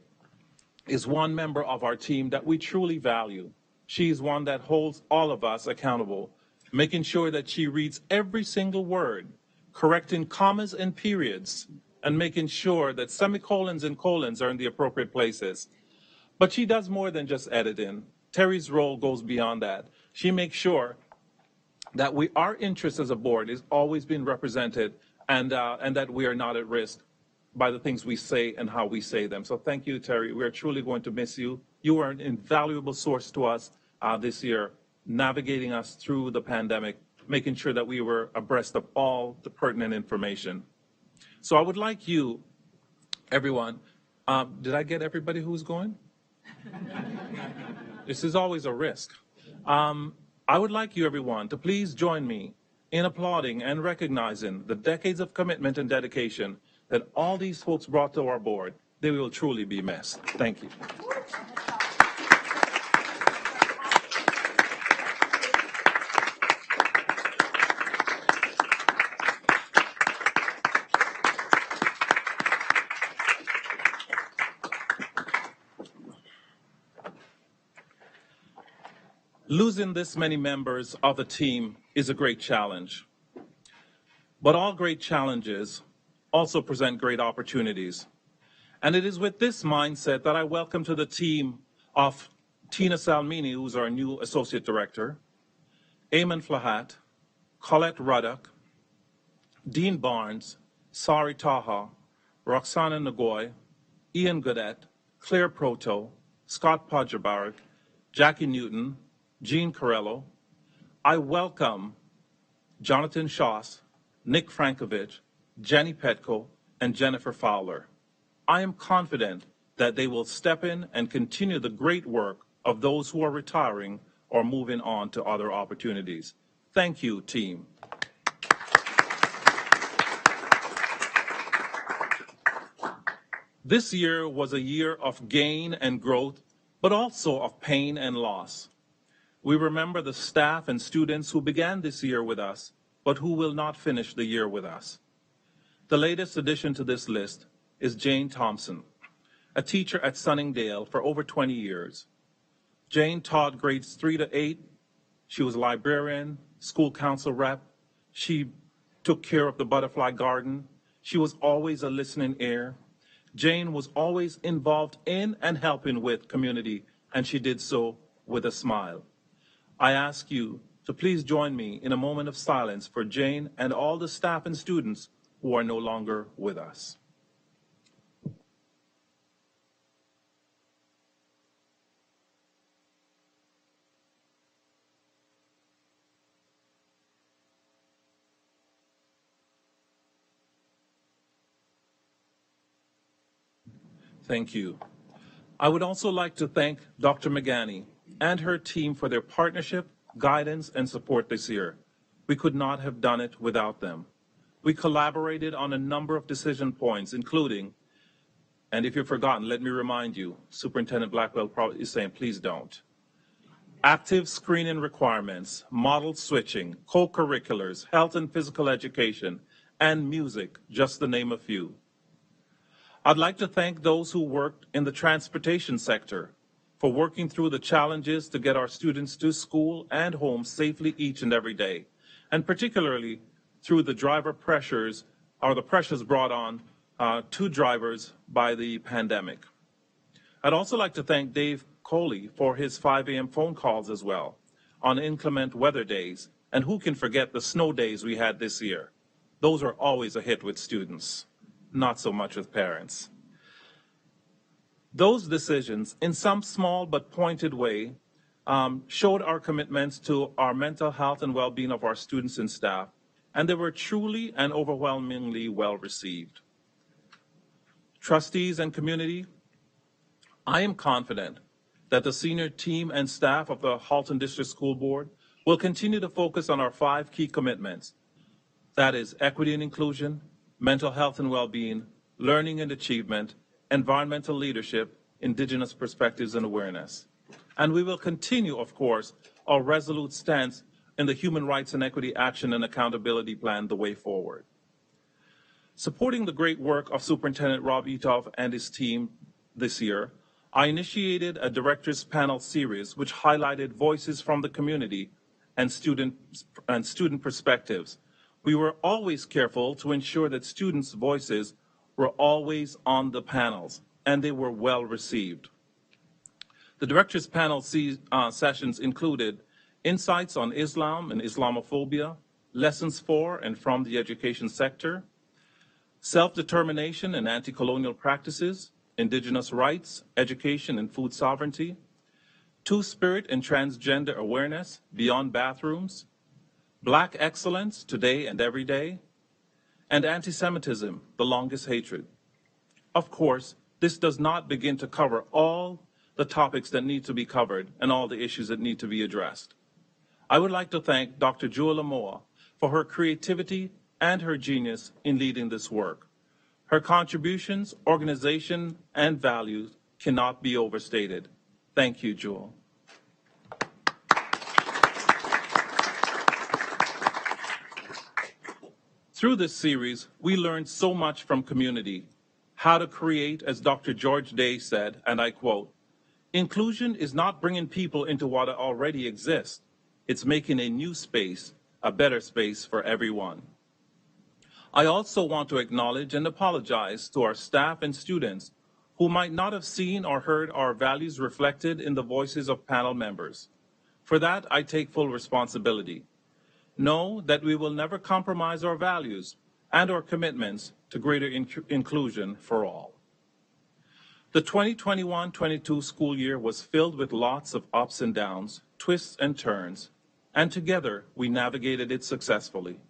is one member of our team that we truly value. She is one that holds all of us accountable, making sure that she reads every single word, correcting commas and periods, and making sure that semicolons and colons are in the appropriate places. But she does more than just editing. Terry's role goes beyond that. She makes sure that our interest as a board is always being represented, and that we are not at risk by the things we say and how we say them. So thank you, Terry. We are truly going to miss you. You are an invaluable source to us this year, navigating us through the pandemic, making sure that we were abreast of all the pertinent information. So I would like you, everyone, did I get everybody who's going? This is always a risk. I would like you, everyone, to please join me in applauding and recognizing the decades of commitment and dedication that all these folks brought to our board. They will truly be missed. Thank you. Losing this many members of the team is a great challenge. But all great challenges also present great opportunities. And it is with this mindset that I welcome to the team of Tina Salmini, who's our new Associate Director, Eamon Flahat, Colette Ruddock, Dean Barnes, Sari Taha, Roxana Nagoy, Ian Godet, Claire Proto, Scott Podgerbarek, Jackie Newton, Jean Corello. I welcome Jonathan Schoss, Nick Frankovich, Jenny Petko, and Jennifer Fowler. I am confident that they will step in and continue the great work of those who are retiring or moving on to other opportunities. Thank you, team. This year was a year of gain and growth, but also of pain and loss. We remember the staff and students who began this year with us, but who will not finish the year with us. The latest addition to this list is Jane Thompson. a teacher at Sunningdale for over 20 years. Jane taught grades 3 to 8. She was a librarian, school council rep. She took care of the butterfly garden. She was always a listening ear. Jane was always involved in and helping with community, and she did so with a smile. I ask you to please join me in a moment of silence for Jane and all the staff and students who are no longer with us. Thank you. I would also like to thank Dr. Magani and her team for their partnership, guidance, and support this year. We could not have done it without them. We collaborated on a number of decision points, including, and if you've forgotten, let me remind you, Superintendent Blackwell probably is saying, please don't. Active screening requirements, model switching, co-curriculars, health and physical education, and music, just to name a few. I'd like to thank those who worked in the transportation sector for working through the challenges to get our students to school and home safely each and every day, and particularly through the driver pressures, or the pressures brought on to drivers by the pandemic. I'd also like to thank Dave Coley for his 5 a.m. phone calls as well on inclement weather days, and who can forget the snow days we had this year? Those are always a hit with students. Not so much with parents. Those decisions, in some small but pointed way, showed our commitments to our mental health and well-being of our students and staff, and they were truly and overwhelmingly well received. Trustees and community, I am confident that the senior team and staff of the Halton District School Board will continue to focus on our 5 key commitments. That is equity and inclusion, mental health and well-being, learning and achievement, environmental leadership, Indigenous perspectives and awareness. And we will continue, of course, our resolute stance in the Human Rights and Equity Action and Accountability Plan, the way forward. Supporting the great work of Superintendent Rob Etov and his team this year, I initiated a directors panel series which highlighted voices from the community and student perspectives. We were always careful to ensure that students' voices were always on the panels, and they were well received. The directors' panel sessions included insights on Islam and Islamophobia, lessons for and from the education sector, self-determination and anti-colonial practices, Indigenous rights, education and food sovereignty, Two-Spirit and transgender awareness beyond bathrooms, Black excellence, today and every day, and anti-Semitism, the longest hatred. Of course, this does not begin to cover all the topics that need to be covered and all the issues that need to be addressed. I would like to thank Dr. Jewel Amoa for her creativity and her genius in leading this work. Her contributions, organization, and values cannot be overstated. Thank you, Jewel. Through this series, we learned so much from community, how to create, as Dr. George Day said, and I quote, "Inclusion is not bringing people into what already exists. It's making a new space, a better space for everyone." I also want to acknowledge and apologize to our staff and students who might not have seen or heard our values reflected in the voices of panel members. For that, I take full responsibility. Know that we will never compromise our values and our commitments to greater inclusion for all. The 2021-22 school year was filled with lots of ups and downs, twists and turns, and together we navigated it successfully.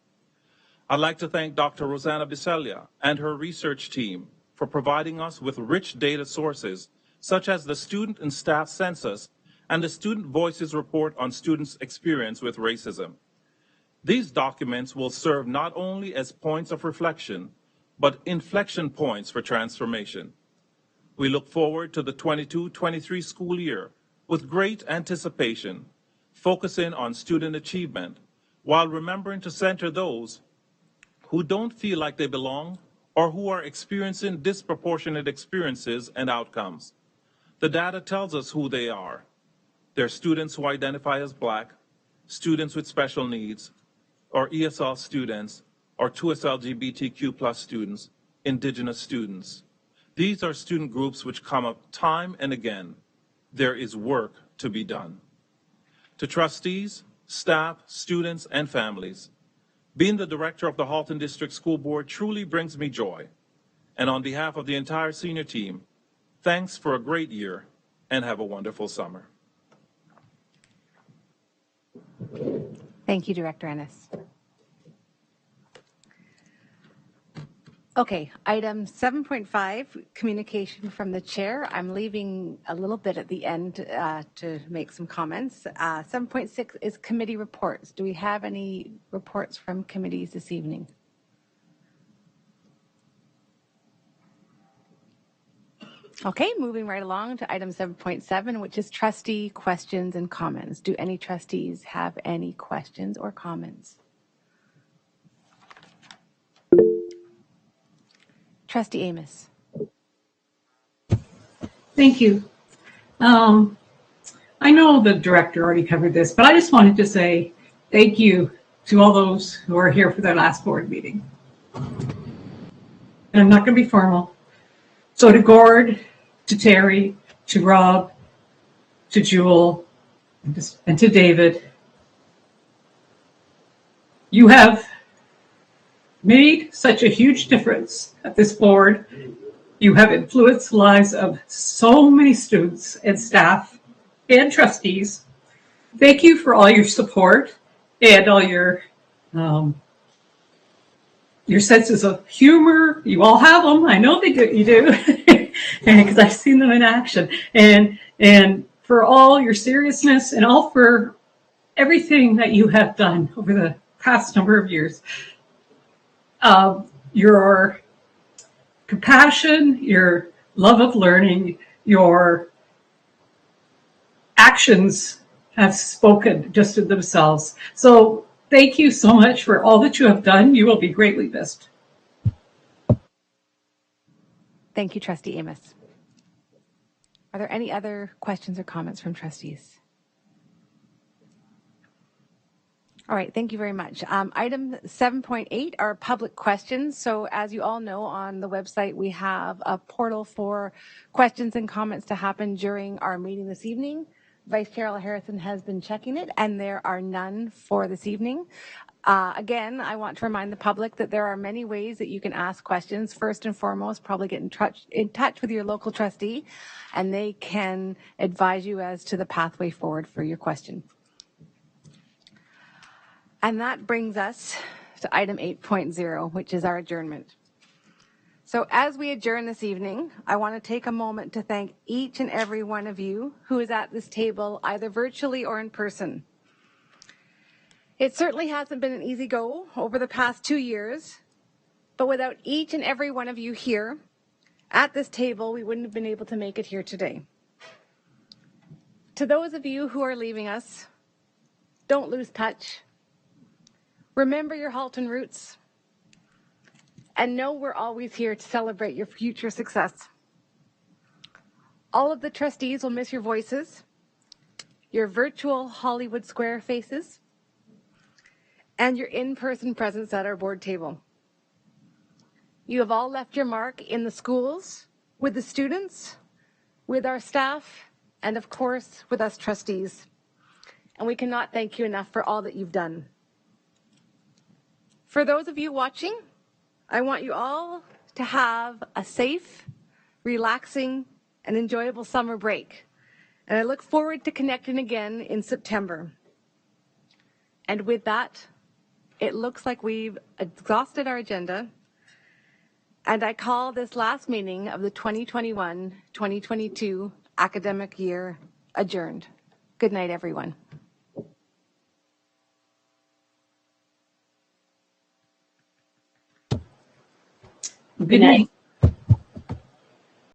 I'd like to thank Dr. Rosanna Biselia and her research team for providing us with rich data sources, such as the Student and Staff Census and the Student Voices Report on Students' Experience with Racism. These documents will serve not only as points of reflection, but inflection points for transformation. We look forward to the 22-23 school year with great anticipation, focusing on student achievement, while remembering to center those who don't feel like they belong or who are experiencing disproportionate experiences and outcomes. The data tells us who they are. They're students who identify as Black, students with special needs, or ESL students, or 2S LGBTQ+ students, Indigenous students. These are student groups which come up time and again. There is work to be done. To trustees, staff, students, and families, being the director of the Halton District School Board truly brings me joy. And on behalf of the entire senior team, thanks for a great year and have a wonderful summer. Thank you, Director Ennis. Okay, item 7.5, communication from the chair. I'm leaving a little bit at the end to make some comments. 7.6 is committee reports. Do we have any reports from committees this evening? Okay, moving right along to item 7.7, which is trustee questions and comments. Do any trustees have any questions or comments? Trustee Amos. Thank you. I know the director already covered this, but I just wanted to say thank you to all those who are here for their last board meeting. And I'm not going to be formal. So to Gord, to Terry, to Rob, to Jewel, and to David, you have made such a huge difference at this board. You have influenced the lives of so many students and staff and trustees. Thank you for all your support and all your senses of humor. You all have them. I know you do, because I've seen them in action. And for all your seriousness and all for everything that you have done over the past number of years. Your compassion, your love of learning, your actions have spoken just of themselves. So thank you so much for all that you have done. You will be greatly missed. Thank you, Trustee Amos. Are there any other questions or comments from trustees? All right, thank you very much. Item 7.8 are public questions. So as you all know, on the website, we have a portal for questions and comments to happen during our meeting this evening. Vice Chair Harrison has been checking it, and there are none for this evening. Again, I want to remind the public that there are many ways that you can ask questions. First and foremost, probably get in touch with your local trustee, and they can advise you as to the pathway forward for your question. And that brings us to item 8.0, which is our adjournment. So as we adjourn this evening, I want to take a moment to thank each and every one of you who is at this table, either virtually or in person. It certainly hasn't been an easy go over the past 2 years, but without each and every one of you here at this table, we wouldn't have been able to make it here today. To those of you who are leaving us, don't lose touch. Remember your Halton roots, and know we're always here to celebrate your future success. All of the trustees will miss your voices, your virtual Hollywood Square faces, and your in-person presence at our board table. You have all left your mark in the schools, with the students, with our staff, and of course, with us trustees. And we cannot thank you enough for all that you've done. For those of you watching, I want you all to have a safe, relaxing, and enjoyable summer break. And I look forward to connecting again in September. And with that, it looks like we've exhausted our agenda. And I call this last meeting of the 2021-2022 academic year adjourned. Good night, everyone. Good night.